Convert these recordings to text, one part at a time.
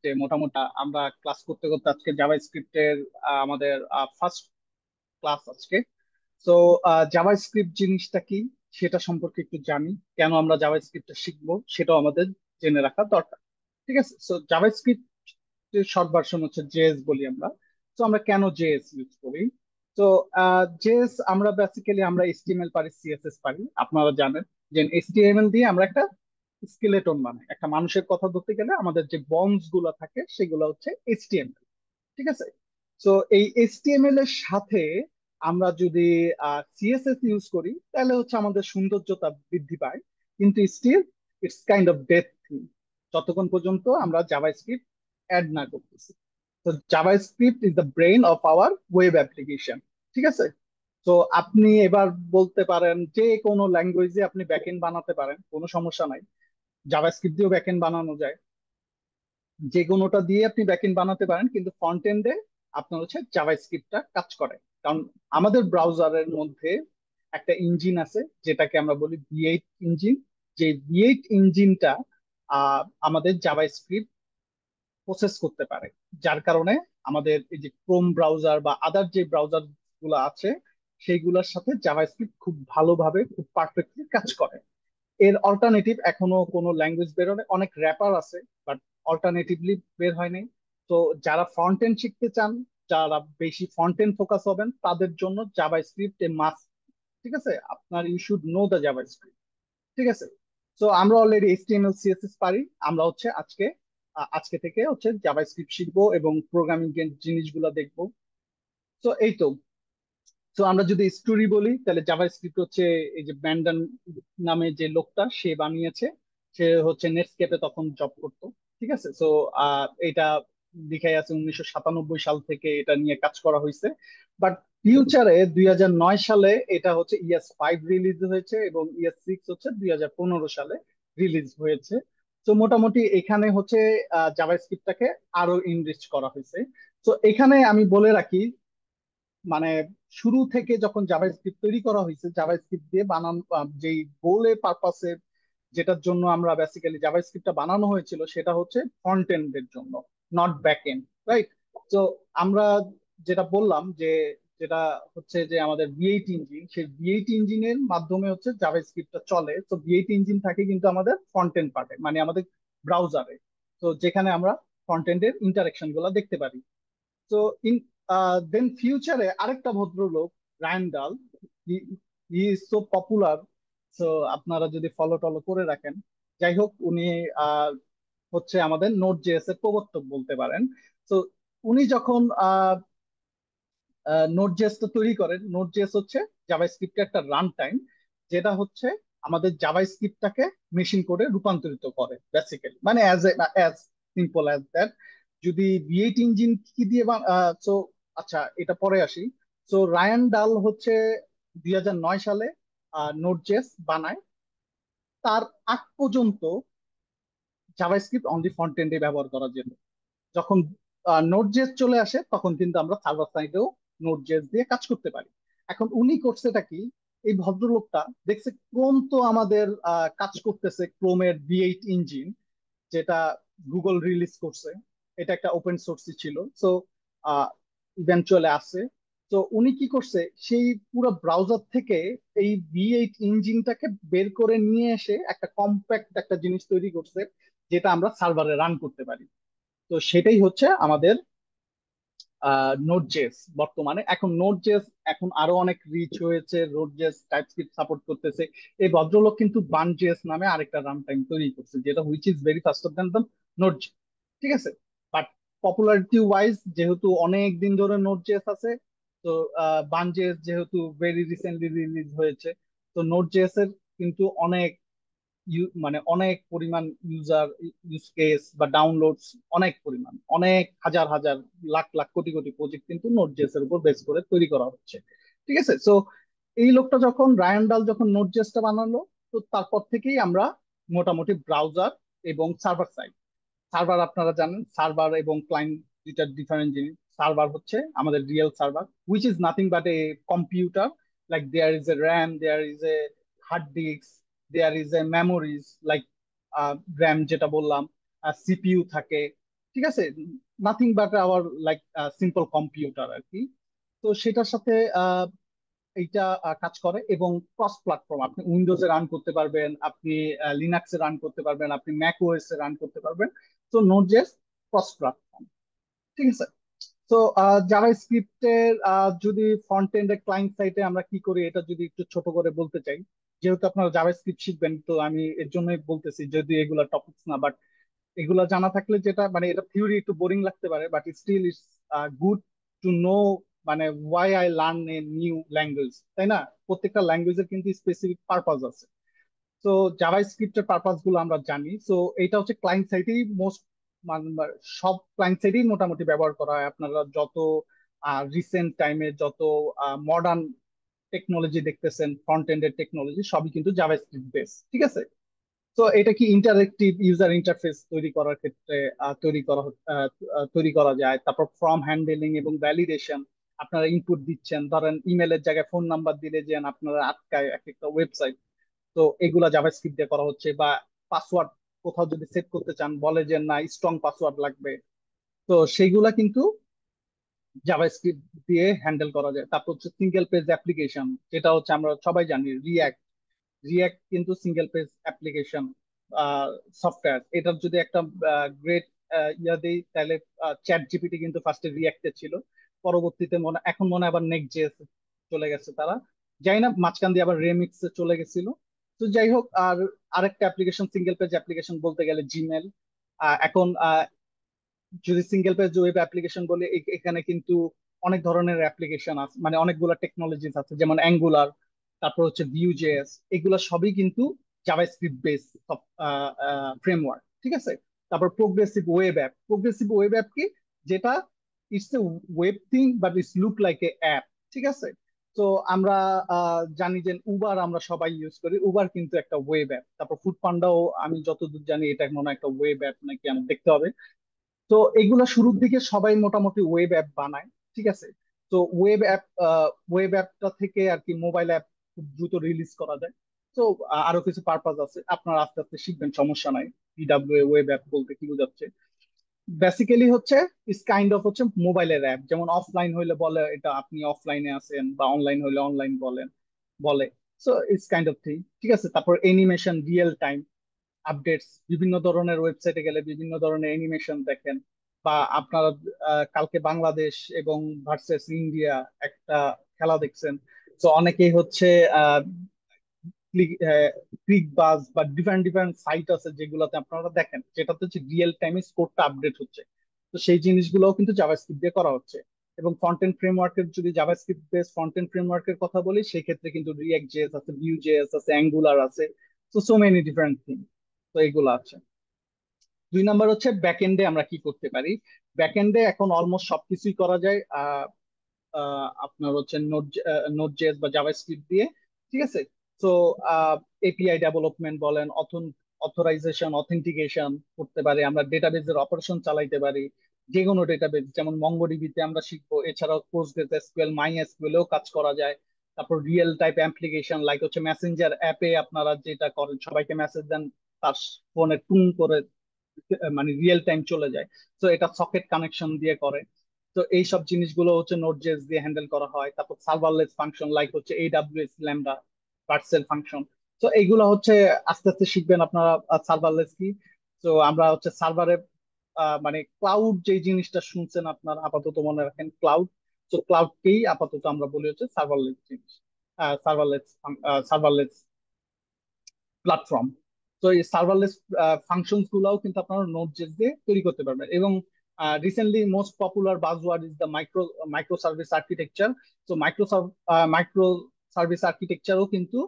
স্ক্রিপ্টে মোটামুটি আমরা ক্লাস করতে করতে আজকে জাভা স্ক্রিপ্টের আমাদের ফার্স্ট ক্লাস আজকে। তো জাভা স্ক্রিপ্ট জিনিসটা কি সেটা সম্পর্কে একটু জানি, কেন আমরা জাভা স্ক্রিপ্টটা শিখবো সেটাও আমাদের জেনে রাখা দরকার। ঠিক আছে, তো জাভা স্ক্রিপ্টের শর্ট ভার্সন হচ্ছে জেএস বলি আমরা। তো আমরা কেন জেএস ইউজ করি? তো জেএস আমরা বেসিক্যালি আমরা এইচটিএমএল পারি, সিএসএস পারি। আপনারা জানেন যে এইচটিএমএল দিয়ে আমরা একটা স্কেলেটন বানাই। একটা মানুষের কথা ধরতে গেলে আমাদের যে বনস গুলো থাকে সেগুলো হচ্ছে এইচটিএমএল। ঠিক আছে, তো এই এইচটিএমএল এর সাথে আমরা যদি সিএসএস ইউজ করি তাহলে হচ্ছে আমাদের সৌন্দর্যতা বৃদ্ধি পায়, কিন্তু still it's kind of death thing যতক্ষণ পর্যন্ত আমরা জাভাস্ক্রিপ্ট অ্যাড না করতেছি। তো JavaScript is the brain of our web application. ঠিক আছে, তো আপনি এবার বলতে পারেন যে কোনো ল্যাঙ্গুয়েজে আপনি ব্যাকএন্ড বানাতে পারেন, কোনো সমস্যা নাই। জাভাস্ক্রিপ্ট দিয়েও ব্যাকএন্ড বানানো যায়, যে কোনোটা দিয়ে আপনি ব্যাকএন্ড বানাতে পারেন, কিন্তু ফ্রন্ট এন্ডে আপনার হচ্ছে জাভাস্ক্রিপ্টটা কাজ করে। কারণ আমাদের ব্রাউজারের মধ্যে একটা ইঞ্জিন আছে যেটাকে আমরা বলি ভি8 ইঞ্জিন। যে ভি8 ইঞ্জিনটা আমাদের জাভাস্ক্রিপ্ট প্রসেস করতে পারে, যার কারণে আমাদের এই যে ক্রোম ব্রাউজার বা আদার যে ব্রাউজার গুলো আছে সেইগুলোর সাথে জাভাস্ক্রিপ্ট খুব ভালোভাবে খুব পারফেক্টলি কাজ করে। এর অল্টারনেটিভ এখনো কোনো ল্যাঙ্গুয়েজ বেরোনে, অনেক র্যাপার আছে বাট অল্টারনেটিভলি বের হয়নি। তো যারা ফ্রন্ট এন্ড শিখতে চান, যারা বেশি ফ্রন্ট এন্ড ফোকাস হবেন তাদের জন্য জাভা স্ক্রিপ্ট এ মাস্ট। ঠিক আছে, আপনার you should know the JavaScript. ঠিক আছে, তো আমরা অলরেডি এইচটিএমএল সিএসএস পারি। আমরা হচ্ছে আজকে থেকে হচ্ছে জাভা স্ক্রিপ্ট শিখবো এবং প্রোগ্রামিং জিনিসগুলো দেখবো। তো এই তো। তো আমরা যদি স্টোরি বলি তাহলে জাভাস্ক্রিপ্ট হচ্ছে এই যে ব্যান্ডন নামে যে লোকটা সে বানিয়েছে। সে হচ্ছে নেটস্কেপে তখন জব করতো। ঠিক আছে, তো এটা দেখাই আছে 1997 সাল থেকে এটা নিয়ে কাজ করা হয়েছে। বাট ফিউচারে 2009 সালে এটা হচ্ছে ইএস 5 রিলিজ হয়েছে এবং ইএস 6 হচ্ছে 2015 সালে রিলিজ হয়েছে। তো মোটামুটি এখানে হচ্ছে জাভাস্ক্রিপ্টটাকে আরো ইনরিচ করা হয়েছে। তো এখানে আমি বলে রাখি, মানে শুরু থেকে যখন জাভাস্ক্রিপ্ট তৈরি করা হয়েছে জাভাস্ক্রিপ্ট দিয়ে বানানো যেই গোলে পারপাসে যেটার জন্য আমরা বেসিক্যালি জাভাস্ক্রিপ্টটা বানানো হয়েছিল সেটা হচ্ছে ফ্রন্ট এন্ডের জন্য, নট ব্যাক এন্ড। রাইট, তো আমরা যেটা বললাম যে যেটা হচ্ছে যে আমাদের ভি8 ইঞ্জিন, সেই ভি8 ইঞ্জিনের মাধ্যমে হচ্ছে জাভাস্ক্রিপ্টটা চলে। তো ভি8 ইঞ্জিন থাকে কিন্তু আমাদের ফ্রন্ট এন্ড পার্টে, মানে আমাদের ব্রাউজারে। তো যেখানে আমরা ফ্রন্ট এন্ডের ইন্টারাকশন গুলা দেখতে পারি। তো ইন দেন ফিউচারে আরেকটা ভদ্রলোক, রায়ান ডাল, he is so popular. So আপনারা যদি ফলো টলো করে রাখেন, যাই হোক উনি আহ, হচ্ছে আমাদের নোট জেএস এর প্রবর্তক বলতে পারেন। তো উনি যখন নোট জেএসটা তৈরি করেন, নোট জেএস হচ্ছে জাভাস্ক্রিপ্টের একটা রান টাইম, যেটা হচ্ছে আমাদের জাভাস্ক্রিপ্টটাকে মেশিন কোডে রূপান্তরিত করে বেসিক্যালি, মানে অ্যাজ সিম্পল অ্যাজ দ্যাট। যদি ভি8 ইঞ্জিন কি দিয়ে সো আচ্ছা এটা পরে আসি। সো রায়ান ডাল হচ্ছে 2009 সালে নোট জেএস বানায়। তার আগ পর্যন্ত জাভাস্ক্রিপ্ট অনলি ফ্রন্ট এন্ডে ব্যবহার করার জন্য। যখন নোট জেএস চলে আসে তখন কিন্তু আমরা সার্ভার সাইডেও নোট জেএস দিয়ে কাজ করতে পারি। এখন উনি করছেটা কি, এই ভদ্রলোকটা দেখছে ক্রোম তো আমাদের কাজ করতেছে, ক্রোমের ভি8 ইঞ্জিন যেটা গুগল রিলিজ করছে, এটা একটা ওপেন সোর্সই ছিল। সো ইভেন্চুয়ালি আসছে। তো উনি কি করছে, সেই পুরো ব্রাউজার থেকে এই ভি8 ইঞ্জিনটাকে বের করে নিয়ে এসে একটা কম্প্যাক্ট একটা জিনিস তৈরি করছে যেটা আমরা সার্ভারে রান করতে পারি। তো সেটাই হচ্ছে আমাদের নোড জেএস। বর্তমানে এখন নোড জেএস এখন আরো অনেক রিচ হয়েছে, নোড জেএস টাইপস্ক্রিপ্ট সাপোর্ট করতেছে। এই ভদ্রলোক কিন্তু বান জেএস নামে আরেকটা রান টাইম তৈরি করছে যেটা which is very ফাস্টার than the node. ঠিক আছে, বাট পপুলারিটি ওয়াইজ যেহেতু অনেক দিন ধরে নোড জেএস আছে, তো বান জেএস যেহেতু ভেরি রিসেন্টলি রিলিজ হয়েছে, তো নোড জেএস এর কিন্তু অনেক মানে অনেক পরিমাণ ইউজার ইউজ কেস বা ডাউনলোডস, অনেক পরিমাণ, অনেক হাজার হাজার লাখ লাখ কোটি কোটি প্রজেক্ট কিন্তু নোট জেএস এর উপর বেস করে তৈরি করা হচ্ছে। ঠিক আছে, সো এই লোকটা যখন রায়ান ডাল যখন নোট জেএসটা বানালো, তো তারপর থেকেই আমরা মোটামুটি ব্রাউজার এবং সার্ভার সাইড। সার্ভার আপনারা জানেন, সার্ভার এবং ক্লায়েন্ট দুইটা ডিফারেন্ট জিনিস। সার্ভার হচ্ছে আমাদের real server which is nothing but a computer, like there is a RAM, there is a hard disk, there is a memories like RAM যেটা বললাম, CPU থাকে। ঠিক আছে, nothing but our like simple computer আর কি। তো সেটার সাথে এইটা কাজ করে, এবং ক্রস প্ল্যাটফর্ম, আপনি উইন্ডোজে রান করতে পারবেন, আপনি লিনাক্সে রান করতে পারবেন, আপনি ম্যাক ওএস এ রান করতে পারবেন। তো নোড জেএস ক্রস প্ল্যাটফর্ম, ঠিক আছে। তো জাভা স্ক্রিপ্টের যদি ফ্রন্ট এন্ডের ক্লায়েন্ট সাইটে আমরা কি করি এটা যদি একটু ছোট করে বলতে চাই, যেহেতু আপনারা জাভা স্ক্রিপ্ট শিখবেন, তো আমি এর জন্যই বলতেছি, যদি এগুলা টপিকস না, বাট এগুলা জানা থাকলে যেটা মানে এটা থিওরি একটু বোরিং লাগতে পারে, but still it's good to know, মানে why I learn a new language, তাই না? প্রত্যেকটা ল্যাঙ্গুয়েজের কিন্তু স্পেসিফিক পারপাস আছে। তো জাভা স্ক্রিপ্টের পারপাস গুলো আমরা জানি। তো এটা হচ্ছে ক্লায়েন্ট সাইডেই মোস্ট, সব ক্লায়েন্ট সাইডেই মোটামুটি ব্যবহার করা হয়। আপনারা যত রিসেন্ট টাইমে যত মডার্ন টেকনোলজি দেখতেছেন, ফ্রন্ট এন্ডের টেকনোলজি সবই কিন্তু জাভা স্ক্রিপ্ট বেস, ঠিক আছে। তো এটা কি ইন্টারেক্টিভ ইউজার ইন্টারফেস তৈরি করার ক্ষেত্রে তৈরি করা যায়। তারপর ফর্ম হ্যান্ডেলিং এবং ভ্যালিডেশন, আপনারা ইনপুট দিচ্ছেন, ধরেন ইমেলের জায়গায় ফোন নাম্বার দিলে যে আপনারা আটকায় এক একটা ওয়েবসাইট, তো এগুলা জাভাস্ক্রিপ্ট দিয়ে করা হচ্ছে। বা পাসওয়ার্ড কোথাও যদি সেট করতে চান, বলে যে না স্ট্রং পাসওয়ার্ড লাগবে, তো সেইগুলা কিন্তু জাভাস্ক্রিপ্ট দিয়ে হ্যান্ডেল করা যায়। তারপর হচ্ছে সিঙ্গেল পেজ অ্যাপ্লিকেশন, যেটা হচ্ছে আমরা সবাই জানি রিয়াক্ট। রিয়াক্ট কিন্তু সিঙ্গেল পেজ অ্যাপ্লিকেশন সফটওয়্যার। এটার যদি একটা গ্রেট ইয়া দিই, তাহলে চ্যাট জিপিটি কিন্তু ফার্স্টে রিয়াক্টে ছিল, পরবর্তীতে এখন মনে হয় আবার নেক্সট জেএস চলে গেছে তারা, যাই না, মাঝখান দিয়ে আবার রেমিক্স চলে গেছিল। তো যাই হোক, আর আরেকটা অ্যাপ্লিকেশন সিঙ্গেল পেজ অ্যাপ্লিকেশন বলতে গেলে জিমেল। এখন যদি সিঙ্গেল পেজ ওয়েব অ্যাপ্লিকেশন বলে, এখানে কিন্তু অনেক ধরনের অ্যাপ্লিকেশন আছে, মানে অনেকগুলো টেকনোলজিস আছে, যেমন অ্যাঙ্গুলার, তারপর হচ্ছে ভিউ জেএস, এগুলো সবই কিন্তু জাভাস্ক্রিপ্ট বেস ফ্রেমওয়ার্ক, ঠিক আছে। তারপর progressive web app, progressive web app কি, যেটা it's a web thing but it's look like a app, ঠিক আছে। তো আমরা জানি যে উবার আমরা সবাই ইউজ করি, উবার কিন্তু একটা ওয়েব অ্যাপ। তারপর ফুড পান্ডাও আমি যতদূর জানি এটা মনে হয় একটা ওয়েব অ্যাপ নাকি, আমার দেখতে হবে। তো এগুলা শুরুর দিকে সবাই মোটামুটি ওয়েব অ্যাপ বানায়, ঠিক আছে। তো ওয়েব অ্যাপটা থেকে আর কি মোবাইল অ্যাপ খুব দ্রুত রিলিজ করা যায়। তো আরো কিছু পারপাস আছে, আপনারা আস্তে আস্তে শিখবেন, সমস্যা নাই। পিডাব্লিউ ওয়েব অ্যাপ বলতে কি বোঝাচ্ছে, বেসিক্যালি হচ্ছে ইস কাইন্ড অফ হচ্ছে মোবাইলের অ্যাপ। যেমন অফলাইন হইলে বলে এটা আপনি অফলাইনে আছেন, বা অনলাইন হইলে অনলাইন বলে। So it's kind of thing, ঠিক আছে। তারপর এনিমেশন, রিয়েল টাইম আপডেটস, বিভিন্ন ধরনের ওয়েবসাইটে গেলে বিভিন্ন ধরনের অ্যানিমেশন দেখেন। বা আপনারা কালকে বাংলাদেশ এবং ভার্সেস ইন্ডিয়া একটা খেলা দেখছেন, তো অনেকেই হচ্ছে ক্লিক বাজ বা ডিফারেন্ট ডিফারেন্ট সাইট আছে যেগুলোতে আপনারা দেখেন, যেটাতে হচ্ছে রিয়েল টাইমে স্কোরটা আপডেট হচ্ছে। তো সেই জিনিসগুলোও কিন্তু জাভাস্ক্রিপ্ট দিয়ে করা হচ্ছে। এবং ফ্রন্টেন্ড ফ্রেমওয়ার্কের, যদি জাভাস্ক্রিপ্ট বেস ফ্রন্টেন্ড ফ্রেমওয়ার্কের কথা বলি, সেক্ষেত্রে কিন্তু রিয়াক্ট জেএস আছে, ভিউ জেএস আছে, অ্যাঙ্গুলার আছে। তো সো মেনি ডিফারেন্ট থিং, তো এগুলো আছে। দুই নাম্বার হচ্ছে ব্যাকএন্ডে আমরা কি করতে পারি। ব্যাকএন্ডে এখন অলমোস্ট সবকিছুই করা যায় আপনার হচ্ছে নোড জেএস বা জাভাস্ক্রিপ্ট দিয়ে, ঠিক আছে। তো এপিআই ডেভেলপমেন্ট বলেন, অথরাইজেশন অথেন্টিকেশন করতে পারি, আমরা ডেটাবেজের অপারেশন চালাইতে পারি। যে কোনো ডেটাবেজ, যেমন মঙ্গোডিবিতে আমরা শিখবো, এছাড়াও পোস্টগ্রেস এসকিউএল, মাই এসকিউএল এও কাজ করা যায়। তারপর রিয়েল টাইপ অ্যাপ্লিকেশন লাইক হচ্ছে মেসেঞ্জার অ্যাপে আপনারা যেটা করেন, সবাইকে মেসেজ দেন, তার ফোনে টুন করে মানে রিয়েল টাইম চলে যায়। তো এটা সকেট কানেকশন দিয়ে করে। তো এই সব জিনিসগুলো হচ্ছে নোড.জেএস দিয়ে হ্যান্ডেল করা হয়। তারপর সার্ভারলেস ফাংশন লাইক হচ্ছে এডব্লিউএস ল্যামডা, ভার্সেল ফাংশন। তো এইগুলো হচ্ছে আস্তে আস্তে শিখবেন আপনারা। সার্ভারলেস কি, তো আমরা হচ্ছে সার্ভারে মানে ক্লাউড যে জিনিসটা শুনছেন আপনারা, আপাতত মনে রাখেন ক্লাউড। তো ক্লাউডকেই আপাতত আমরা বলি হচ্ছে সার্ভারলেস জিনিস, সার্ভারলেস সার্ভারলেস প্ল্যাটফর্ম। তো এই সার্ভারলেস ফাংশনস গুলাও কিন্তু আপনারা নোড.জেএস দিয়ে তৈরি করতে পারবেন। এবং recently most popular buzzword is the micro service architecture. তো মাইক্রো সার্ভিস আর্কিটেকচারও কিন্তু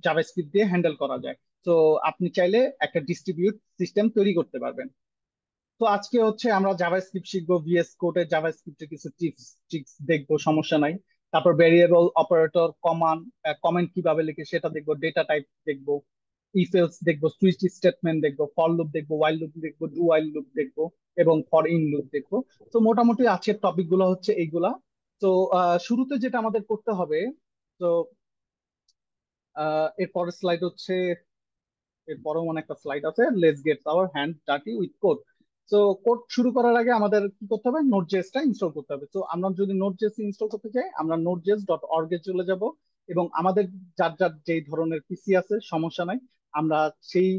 জাভাস্ক্রিপ্ট দিয়ে হ্যান্ডেল করা যায়। তো আপনি চাইলে একটা ডিস্ট্রিবিউট সিস্টেম তৈরি করতে পারবেন। তো আজকে হচ্ছে আমরা জাভাস্ক্রিপ্ট শিখবো, ভিএস কোডে জাভাস্ক্রিপ্টের কিছু টিপস ট্রিক্স দেখবো, সমস্যা নাই। তারপর ভেরিয়েবল অপারেটর, কমেন্ট কিভাবে লিখে সেটা দেখবো, ডেটা টাইপ দেখবো, ইফ এলস দেখবো, সুইচ স্টেটমেন্ট দেখবো, ফর লুপ দেখবো, ওয়াইল লুপ দেখবো, ডু ওয়াইল লুপ দেখবো, এবং ফর ইন লুপ দেখবো। তো মোটামুটি আজকের টপিক গুলো হচ্ছে এইগুলা। তো শুরুতে যেটা আমাদের করতে হবে, তো এর পরের স্লাইড হচ্ছে, এর পরেও মনে একটা স্লাইড আছে, let's get our hand dirty with code. তো কোড শুরু করার আগে আমাদের কি করতে হবে, নোট জেএসটা ইনস্টল করতে হবে। তো আমরা যদি নোট জেএস ইনস্টল করতে চাই, আমরা node.js.org এ চলে যাব, এবং আমাদের যার যার যেই ধরনের পিসি আছে সমস্যা নাই, আমরা সেই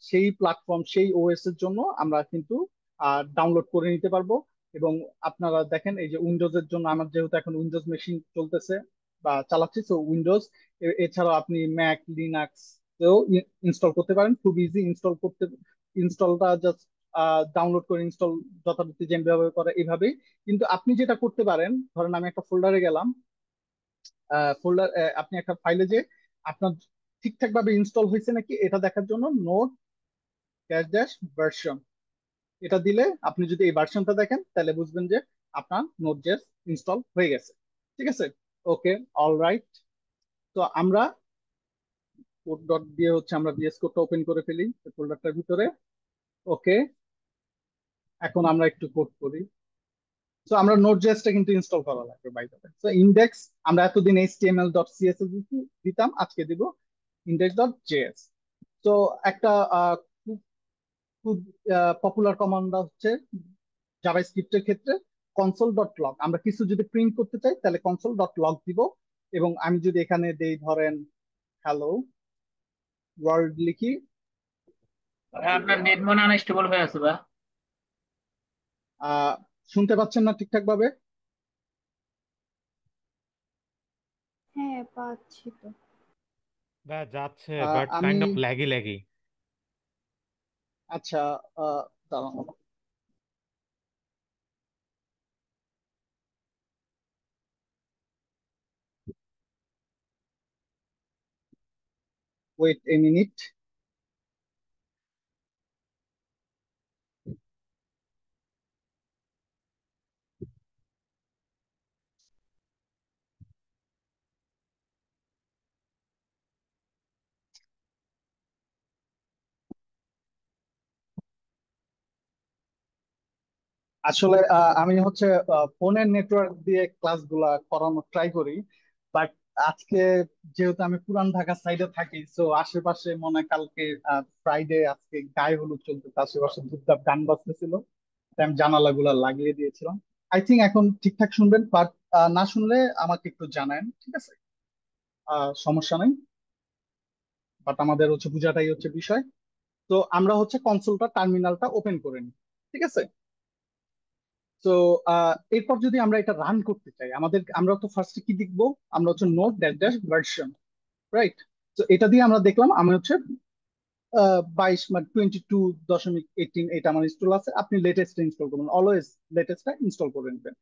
সেই প্ল্যাটফর্ম সেই ওএস এর জন্য আমরা কিন্তু ডাউনলোড করে নিতে পারবো। এবং আপনারা দেখেন এই যে উইন্ডোজের জন্য আমার যেহেতু এখন উইন্ডোজ মেশিন চলতেছে বা চালাচ্ছি, তো উইন্ডোজ এছাড়াও আপনি ম্যাক লিনাক্স তেও ইনস্টল করতে পারেন, খুব ইজি ইনস্টল করতে। ইনস্টলটা জাস্ট ডাউনলোড করে ইনস্টল যথারীতি যেভাবে করে এইভাবেই। কিন্তু আপনি যেটা করতে পারেন, ধরেন আমি একটা ফোল্ডারে গেলাম, ফোল্ডার আপনি একটা ফাইলে যে আপনার ঠিকঠাক ভাবে ইনস্টল হয়েছে নাকি এটা দেখার জন্য নোট ড্যাশ ড্যাশ ভার্সন এটা দিলে আপনি যদি এই ভার্সনটা দেখেন তাহলে বুঝবেন যে আপনার নোট জেএস ইনস্টল হয়ে গেছে। ঠিক আছে, ওকে, অলরাইট। তো আমরা কোড ডট দিয়ে হচ্ছে আমরা ভিএস কোডটা ওপেন করে ফেলি ফোল্ডারটার ভিতরে। ওকে, এখন আমরা একটু কোড করি। তো আমরা নোট জেএসটা কিন্তু ইনস্টল করা লাগবে বাই দ্য ওয়ে। তো ইন্ডেক্স, আমরা এতদিন এইচটিএমএল ডট সিএসএস দিতাম, আজকে দিব ইন্ডেক্স ডট জেএস। তো একটা খুব খুব পপুলার কমান্ড হচ্ছে জাভাস্ক্রিপ্টের ক্ষেত্রে কনসোল ডট লগ। আমরা কিছু যদি প্রিন্ট করতে চাই তাহলে কনসোল ডট লগ দিব। এবং আমি যদি এখানে দেই ধরেন হ্যালো ওয়ার্ল্ড লিখি। ভাই আপনার নেট মনে হয় আনস্টেবল হয়ে আছে বা। আহ শুনতে পাচ্ছেন না ঠিকঠাক ভাবে? হ্যাঁ, পাচ্ছি তো। যাচ্ছে বাট আমি কাইন্ড অফ ল্যাগি ল্যাগি। আচ্ছা, দাঁড়ানো, ওয়েট এ মিনিট। আসলে আমি হচ্ছে ফোনের নেটওয়ার্ক দিয়ে ক্লাসগুলা করানোর ট্রাই করি, বাট আজকে যেহেতু আমি পুরান ঢাকার সাইডে থাকি, তো আশেপাশে মনে হয় কালকে ফ্রাইডে, আজকে গায়ে হলুদ চলতেছে, আশেপাশে ধূপধাপ গান বাজতেছিল, তাই আমি জানালাগুলা লাগিয়ে দিয়েছিলাম। আই থিঙ্ক এখন ঠিকঠাক শুনবেন, বাট না শুনলে আমাকে একটু জানান, ঠিক আছে? সমস্যা নাই, বাট আমাদের হচ্ছে বোঝাটাই হচ্ছে বিষয়। তো আমরা হচ্ছে কনসোলটা টার্মিনালটা ওপেন করে নিই, ঠিক আছে? তো এরপর যদি আমরা এটা রান করতে চাই, আমরা তো ফার্স্টে কি লিখবো, আমরা হচ্ছে note dash dash version, right? তো এটা দিয়ে আমরা দেখলাম আমি হচ্ছে 22 মানে 22.18 এটা আমার ইনস্টল আছে। আপনি লেটেস্ট ইনস্টল করবেন, অলওয়েজ লেটেস্টটা ইনস্টল করে নেবেন।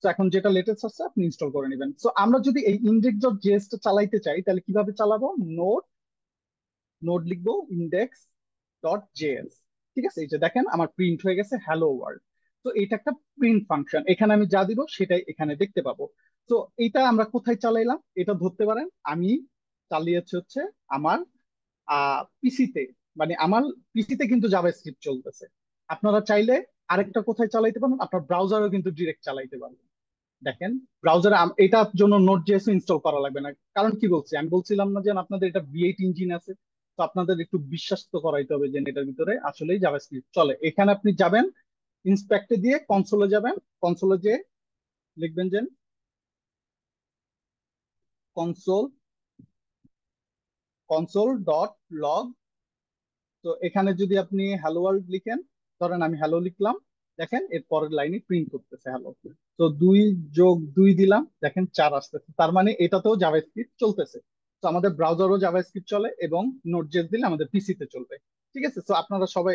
তো এখন যেটা লেটেস্ট আছে আপনি ইনস্টল করে নেবেন। তো আমরা যদি এই ইন্ডেক্স ডট জেএস টা চালাইতে চাই তাহলে কিভাবে চালাবো, নোট নোট লিখবো ইন্ডেক্স ডট জেএস। ঠিক আছে, এই যে দেখেন আমার প্রিন্ট হয়ে গেছে হ্যালো ওয়ার্ল্ড। তো এটা একটা প্রিন্ট ফাংশন, এখানে আমি যা দিব সেটাই এখানে দেখতে পাবো। তো এটা আমরা কোথায় চালাইলাম এটা ধরতে পারেন, আমি চালিয়েছি হচ্ছে আমার পিসিতে, মানে আমার পিসিতে কিন্তু জাভাস্ক্রিপ্ট চলতেছে। আপনারা চাইলে আরেকটা কোথায় চালাইতে পারেন, আপনার ব্রাউজারও কিন্তু ডিরেক্ট চালাইতে পারবেন। দেখেন ব্রাউজারে এটার জন্য নোট জেএস ইনস্টল করা লাগবে না। কারণ কি বলছি, আমি বলছিলাম না যে আপনাদের এটা V8 ইঞ্জিন আছে, তো আপনাদের একটু বিশ্বাস তো করাইতে হবে যে এটার ভিতরে আসলেই জাভাস্ক্রিপ্ট চলে। এখানে আপনি যাবেন, ইন্সপেক্টে দিয়ে কনসোলে যাবেন, কনসোলে যে লিখবেন যে কনসোল কনসোল ডট লগ। তো এখানে যদি আপনি হ্যালো ওয়ার্ল্ড লিখেন, ধরেন আমি হ্যালো লিখলাম, দেখেন এর পরের লাইনে প্রিন্ট করতেছে হ্যালো। তো 2+2 দিলাম, দেখেন 4 আসতেছে, তার মানে এটাতেও জাভাস্ক্রিপ্ট চলতেছে। তো আমাদের ব্রাউজারও জাভাস্ক্রিপ্ট চলে, এবং নোট জেএস দিলে আমাদের পিসিতে চলবে। ঠিক আছে, তো আপনারা সবাই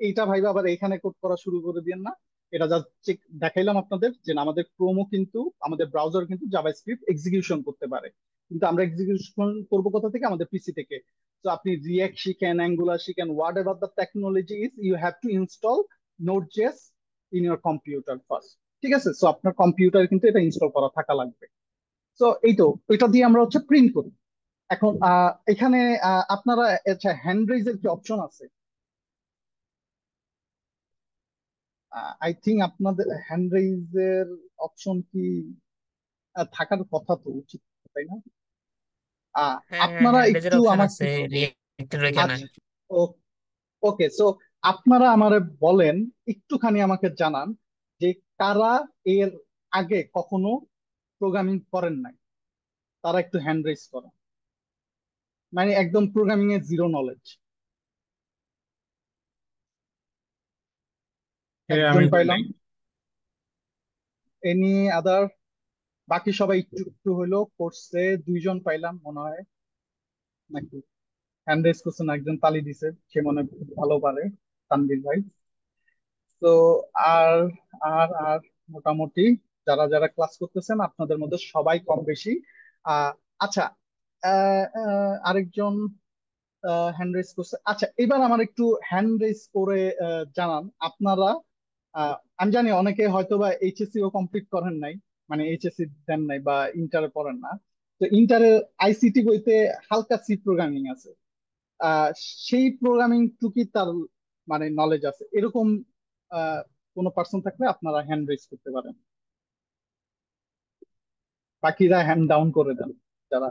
এইটা ভাইবা আবার এখানে কোড করা শুরু করে দিন না। এটা জাস্ট চেক দেখাইলাম আপনাদের যে না, আমাদের ক্রোমও কিন্তু আমাদের ব্রাউজার কিন্তু জাভাস্ক্রিপ্ট এক্সিকিউশন করতে পারে, কিন্তু আমরা এক্সিকিউশন করবো কোথা থেকে, আমাদের পিসি থেকে। So আপনি React শিখেন, Angular শিখেন, whatever the technology is, you have to install Node.js in your computer first। ঠিক আছে, সো আপনার কম্পিউটার কিন্তু এটা ইনস্টল করা থাকা লাগবে। তো এই তো, এটা দিয়ে আমরা হচ্ছে প্রিন্ট করি। এখন এখানে আপনারা আচ্ছা, হ্যান্ড রেইজের কি অপশন আছে? আই থিঙ্ক আপনাদের হ্যান্ড রেইজের অপশন কি থাকার কথা, তো উচিত, তাই না? হ্যাঁ হ্যাঁ, আপনারা হ্যান্ডেজের একটু অপশন আমাকে আছে রিয়েক্টের এখানে। আচ্ছা, ওকে। সো আপনারা আমারে বলেন, একটুখানি আমাকে জানান যে কারা এর আগে কখনো প্রোগ্রামিং করেন নাই, তারা একটু হ্যান্ড রেজ করেন। মানে একদম প্রোগ্রামিং এর জিরো নলেজ। আমি একজন করি পাইলাম। নাই। Any other? বাকি সবাই একটু একটু হইলো করছে। দুইজন পাইলাম মনে হয়, নাকি? হ্যান্ড রেজ করছেন, একজন তালি দিছে, সে মনে হয় খুব ভালো পারে, তানভীর ভাই। তো আর আর মোটামুটি যারা যারা ক্লাস করতেছেন আপনাদের মধ্যে সবাই কম বেশি। আচ্ছা, আরেকজন হ্যান্ড রেজ করছে। আচ্ছা, এবার আমার একটু হ্যান্ড রেজ করে জানান আপনারা। আমি জানি অনেকে হয়তো বা এইচএসসি ও কমপ্লিট করেন নাই, মানে এইচএসসি দেন নাই বা ইন্টারে পড়েন না। তো ইন্টারের আইসিটি বইতে হালকা সি প্রোগ্রামিং আছে। আহ, সেই প্রোগ্রামিং টুকি তার মানে নলেজ আছে এরকম আহ, কোনো পার্সন থাকলে আপনারা হ্যান্ড রেজ করতে পারেন। বাকিরা হ্যান্ড ডাউন করে দেন যারা।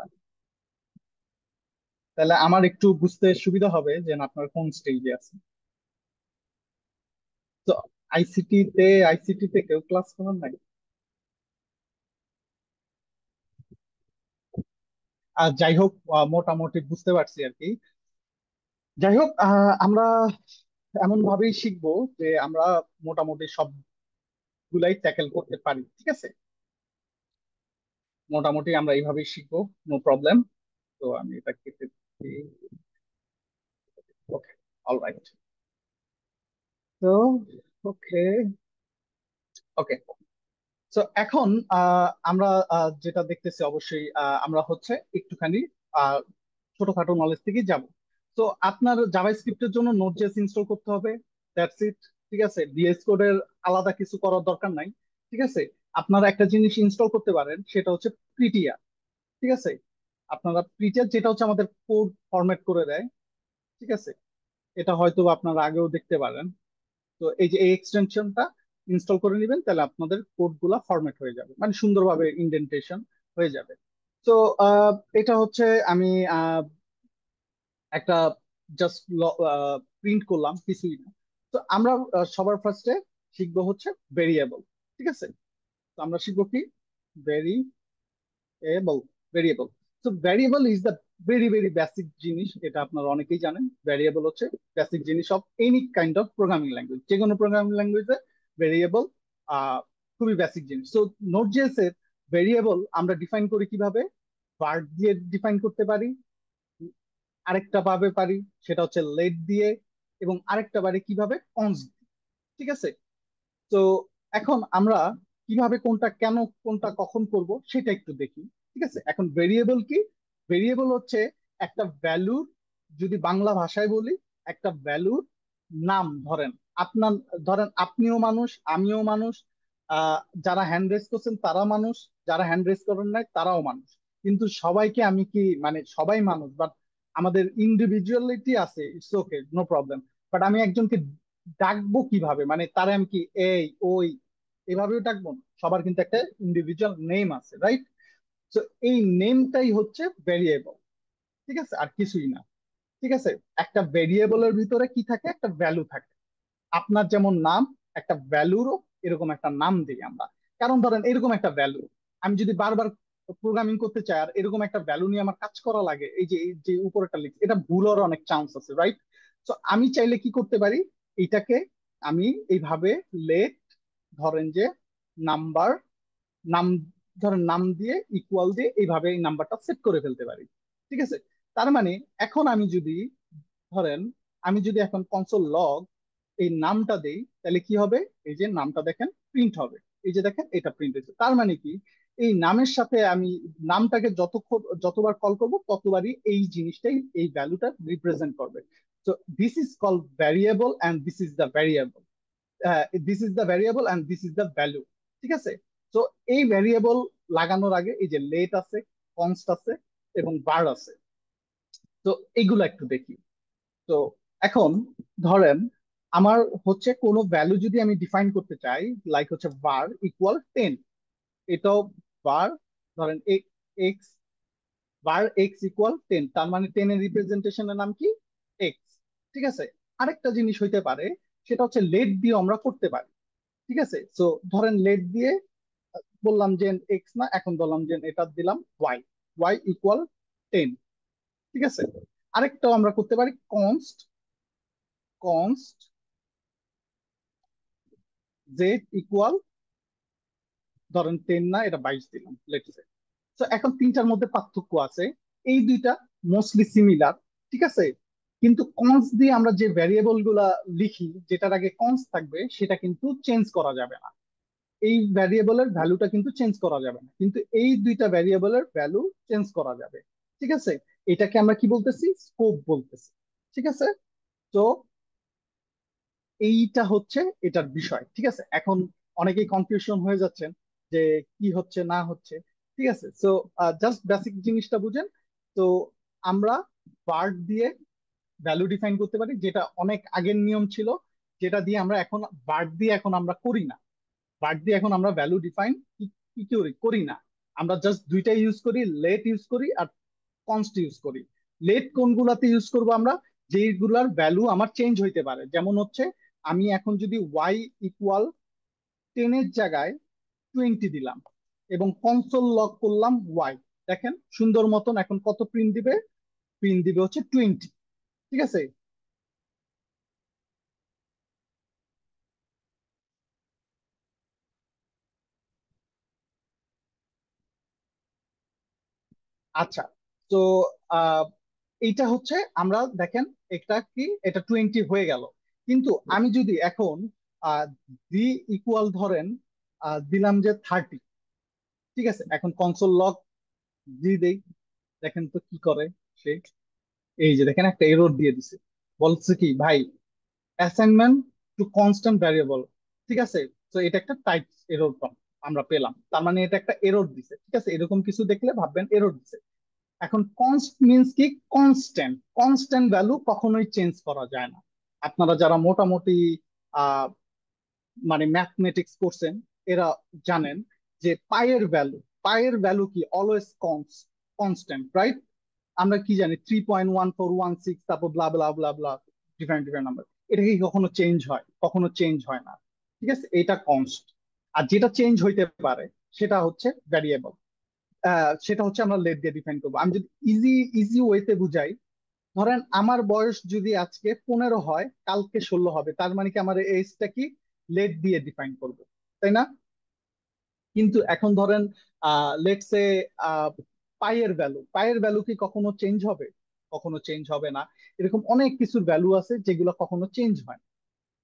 তাহলে আমার একটু বুঝতে সুবিধা হবে যে না, আপনার কোন স্টেজে আছে। তো আইসিটি তে কেউ ক্লাস করেন নাই? আর যাই হোক, মোটামুটি বুঝতে পারছি আর কি। যাই হোক, আমরা এমন ভাবেই শিখবো যে আমরা মোটামুটি সবগুলাই ট্যাকেল করতে পারি, ঠিক আছে? মোটামুটি আমরা এইভাবেই শিখবো, নো প্রবলেম। তো আমি এটা কেটে দিই। ওকে, অলরাইট। তো ওকে, ওকে। তো এখন আমরা যেটা দেখতেছি, অবশ্যই আমরা হচ্ছে একটুখানি আহ, ছোটখাটো নলেজ থেকে যাব। তো আপনার জাভাস্ক্রিপ্টের জন্য নোড.জেএস ইনস্টল করতে হবে, দ্যাটস ইট। ঠিক আছে, ডিএস কোডের আলাদা কিছু করার দরকার নাই। ঠিক আছে, আপনারা একটা জিনিস ইনস্টল করতে পারেন, সেটা হচ্ছে প্রিটিয়া। ঠিক আছে, আপনারা প্রিটিয়া, যেটা হচ্ছে আমাদের কোড ফরম্যাট করে দেয়। ঠিক আছে, এটা হয়তো আপনারা আগেও দেখতে পারেন। তো এই যে এই এক্সটেনশনটা ইনস্টল করে নেবেন, তাহলে আপনাদের কোড গুলা ফরম্যাট হয়ে যাবে, মানে সুন্দরভাবে ইন্ডেন্টেশন হয়ে যাবে। তো এটা হচ্ছে আমি একটা জাস্ট প্রিন্ট করলাম, কিছুই না। তো আমরা সবার ফার্স্টে শিখবো হচ্ছে ভেরিয়েবল। ঠিক আছে, তো আমরা শিখবো কি? ভেরিয়েবল। ভেরিয়েবল। তো variable is the very very basic জিনিস, এটা আপনারা অনেকেই জানেন। ভ্যারিয়েবল হচ্ছে বেসিক জিনিস of any kind of programming language. যে কোনো প্রোগ্রামিং ল্যাঙ্গুয়েজে ভেরিয়েবল খুবই বেসিক জিনিস। তো নোড.জেএস এর ভেরিয়েবল আমরা ডিফাইন করি কিভাবে? var দিয়ে ডিফাইন করতে পারি, আরেকটা ভাবে পারি সেটা হচ্ছে লেট দিয়ে, এবং আরেকটা পারি কিভাবে? কনস্ট। ঠিক আছে, তো এখন আমরা কিভাবে কোনটা কেন কোনটা কখন করব সেটা একটু দেখি। ঠিক আছে, এখন ভেরিয়েবল কি? ভেরিয়েবল হচ্ছে একটা ভ্যালুর, যদি বাংলা ভাষায় বলি, একটা ভ্যালুর নাম। ধরেন আপনিও মানুষ, আমিও মানুষ, যারা হ্যান্ড রেজ করছেন তারা মানুষ, যারা হ্যান্ড রেজ করেন নাই তারাও মানুষ। কিন্তু সবাইকে আমি কি মানে সবাই মানুষ, বাট আমাদের ইন্ডিভিজুয়ালিটি আছে, it's okay, no problem. But আমি একজনকে ডাকবো কিভাবে? মানে তারে আমি কি এই ওই এভাবেও ডাকবো না, সবার কিন্তু একটা ইন্ডিভিজুয়াল নেম আছে, রাইট? তো এই নেমটাই হচ্ছে ভেরিয়েবল। ঠিক আছে, আর কিছুই না। ঠিক আছে, একটা ভেরিয়েবলের ভিতরে কি থাকে? একটা ভ্যালু থাকে। আপনার যেমন নাম, একটা ভ্যালুরও এরকম একটা নাম দিই আমরা। কারণ ধরেন এরকম একটা ভ্যালু, আমি যদি বারবার প্রোগ্রামিং করতে চাই আর এরকম একটা ভ্যালু নিয়ে আমার কাজ করা লাগে, এই যে উপরেটা লিখছি, এটা ভুল হওয়ার অনেক চান্স আছে, রাইট? তো আমি চাইলে কি করতে পারি? এটাকে আমি এইভাবে লেট, ধরেন যে নাম্বার, নাম, ধরেন নাম দিয়ে ইকুয়াল দিয়ে এইভাবে এই নাম্বারটা সেট করে ফেলতে পারি। ঠিক আছে, তার মানে এখন আমি যদি ধরেন, আমি যদি এখন কনসোল লগ এই নামটা দেই, তাহলে কি হবে? এই যে নামটা দেখেন প্রিন্ট হবে। এই যে দেখেন এটা প্রিন্ট হয়েছে, তার মানে কি? এই নামের সাথে আমি নামটাকে যতবার কল করব ততবারই এই জিনিসটাই, এই ভ্যালুটা রিপ্রেজেন্ট করবে। তো this is call variable and this is the variable, this is the variable and this is the value. ঠিক আছে, তো এই ভ্যারিয়েবল লাগানোর আগে এই যে লেট আছে, কনস্ট আছে, এবং বার আছে। তো এইগুলো একটু দেখি। তো এখন ধরেন আমার হচ্ছে কোনো ভ্যালু যদি আমি ডিফাইন করতে চাই, লাইক হচ্ছে var ইকুয়াল 10, এটাও var, ধরেন এক্স, var x ইকুয়াল 10, তার মানে 10 এর রিপ্রেজেন্টেশনের নাম কি? এক্স। ঠিক আছে, আরেকটা জিনিস হইতে পারে, সেটা হচ্ছে লেট দিয়ে আমরা করতে পারি। ঠিক আছে, তো ধরেন লেট দিয়ে বললাম যে এক্স না, এখন বললাম যে এটা দিলাম ওয়াই, ওয়াই ইকুয়াল 10। ঠিক আছে, আরেকটাও আমরা করতে পারি, কনস্ট কনস্ট জেড ইকুয়াল, ধরেন 10 না, এটা 22 দিলাম লেটস। তো এখন তিনটার মধ্যে পার্থক্য আছে, এই দুইটা মোস্টলি সিমিলার। ঠিক আছে, কিন্তু কনস দিয়ে আমরা যে ভ্যারিয়েবল গুলা লিখি, যেটার আগে কনস থাকবে, সেটা কিন্তু চেঞ্জ করা যাবে না। এই ভ্যারিয়েবলের ভ্যালুটা কিন্তু চেঞ্জ করা যাবে না, কিন্তু এই দুইটা ভ্যারিয়েবলের ভ্যালু চেঞ্জ করা যাবে। ঠিক আছে, এটাকে আমরা কি বলতেছি, স্কোপ বলতেছি। ঠিক আছে, তো এইটা হচ্ছে এটার বিষয়। ঠিক আছে, এখন অনেকেই কনফিউশন হয়ে যাচ্ছেন যে কি হচ্ছে না হচ্ছে। ঠিক আছে, সো জাস্ট বেসিক জিনিসটা বুঝেন। তো আমরা বার দিয়ে ভ্যালু ডিফাইন করতে পারি, যেটা অনেক আগের নিয়ম ছিল, যেটা দিয়ে আমরা এখন বার দিয়ে এখন আমরা করি না। বার দিয়ে এখন আমরা ভ্যালু ডিফাইন কি কি করি করি না। আমরা জাস্ট দুইটাই ইউজ করি, লেট ইউজ করি আর কনস্ট ইউজ করি। লেট কোনগুলাতে ইউজ করব আমরা, যেগুলার ভ্যালু আমার চেঞ্জ হইতে পারে। যেমন হচ্ছে আমি এখন যদি ওয়াই ইকুয়াল 10 এর জায়গায় 20 দিলাম এবং কনসোল লগ করলাম ওয়াই, দেখেন সুন্দর মতন এখন কত প্রিন্ট দিবে, প্রিন্ট দিবে হচ্ছে 20। ঠিক আছে, আচ্ছা। তো আহ এইটা হচ্ছে আমরা দেখেন, এটা কি, এটা 20 হয়ে গেল। কিন্তু আমি যদি এখন আহ ডি ইকুয়াল ধরেন দিলাম যে 30। ঠিক আছে, এখন কনসোল লগ ডি দেই, দেখেন তো কি করে সে। এই যে দেখেন একটা এরর দিয়ে দিছে, বলছে কি ভাই, অ্যাসাইনমেন্ট টু কনস্ট্যান্ট ভ্যারিয়েবল। ঠিক আছে, তো এটা একটা টাইপ এরর আমরা পেলাম, তার মানে এটা একটা এরর দিছে। ঠিক আছে, এরকম কিছু দেখলে ভাববেন এরর দিছে। এখন কনস্ট মিন্স কি, কনস্ট্যান্ট। কনস্ট্যান্ট ভ্যালু কখনোই চেঞ্জ করা যায় না। আপনারা যারা মোটামুটি আহ মানে ম্যাথমেটিক্স করছেন, এরা জানেন যে পায়ের ভ্যালু কি, অলওয়েজ কনস্ট্যান্ট, রাইট? আমরা কি জানি 3.1416, তারপর ব্লা ব্লা ব্লা ব্লা, ডিফারেন্ট ডিফারেন্ট নাম্বার। এটা কি কখনো চেঞ্জ হয়? কখনো চেঞ্জ হয় না। ঠিক আছে, এটা কনস্ট। আর যেটা চেঞ্জ হইতে পারে সেটা হচ্ছে ভ্যারিয়েবল। সেটা হচ্ছে আমরা লেট দিয়ে ডিফাইন করবো। আমি যদি ইজি ইজি ওয়েতে বুঝাই, ধরেন আমার বয়স যদি আজকে 15 হয়, কালকে 16 হবে, তার মানে কি আমার এজটা কি লেট দিয়ে ডিফাইন করব, তাই না? কিন্তু এখন ধরেন লেটসে পায়ের ভ্যালু কি কখনো চেঞ্জ হবে? কখনো চেঞ্জ হবে না। এরকম অনেক কিছুর ভ্যালু আছে যেগুলো কখনো চেঞ্জ হয় না।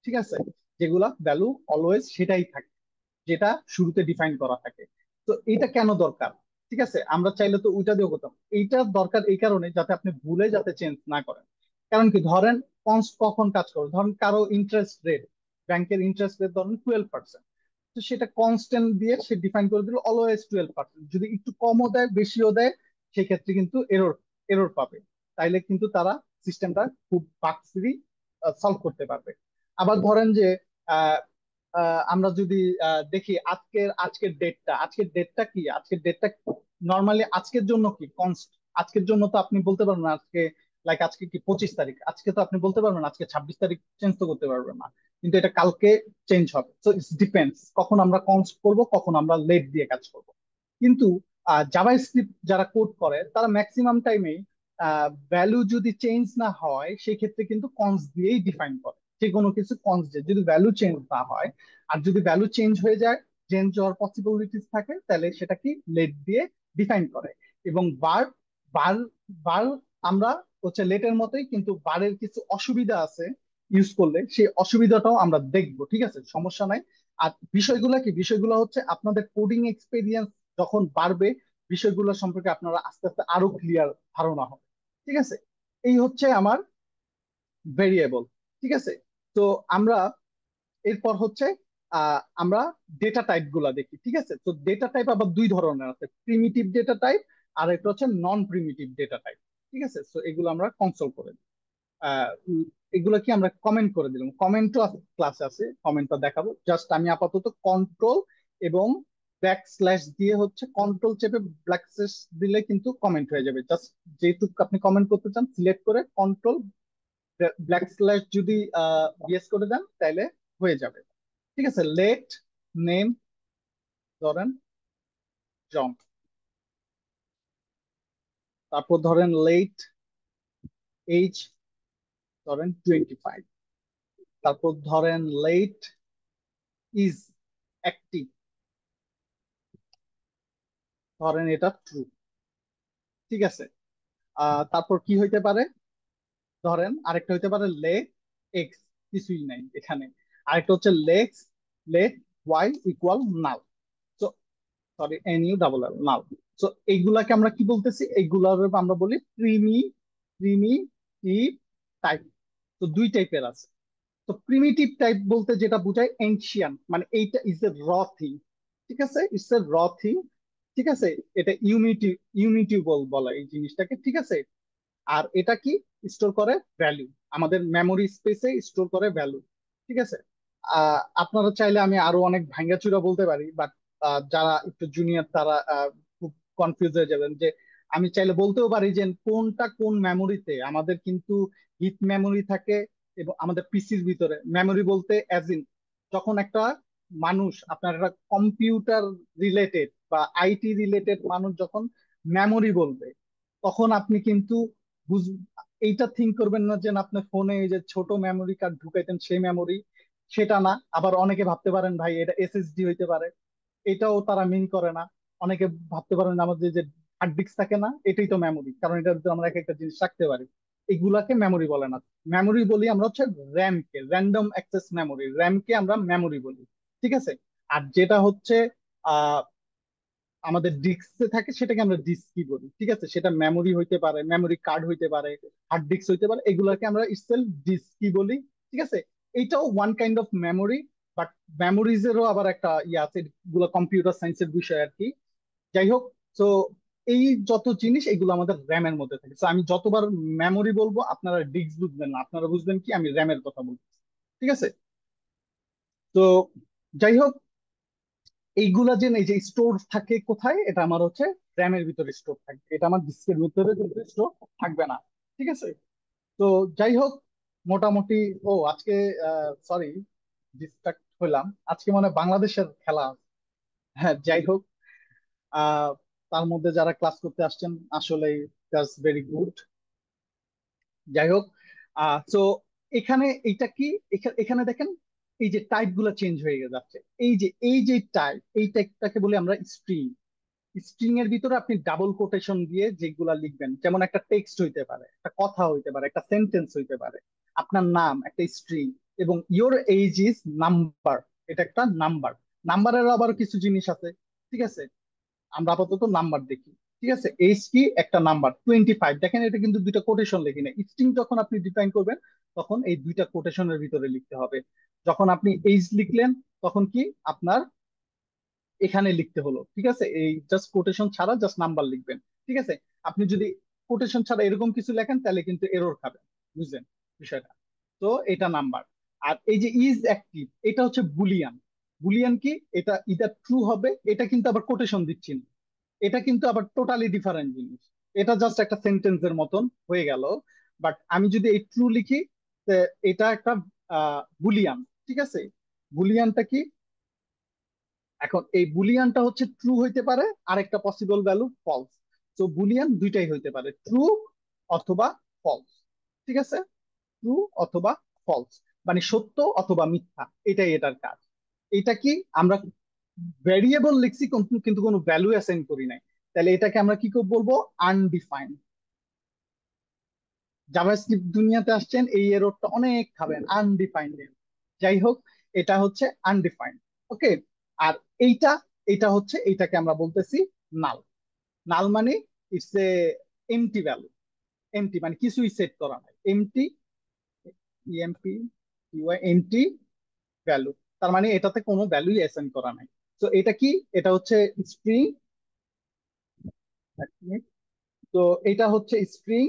ঠিক আছে, যেগুলা ভ্যালু অলওয়েজ সেটাই থাকে, যেটা শুরুতে ডিফাইন করা থাকে। তো এটা কেন দরকার? ঠিক আছে, আমরা চাইলে তো ওইটা দিয়েও করতাম। এইটা দরকার এই কারণে যাতে আপনি ভুলে যাতে চেঞ্জ না করেন। কারণ কি, ধরেন কনস্ট কখন কাজ করে, ধরেন কারো ইন্টারেস্ট রেট, ব্যাংকের ইন্টারেস্ট রেট ধরেন 12%, তো সেটা কনস্ট্যান্ট দিয়ে সে ডিফাইন করে দিল অলওয়েজ 12%। যদি একটু কমও দেয় বেশিও দেয়, সেক্ষেত্রে কিন্তু এরর এরর পাবে। তাইলে কিন্তু তারা সিস্টেমটা খুব বাগ ফ্রি সলভ করতে পারবে। আবার ধরেন যে আহ, আমরা যদি দেখি আজকের ডেটটা কি, আজকের ডেটটা নর্মালি আজকের জন্য কি কনস্ট। আজকের জন্য তো আপনি বলতে পারবেন না আজকে, লাইক আজকে কি 25 তারিখ, আজকে তো আপনি বলতে পারবেন না আজকে 26 তারিখ, চেঞ্জ তো করতে পারবেন না। কিন্তু এটা কালকে চেঞ্জ হবে। সো ইটস ডিপেন্ডস কখন আমরা কনস্ট করব, কখন আমরা লেট দিয়ে কাজ করব। কিন্তু জাভা স্ক্রিপ্ট যারা কোড করে তারা ম্যাক্সিমাম টাইমে ভ্যালু যদি চেঞ্জ না হয়, সেক্ষেত্রে কিন্তু কনস্ট দিয়েই ডিফাইন করে। যে কোনো কিছু কনস্ট দিয়ে, যদি ভ্যালু চেঞ্জ না হয়, আর যদি ভ্যালু চেঞ্জ হয়ে যায়, চেঞ্জ হওয়ার পসিবিলিটিস থাকে, তাহলে সেটা কি লেট দিয়ে ডিফাইন করে। এবং বার বার বার আমরা হচ্ছে লেটের মতোই, কিন্তু বারের কিছু অসুবিধা আছে ইউজ করলে, সেই অসুবিধাটাও আমরা দেখবো। ঠিক আছে, সমস্যা নাই। আর বিষয়গুলো হচ্ছে আপনাদের কোডিং এক্সপেরিয়েন্স যখন বাড়বে, বিষয়গুলো সম্পর্কে আপনারা আস্তে আস্তে আরো ক্লিয়ার ধারণা হবে। ঠিক আছে, এই হচ্ছে আমার ভেরিয়েবল। ঠিক আছে, তো আমরা এরপর হচ্ছে আমরা ডেটা টাইপ গুলা দেখি। ঠিক আছে, তো ডেটা টাইপ আবার দুই ধরনের আছে, প্রিমিটিভ ডেটা টাইপ আর একটা হচ্ছে নন প্রিমিটিভ ডেটা টাইপ। ঠিক আছে, তো এগুলো আমরা কনসোল করে দিই। এগুলো কি আমরা কমেন্ট করে দিলাম, কমেন্টও ক্লাসে আছে, কমেন্টটা দেখাবো। জাস্ট আমি আপাতত কন্ট্রোল এবং ব্যাক স্ল্যাশ দিয়ে হচ্ছে, কন্ট্রোল চেপে ব্যাক স্ল্যাশ দিলে কিন্তু কমেন্ট হয়ে যাবে। জাস্ট যেহেতু আপনি কমেন্ট করতে চান, সিলেক্ট করে কন্ট্রোল ব্ল্যাক স্ল্যাশ যদি ইয়েস করে দেন তাহলে হয়ে যাবে। ঠিক আছে, লেট নেম ধরেন জন, তারপর ধরেন লেট এইজ ধরেন 25, তারপর ধরেন লেট ইজ অ্যাক্টিভ ধরেন এটা ট্রু। ঠিক আছে, তারপর কি হইতে পারে, ধরেন আরেকটা হইতে পারে লেট এক্স, কিছুই নাই এখানে। আরেকটা হচ্ছে let Y equal null, sorry N U double L, null. তো এইগুলাকে আমরা কি বলতেছি, এইগুলার আমরা বলি প্রিমিটিভ টাইপ। তো দুই টাইপের আছে। তো প্রিমিটিভ টাইপ বলতে যেটা বোঝায় এনশিয়ান, মানে এইটা ইজ এ র থিং। ঠিক আছে, ইটস এ র থিং। ঠিক আছে, এটা ইউনিটিউবল বলা এই জিনিসটাকে। ঠিক আছে, আর এটা কি স্টোর করে ভ্যালু, আমাদের মেমোরি স্পেসে স্টোর করে ভ্যালু। ঠিক আছে, আপনারা চাইলে আমি আরো অনেক ভাঙ্গাচুরা বলতে পারি, বাট যারা একটু জুনিয়র তারা খুব কনফিউজ হয়ে যাবেন যে আমি চাইলে বলতেও পারি যে কোনটা কোন মেমোরিতে। আমাদের কিন্তু হিট মেমোরি থাকে এবং আমাদের পিসির ভিতরে মেমোরি বলতে অ্যাজ ইন যখন একটা মানুষ, আপনার একটা কম্পিউটার রিলেটেড বা আইটি রিলেটেড মানুষ যখন মেমোরি বলবে, তখন আপনি কিন্তু বুঝ- এইটা থিঙ্ক করবেন না যে না, আপনার ফোনে এই যে ছোট মেমোরি কার্ড ঢুকাইতেন সেই মেমোরি, সেটা না। আবার অনেকে ভাবতে পারেন ভাই এটা এসএসডি হইতে পারে, এটাও তারা মিন করে না। অনেকে ভাবতে পারেন আমাদের যে হার্ড ডিস্ক থাকে না, এটাই তো মেমোরি, কারণ এটার ভিতরে আমরা এক একটা জিনিস রাখতে পারি। এগুলাকে মেমোরি বলে না। মেমোরি বলি আমরা হচ্ছে র্যাম কে, র্যান্ডম অ্যাক্সেস মেমোরি, র্যাম কে আমরা মেমোরি বলি। ঠিক আছে, আর যেটা হচ্ছে আহ আমাদের ডিস্কে থাকে সেটাকে আমরা ডিস্কই বলি। ঠিক আছে, সেটা মেমোরি হইতে পারে, মেমোরি কার্ড হইতে পারে, হার্ড ডিস্ক হইতে পারে, এগুলাকে আমরা ইটসেলফ ডিস্কই বলি। ঠিক আছে, এইটাও one kind of memory, but মেমোরিজেরও আবার একটা ইয়ে আছে, এগুলো কম্পিউটার সায়েন্সের বিষয় আর কি। যাই হোক, তো এই যত জিনিস এগুলো আমাদের র্যামের মধ্যে থাকে। তো আমি যতবার মেমোরি বলবো আপনারা ডিস্ক বুঝবেন না, আপনারা বুঝবেন কি আমি র্যামের কথা বলছি। ঠিক আছে, তো যাই হোক, এইগুলা যে এই যে স্টোর থাকে কোথায়, এটা আমার হচ্ছে র্যামের ভিতরে স্টোর থাকবে, এটা আমার ডিস্কের ভিতরে কিন্তু স্টোর থাকবে না। ঠিক আছে, তো যাই হোক, মোটামুটি ও আজকে সরি ডিস্ট্রাক্ট হইলাম, আজকে মানে বাংলাদেশের খেলা আছে। হ্যাঁ, যাই হোক, আহ তার মধ্যে যারা ক্লাস করতে আসছেন আসলে দ্যাটস ভেরি গুড। যাই হোক, তো এখানে এইটা কি, এখানে দেখেন এই যে টাইপ গুলা চেঞ্জ হয়ে যাচ্ছে। এই যে টাইপ, এই টাইপটাকে বলি আমরা স্ট্রিং। স্ট্রিং এর ভিতরে আপনি ডাবল কোটেশন দিয়ে যেগুলা লিখবেন, যেমন একটা টেক্সট হইতে পারে, একটা কথা হইতে পারে, একটা সেন্টেন্স হইতে পারে, আপনার নাম একটা স্ট্রিং, এবং ইওর এজ ইজ নাম্বার, এটা একটা নাম্বার। নাম্বারের আবার কিছু জিনিস আছে। ঠিক আছে, আমরা আপাতত নাম্বার দেখি। ঠিক আছে, এইচ কি একটা নাম্বার 25, দেখেন এটা কিন্তু দুইটা কোটেশন লিখি না। স্ট্রিং যখন আপনি ডিফাইন করবেন তখন এই দুইটা কোটেশনের ভিতরে লিখতে হবে। যখন আপনি এইচ লিখলেন তখন কি আপনার এখানে লিখতে হলো। ঠিক আছে, এই জাস্ট কোটেশন ছাড়া জাস্ট নাম্বার লিখবেন। ঠিক আছে, আপনি যদি কোটেশন ছাড়া এরকম কিছু লেখেন তাহলে কিন্তু এরর খাবেন, বুঝলেন বিষয়টা। তো এটা নাম্বার। আর এই যে ইজ অ্যাক্টিভ, এটা হচ্ছে বুলিয়ান। বুলিয়ান কি, এটা ইদার ট্রু হবে, এটা কিন্তু আবার কোটেশন দিচ্ছি না, এটা কিন্তু আবার টোটালি ডিফারেন্ট জিনিস। এটা জাস্ট একটা সেন্টেন্সের মতন হয়ে গেল। বাট আমি যদি এই ট্রু লিখি, তে এটা একটা বুলিয়ান। ঠিক আছে, বুলিয়ানটা কি, এখন এই বুলিয়ানটা হচ্ছে ট্রু হইতে পারে, আরেকটা পসিবল ভ্যালু ফলস। তো বুলিয়ান দুইটাই হইতে পারে, ট্রু অথবা ফলস। ঠিক আছে, ট্রু অথবা ফলস, মানে সত্য অথবা মিথ্যা, এটাই এটার কাজ। এটা কি, আমরা ভ্যারিয়েবল লিখছি কিন্তু কিন্তু কোনো ভ্যালু অ্যাসাইন করি নাই, তাহলে এটাকে আমরা কি করে বলবো, আনডিফাইন্ড। জাভাস্ক্রিপ্ট দুনিয়াতে আসছেন এই এররটা অনেক খাবেন, আনডিফাইন্ড। যাই হোক, এটা হচ্ছে আনডিফাইন্ড। ওকে, আর এইটা, এটা হচ্ছে এইটাকে আমরা বলতেছি নাল। নাল মানে it's a empty value. Empty মানে কিছুই সেট করা নাই, empty, E M P U I, empty value. তার মানে এটাতে কোনো ভ্যালুই অ্যাসাইন করা নাই। তো এটা কি, এটা হচ্ছে স্ট্রিং। তো এটা হচ্ছে স্ট্রিং,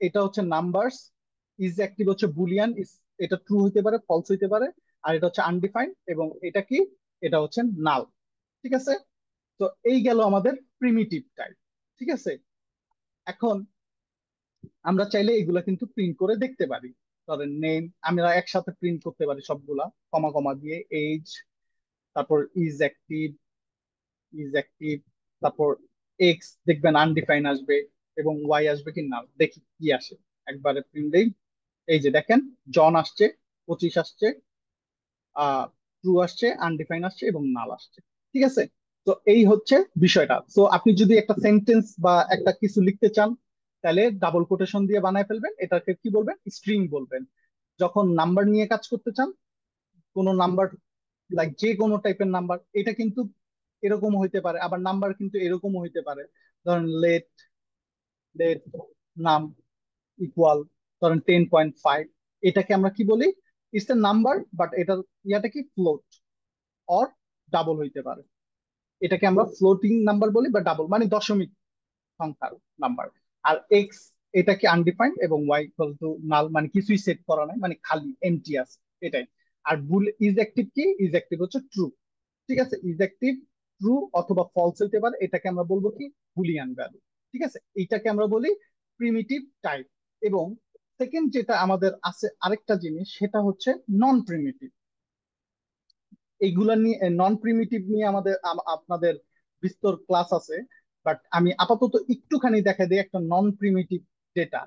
এটা হচ্ছে নাম্বারস। ইজ অ্যাক্টিভ হচ্ছে বুলিয়ান, এটা ট্রু হইতে পারে, ফলস হইতে পারে। আর এটা হচ্ছে আনডিফাইন্ড, এবং এটা কি, এটা হচ্ছে নাল। ঠিক আছে, তো এই গেল আমাদের প্রিমিটিভ টাইপ। ঠিক আছে, এখন আমরা চাইলে এগুলা কিন্তু প্রিন্ট করে দেখতে পারি। ধরেন নেম আমরা একসাথে প্রিন্ট করতে পারি সবগুলা, কমা কমা দিয়ে। এজ, তারপর ইজ অ্যাক্টিভ, তারপর এক্স দেখবেন আনডিফাইন আসবে, এবং ওয়াই আসবে কি না, দেখি কি আসে। একবারে প্রিন্ট দেই, এই যে দেখেন, জন আসছে, 25 আসছে, ট্রু আসছে, আনডিফাইন আসছে এবং নাল আসছে। ঠিক আছে, তো এই হচ্ছে বিষয়টা। তো আপনি যদি একটা সেন্টেন্স বা একটা কিছু লিখতে চান, তাহলে ডাবল কোটেশন দিয়ে বানায় ফেলবেন, এটাকে কি বলবেন, স্ট্রিং বলবেন। যখন নাম্বার নিয়ে কাজ করতে চান, কোনো নাম্বার, লাইক যে কোনো টাইপের নাম্বার, এটা কিন্তু এরকম হইতে পারে, আবার নাম্বার কিন্তু এরকমও হইতে পারে। ধরেন লেট, লেট নাম ইকুয়াল, ধরেন 10.5, এটাকে আমরা কি বলি, ইটস এ নাম্বার, বাট এটার ইয়াটা কি, ফ্লোট অর ডাবল হইতে পারে। এটাকে আমরা ফ্লোটিং নাম্বার বলি, বা ডাবল মানে দশমিক সংখ্যার নাম্বার। আর এক্স, এটা কি আনডিফাইন্ড, এবং ওয়াই ইকুয়াল টু নাল, মানে কিছুই সেট করা নাই, মানে খালি এমটি আছে, এটাই। আর বুল ইজ অ্যাক্টিভ কি, ইজ অ্যাক্টিভ হচ্ছে ট্রু। ঠিক আছে, ইজ অ্যাক্টিভ ট্রু অথবা ফলস হইতে পারে, এটাকে আমরা বলবো কি, বুলিয়ান ভ্যালু। ঠিক আছে, এইটাকে আমরা বলি প্রিমিটিভ টাইপ। এবং সেকেন্ড যেটা আমাদের আছে আরেকটা জিনিস, সেটা হচ্ছে নন প্রিমিটিভ। এইগুলা নিয়ে, নন প্রিমিটিভ নিয়ে আমাদের আপনাদের বিস্তর ক্লাস আছে, বাট আমি আপাতত একটুখানি দেখা দিই একটা নন প্রিমিটিভ ডেটা,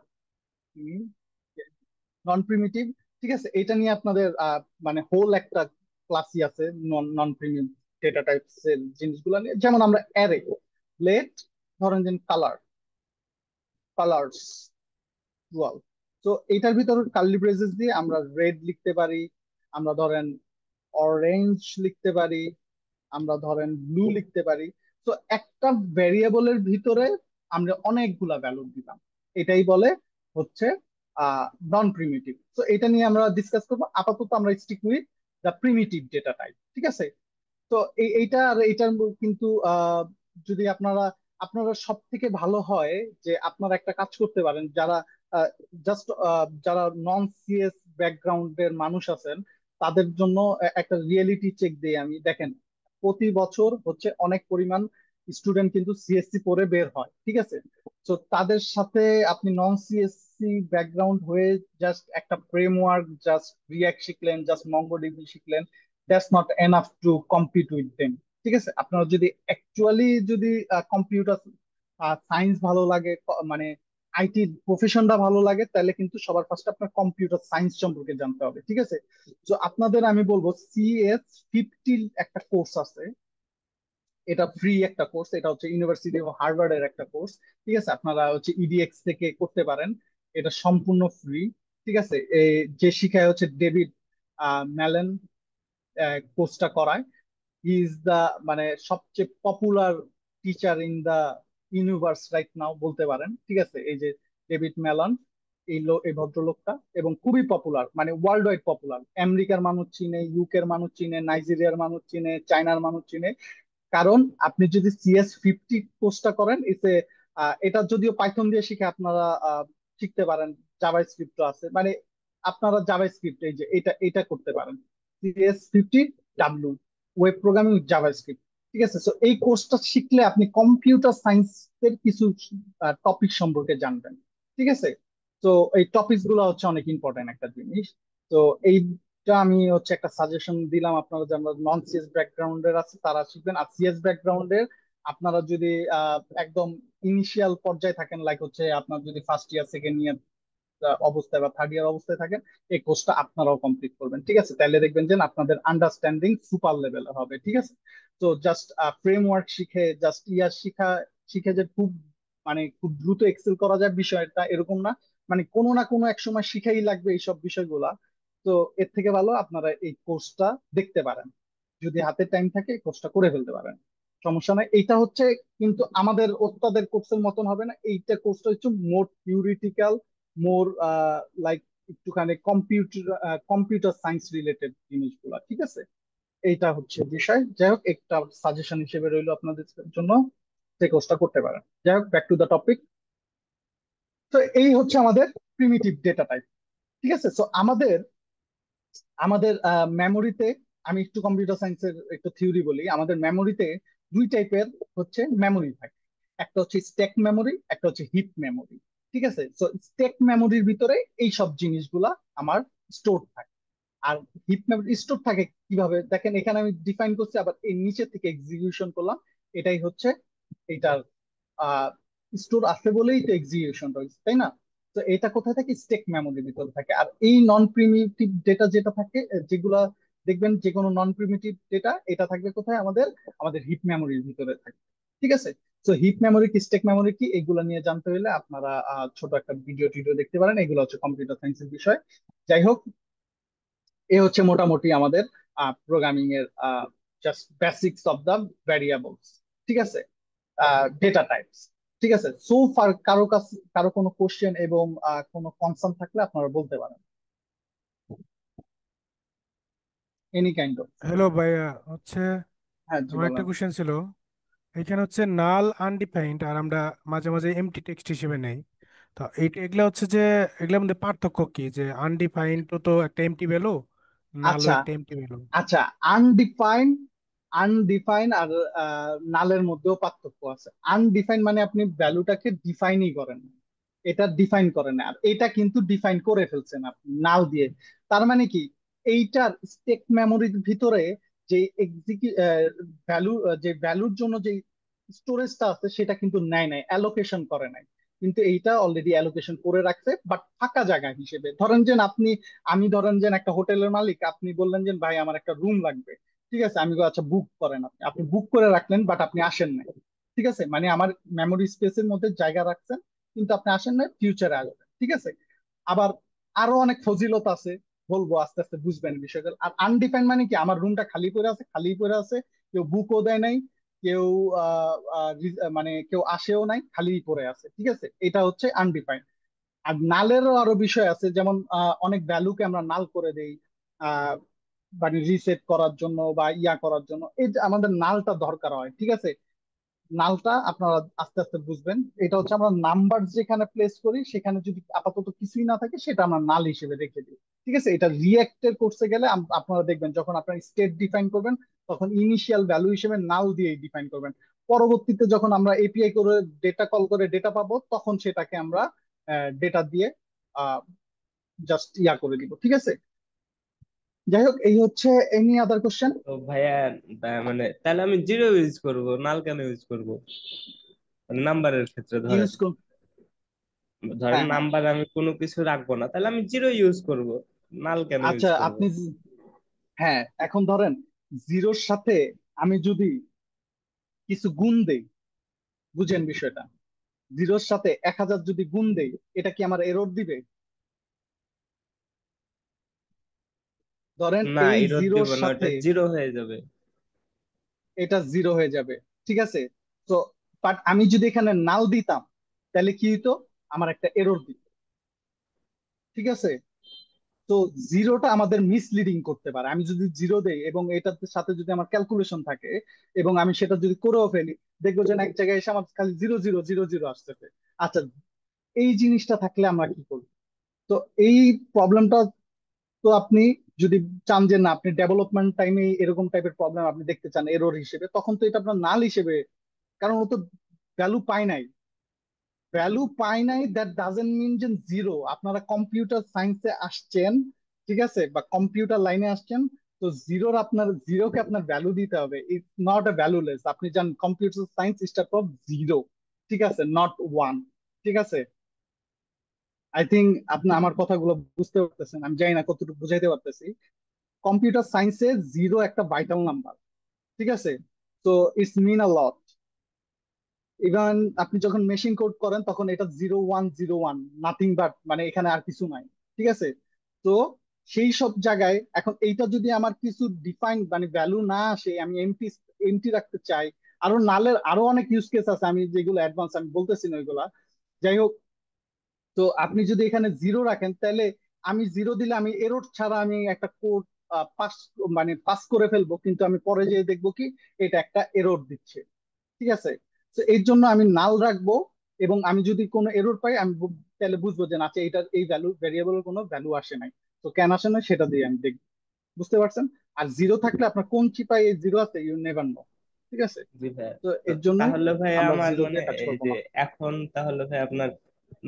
নন প্রিমিটিভ। ঠিক আছে, এটা নিয়ে আপনাদের মানে হোল একটা ক্লাসই আছে নন নন প্রিমিটিভ ডেটা টাইপস এর জিনিসগুলো নিয়ে। যেমন আমরা অ্যারে, লেট, ধরেন যে কালার, কালার্স ডুয়াল। তো এটার ভিতর কার্লি ব্রেসেস দিয়ে আমরা রেড লিখতে পারি, আমরা ধরেন অরেঞ্জ লিখতে পারি, আমরা ধরেন ব্লু লিখতে পারি। তো একটা ভ্যারিয়েবলের ভিতরে আমরা অনেকগুলা ভ্যালু দিলাম, এটাই বলে হচ্ছে নন প্রিমিটিভ। তো এটা নিয়ে আমরা ডিসকাস করবো। আপাতত আমরা stick with the primitive data type. ঠিক আছে, তো এইটা আর এইটার কিন্তু যদি আপনারা, আপনারা সব থেকে ভালো হয় যে আপনারা একটা কাজ করতে পারেন, যারা জাস্ট যারা নন সিএস ব্যাকগ্রাউন্ডের মানুষ আছেন, তাদের জন্য একটা রিয়েলিটি চেক দিই আমি। দেখেন, প্রতি বছর হচ্ছে অনেক পরিমাণ স্টুডেন্ট কিন্তু সিএসসি পড়ে বের হয়। ঠিক আছে, তো তাদের সাথে আপনি নন সিএসসি ব্যাকগ্রাউন্ড হয়ে জাস্ট একটা ফ্রেমওয়ার্ক, জাস্ট রিয়াক্ট শিখলেন, জাস্ট মঙ্গোডিবি শিখলেন, that's not enough to compete with them. ঠিক আছে, আপনারা যদি অ্যাকচুয়ালি যদি কম্পিউটার সায়েন্স ভালো লাগে, মানে আইটি প্রফেশনটা ভালো লাগে, তাহলে কিন্তু সবার ফার্স্ট আপনার কম্পিউটার সায়েন্স সম্পর্কে জানতে হবে। ঠিক আছে, তো আপনাদের আমি বলবো CS50 একটা কোর্স আছে, এটা ফ্রি একটা কোর্স, এটা হচ্ছে ইউনিভার্সিটি অফ হার্ভার্ডের একটা কোর্স। ঠিক আছে, আপনারা হচ্ছে ইডিএক্স থেকে করতে পারেন, এটা সম্পূর্ণ ফ্রি। ঠিক আছে, যে শিখায় হচ্ছে ডেভিড ম্যালেন, কোর্সটা করায়। হি ইজ দা, মানে সবচেয়ে popular teacher in the universe right now বলতে পারেন। ঠিক আছে, এই যে ডেভিড ম্যালন, এই ভদ্রলোকটা, এবং খুবই পপুলার, মানে ওয়ার্ল্ড ওয়াইড পপুলার। আমেরিকার মানুষ চিনে, ইউকের মানুষ চিনে, নাইজেরিয়ার মানুষ চিনে, চায়নার মানুষ চিনে। কারণ আপনি যদি CS50 কোর্সটা করেন, এটা যদিও পাইথন দিয়ে শিখে, আপনারা শিখতে পারেন, জাভা স্ক্রিপ্ট আছে, মানে আপনারা জাভা স্ক্রিপ্ট, এই যে এটা এটা করতে পারেন, CS50 web programming Java script. ঠিক আছে, তো এই কোর্সটা শিখলে আপনি কম্পিউটার সায়েন্সের কিছু টপিক সম্পর্কে জানবেন। ঠিক আছে, তো এই টপিকস গুলো হচ্ছে অনেক ইম্পর্টেন্ট একটা জিনিস। তো এইটা আমি হচ্ছে একটা সাজেশন দিলাম, আপনারা যারা নন সিএস ব্যাকগ্রাউন্ডের আছে তারা শিখবেন। আর সিএস ব্যাকগ্রাউন্ডের আপনারা যদি একদম ইনিশিয়াল পর্যায়ে থাকেন, লাইক হচ্ছে আপনার যদি ফার্স্ট ইয়ার সেকেন্ড ইয়ার অবস্থায় বা থার্ড ইয়ার অবস্থায় থাকেন, এই কোর্সটা আপনারাও কমপ্লিট করবেন। ঠিক আছে, তাহলে দেখবেন যে আপনাদের আন্ডারস্ট্যান্ডিং সুপার লেভেলের হবে। ঠিক আছে, তো জাস্ট ফ্রেমওয়ার্ক শিখে, জাস্ট ইয়ার শিখে যে খুব, মানে খুব দ্রুত এক্সেল করা যায় বিষয়টা এরকম না, মানে কোনো না কোনো এক সময় শিখাই লাগবে এইসব বিষয়গুলা। তো এর থেকে ভালো আপনারা এই কোর্সটা দেখতে পারেন, যদি হাতে টাইম থাকে এই কোর্সটা করে ফেলতে পারেন, সমস্যা নাই। এইটা হচ্ছে কিন্তু আমাদের ওস্তাদের কোর্সের মতন হবে না, এইটা কোর্সটা হচ্ছে মোর থিওরিটিক্যাল, মোর লাইক একটুখানি কম্পিউটার সায়েন্স রিলেটেড জিনিসগুলা। ঠিক আছে, এইটা হচ্ছে বিষয়। যাই হোক, একটা সাজেশন হিসেবে রইলো আপনাদের জন্য, সেই কোর্সটা করতে পারেন। যাই হোক, ব্যাক টু দ্য টপিক। তো এই হচ্ছে আমাদের প্রিমিটিভ ডেটা টাইপ। ঠিক আছে, তো আমাদের আমাদের মেমোরিতে, আমি একটু কম্পিউটার সায়েন্সের একটু থিওরি বলি। আমাদের মেমোরিতে দুই টাইপের হচ্ছে মেমোরি থাকে, একটা হচ্ছে স্ট্যাক মেমোরি, একটা হচ্ছে হিপ মেমোরি। ঠিক আছে। সো স্টেক মেমোরির ভিতরে এই সব জিনিসগুলা আমার স্টোর থাকে। আর হিপ মেমোরি স্টোর থাকে কিভাবে দেখেন, এখানে আমি ডিফাইন করছি, আবার এই নিচে থেকে এক্সিকিউশন করলাম। এটাই হচ্ছে এটার স্টোর আছে বলেই তো এক্সিকিউশন রয়েছে, তাই না? তো এটা কোথায় থাকে? স্টেক মেমোরির ভিতরে থাকে। আর এই নন প্রিমিটিভ ডেটা যেটা থাকে, যেগুলা দেখবেন যে কোনো নন প্রিমিটিভ ডেটা, এটা থাকবে কোথায়? আমাদের আমাদের হিপ মেমোরির ভিতরে থাকে। ঠিক আছে। তো হিপ মেমোরি কি, স্টেক মেমোরি কি, এগুলো নিয়ে জানতে হলে আপনারা ছোট একটা ভিডিও টিডিও দেখতে পারেন। এগুলো হচ্ছে কম্পিউটার সায়েন্সের বিষয়। যাই হোক, এ হচ্ছে মোটামুটি আমাদের প্রোগ্রামিং এর just basics of the variables. ঠিক আছে, ডেটা টাইপস। ঠিক আছে। সো ফার কারো কাছে কারো কোনো কোশ্চেন এবং কোনো কনসার্ন থাকলে আপনারা বলতে পারেন, এনি কাইন্ড অফ। হ্যালো ভাইয়া, হচ্ছে হ্যাঁ, জি আমার একটা বলেন। কোশ্চেন ছিল। এখানে হচ্ছে নাল আনডিফাইন্ড আর আমরা মাঝে মাঝে এমটি টেক্সট হিসেবে নেই। তো এগুলা হচ্ছে যে এগুলোর মধ্যে পার্থক্য কি, যে আনডিফাইন্ড তো তো একটা এমটি ভ্যালু, নালও আচ্ছা, একটা এমটি ভ্যালু? আচ্ছা। আনডিফাইন আনডিফাইন আর নালের মধ্যেও পার্থক্য আছে। আনডিফাইন মানে আপনি ভ্যালুটাকে ডিফাইনই করেন না, এটা ডিফাইন করেন না। আর এটা কিন্তু ডিফাইন করে ফেলছেন আপনি নাল দিয়ে। তার মানে কি, এইটার স্টেক মেমোরির ভিতরে যে ভ্যালু, যে ভ্যালুর জন্য যে স্টোরেজটা আছে সেটা কিন্তু নেয় নাই, অ্যালোকেশন করে নাই। কিন্তু এইটা অলরেডি অ্যালোকেশন করে রাখছে, বাট ফাঁকা জায়গা হিসেবে। ধরেন যে আপনি, আমি ধরেন যে একটা হোটেলের মালিক, আপনি বললেন যে ভাই আমার একটা রুম লাগবে। ঠিক আছে, আমি বললাম, আচ্ছা বুক করেন। আপনি আপনি বুক করে রাখলেন, বাট আপনি আসেন নাই। ঠিক আছে, মানে আমার মেমোরি স্পেসের মধ্যে জায়গা রাখছেন, কিন্তু আপনি আসেন নাই, ফিউচারে আসবেন। ঠিক আছে। আবার আরো অনেক ফজিলত আছে, বলবো আস্তে আস্তে বুঝবেন বিষয়টা। আর আনডিফাইন মানে কি, আমার রুমটা খালি পড়ে আছে, খালি পড়ে আছে, কেউ বুকও দেয় নাই, কেউ মানে কেউ আসেও নাই, খালি পড়ে আছে। ঠিক আছে, এটা হচ্ছে আনডিফাইন। আর নালেরও আরো বিষয় আছে, যেমন অনেক ভ্যালুকে আমরা নাল করে দেই, আহ মানে রিসেট করার জন্য বা ইয়া করার জন্য, এই যে আমাদের নালটা দরকার হয়। ঠিক আছে, নালটা আপনারা আস্তে আস্তে বুঝবেন। এটা হচ্ছে আমরা নাম্বার যেখানে প্লেস করি, সেখানে যদি আপাতত কিছুই না থাকে, সেটা আমরা নাল হিসেবে রেখে দিই। ঠিক আছে, এটা রিয়েক্টের করতে গেলে আপনারা দেখবেন যখন আপনার স্টেট ডিফাইন করবেন, তখন ইনিশিয়াল ভ্যালু হিসেবে নাল দিয়ে ডিফাইন করবেন। পরবর্তীতে যখন আমরা এপিআই করে ডেটা কল করে ডেটা পাবো, তখন সেটাকে আমরা ডেটা দিয়ে জাস্ট ইয়া করে দিব। ঠিক আছে। যাই হোক, এই হচ্ছে। Any other question? তো ভাইয়া, মানে তাহলে আমি জিরো ইউজ করব, নাল কেন ইউজ করব? মানে নাম্বারের ক্ষেত্রে ধরেন, ইউজ করুন। ধরেন হ্যাঁ, হ্যাঁ। নাম্বার আমি কোনো কিছু রাখবো না, তাহলে আমি জিরো ইউজ করব, নাল কেন ইউজ আচ্ছা, করব? আপনি হ্যাঁ, এখন ধরেন জিরোর সাথে আমি যদি কিছু গুণ দেই, বুঝেন বিষয়টা, জিরোর সাথে 1000 যদি গুণ দেই, এটা কি আমার এরর দিবে? ধরেন না, এই এরর জিরোর দিব না, ওটা সাথে জিরো হয়ে যাবে। এটা জিরো হয়ে যাবে। ঠিক আছে। তো বাট আমি যদি এখানে নাল দিতাম, তাহলে কি হইতো? আমার একটা এরর দিত। ঠিক আছে। তো জিরোটা আমাদের মিসলিডিং করতে পারে। আমি যদি জিরো দেই এবং এটার সাথে যদি আমার ক্যালকুলেশন থাকে, এবং আমি সেটা যদি করেও ফেলি, দেখবো যে না, এক জায়গায় এসে আমার খালি 0 0 0 0 আসতেছে। আচ্ছা, এই জিনিসটা থাকলে আমরা কি করব? তো এই প্রবলেমটা, তো আপনি যদি চান যে না, আপনি ডেভেলপমেন্ট টাইমে এরকম টাইপের প্রবলেম আপনি দেখতে চান এরর হিসেবে, তখন তো এটা আপনার নাল হিসেবে, কারণ ও তো ভ্যালু পায় নাই। ভ্যালু পায় নাই, দ্যাট ডাজেন্ট মিন যে জিরো। আপনারা কম্পিউটার সায়েন্সে আসছেন, ঠিক আছে, বা কম্পিউটার লাইনে আসছেন। তো জিরোকে আপনার ভ্যালু দিতে হবে। It's not a valueless. আপনি জান computer science start from zero. ঠিক আছে, নট ওয়ান। ঠিক আছে। আই থিঙ্ক আপনি আমার কথাগুলো বুঝতে পারতেছেন, আমি জানি না কতটুকু বুঝাইতে পারতেছি। কম্পিউটার সায়েন্সে জিরো একটা ভাইটাল নাম্বার। ঠিক আছে। তো it's mean a lot. Even আপনি যখন মেশিন কোড করেন, তখন এটা 0 1 0 1, নাথিং বাট, মানে এখানে আর কিছু নাই। ঠিক আছে। তো সেই সব জায়গায় এখন এইটা যদি আমার কিছু ডিফাইন মানে ভ্যালু না আসে, আমি এমটি এমটি রাখতে চাই। আরো নালের আরো অনেক ইউজ কেস আছে, আমি যেগুলো অ্যাডভান্স আমি বলতেছি না ওইগুলা। যাই হোক, তো আপনি যদি এখানে জিরো রাখেন, তাহলে আমি জিরো দিলে আমি এরর ছাড়া আমি একটা কোড পাস, মানে পাস করে ফেলবো, কিন্তু আমি পরে যেয়ে দেখবো কি এটা একটা এরর দিচ্ছে। ঠিক আছে। তো এর জন্য আমি নাল রাখবো, এবং আমি যদি কোনো এরর পাই, আমি তাহলে বুঝবো যে না, আচ্ছা এটা এই ভ্যালু ভ্যারিয়েবলের কোনো ভ্যালু আসে নাই। তো কেন আসে নাই সেটা দিয়ে আমি দেখবো। বুঝতে পারছেন? আর জিরো থাকলে আপনার কোন চিপায় এই জিরো আছে, ইউ নেভার নো। ঠিক আছে। জি ভাইয়া। তো তো এর জন্যই তাহলে ভাই আমরা আমার জিরো মানে দিয়ে কাজ এই করবো যে না। এখন তাহলে ভাই আপনার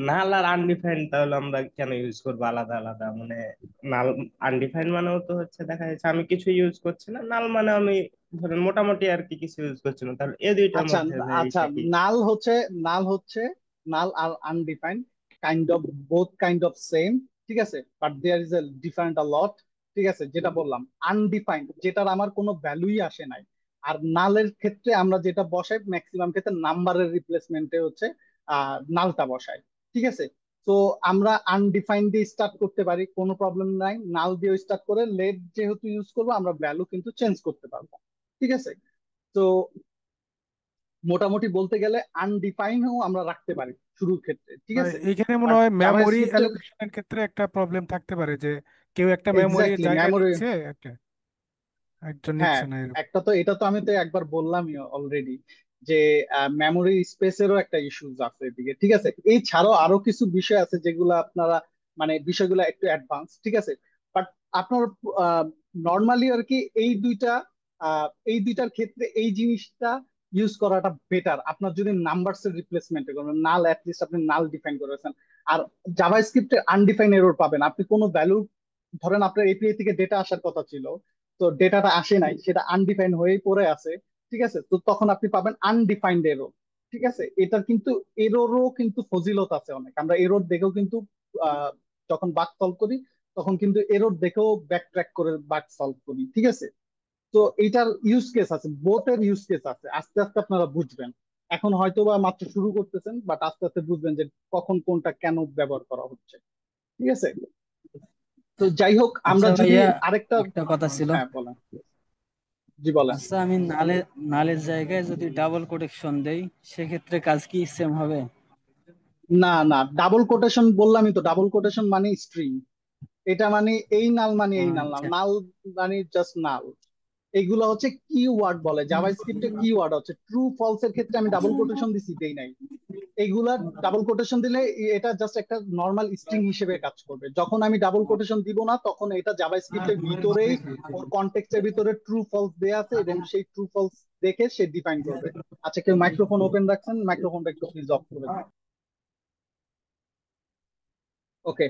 নাল আর আনডিফাইন্ড তাহলে আমরা কেন ইউজ করবো আলাদা আলাদা? মানে নাল আনডিফাইন্ড মানেও তো হচ্ছে দেখা যাচ্ছে আমি কিছু ইউজ করছি না, নাল মানে আমি ধরেন মোটামুটি আর কি কিছু ইউজ করছি না, তাহলে এই দুইটার আচ্ছা মধ্যে যে আচ্ছা, এইটা কি? নাল হচ্ছে নাল হচ্ছে নাল আর undefined kind of, both kind of same, ঠিক আছে, but there is a different a lot, ঠিক আছে। যেটা বললাম আনডিফাইন্ড, যেটার আমার কোনো ভ্যালুই আসে নাই। আর নালের ক্ষেত্রে আমরা যেটা বসাই ম্যাক্সিমাম ক্ষেত্রে নাম্বারের রিপ্লেসমেন্টে হচ্ছে নালটা বসাই, ঠিক আছে। তো আমরা আনডিফাইন্ড দিয়ে স্টার্ট করতে পারি, কোনো প্রবলেম নাই। নাল দিয়ে স্টার্ট করে লেট যেহেতু ইউজ করবো, আমরা ভ্যালু কিন্তু চেঞ্জ করতে পারবো, ঠিক আছে। তো মোটামুটি বলতে গেলে আনডিফাইনও আমরা রাখতে পারি শুরুর ক্ষেত্রে, ঠিক আছে। এইখানে মনে বাট হয় মেমোরি জাভাস্ক্রিপ্টের, অ্যালোকেশনের ক্ষেত্রে একটা প্রবলেম থাকতে পারে, যে কেউ একটা মেমোরি এক্স্যাক্টলি জায়গা মেমোরি, নিচ্ছে, একটা একজন হ্যাঁ, নিচ্ছে না এরকম। একটা তো এটা তো আমি তো একবার বললামই অলরেডি, যে মেমোরি স্পেসেরও একটা ইস্যুস আছে এদিকে, ঠিক আছে। এই ছাড়াও আরো কিছু বিষয় আছে যেগুলো আপনারা মানে বিষয়গুলো একটু অ্যাডভান্স, ঠিক আছে। বাট আপনার নর্মালি আর কি এই দুইটার ক্ষেত্রে এই জিনিসটা ইউজ করাটা বেটার। আপনার যদি নাম্বারস এর রিপ্লেসমেন্ট করেন, নাল অ্যাটলিস্ট আপনি নাল ডিফাইন করেছেন। আর জাভাস্ক্রিপ্টে আনডিফাইন এরর পাবেন, আপনি কোনো ভ্যালু, ধরেন আপনার এপিআই থেকে ডেটা আসার কথা ছিল, তো ডেটাটা আসে নাই, সেটা আনডিফাইন্ড হয়েই পড়ে আছে, ঠিক আছে। তো তখন আপনি পাবেন আনডিফাইন্ড এরর, ঠিক আছে। এটার কিন্তু এররও কিন্তু ফজিলত আছে অনেক। আমরা এরর দেখেও কিন্তু আহ, যখন বাগ সলভ করি, তখন কিন্তু এরর দেখেও ব্যাক ট্র্যাক করে বাগ সলভ করি, ঠিক আছে। তো এইটার ইউজ কেস আছে, বোথের ইউজ কেস আছে, আস্তে আস্তে আপনারা বুঝবেন। এখন হয়তো বা মাত্র শুরু করতেছেন, বাট আস্তে আস্তে বুঝবেন যে কখন কোনটা কেন ব্যবহার করা হচ্ছে, ঠিক আছে। তো যাই হোক, আমরা আচ্ছা যদি ভাইয়া, আরেকটা, একটা কথা ছিল। হ্যাঁ বলেন, জি বলেন। আচ্ছা, আমি নালের জায়গায় যদি ডাবল কোটেকশন দেই, সেক্ষেত্রে কাজ কি সেম হবে? না না, ডাবল কোটেশন বললামই তো, ডাবল কোটেশন মানে স্ট্রিং। এটা মানে এই নাল মানে এই নাল না, আচ্ছা। নাল মানে জাস্ট নাল। এগুলো হচ্ছে কিওয়ার্ড বলে, জাভাস্ক্রিপ্টে কিওয়ার্ড হচ্ছে ট্রু ফলস এর ক্ষেত্রে আমি ডাবল কোটেশন দিছি দেই নাই। এইগুলা ডাবল কোটেশন দিলে এটা জাস্ট একটা নর্মাল স্ট্রিং হিসেবে কাজ করবে। যখন আমি ডাবল কোটেশন দিব না, তখন এটা জাভাস্ক্রিপ্টের ভিতরেই ওর কনটেক্সটের ভিতরে ট্রু ফলস দেয়া আছে, এবং সেই ট্রু ফলস দেখে সে ডিফাইন করবে। আচ্ছা, কেউ মাইক্রোফোন ওপেন রাখছেন, মাইক্রোফোনটা একটু প্লিজ অফ করে দিন। ওকে।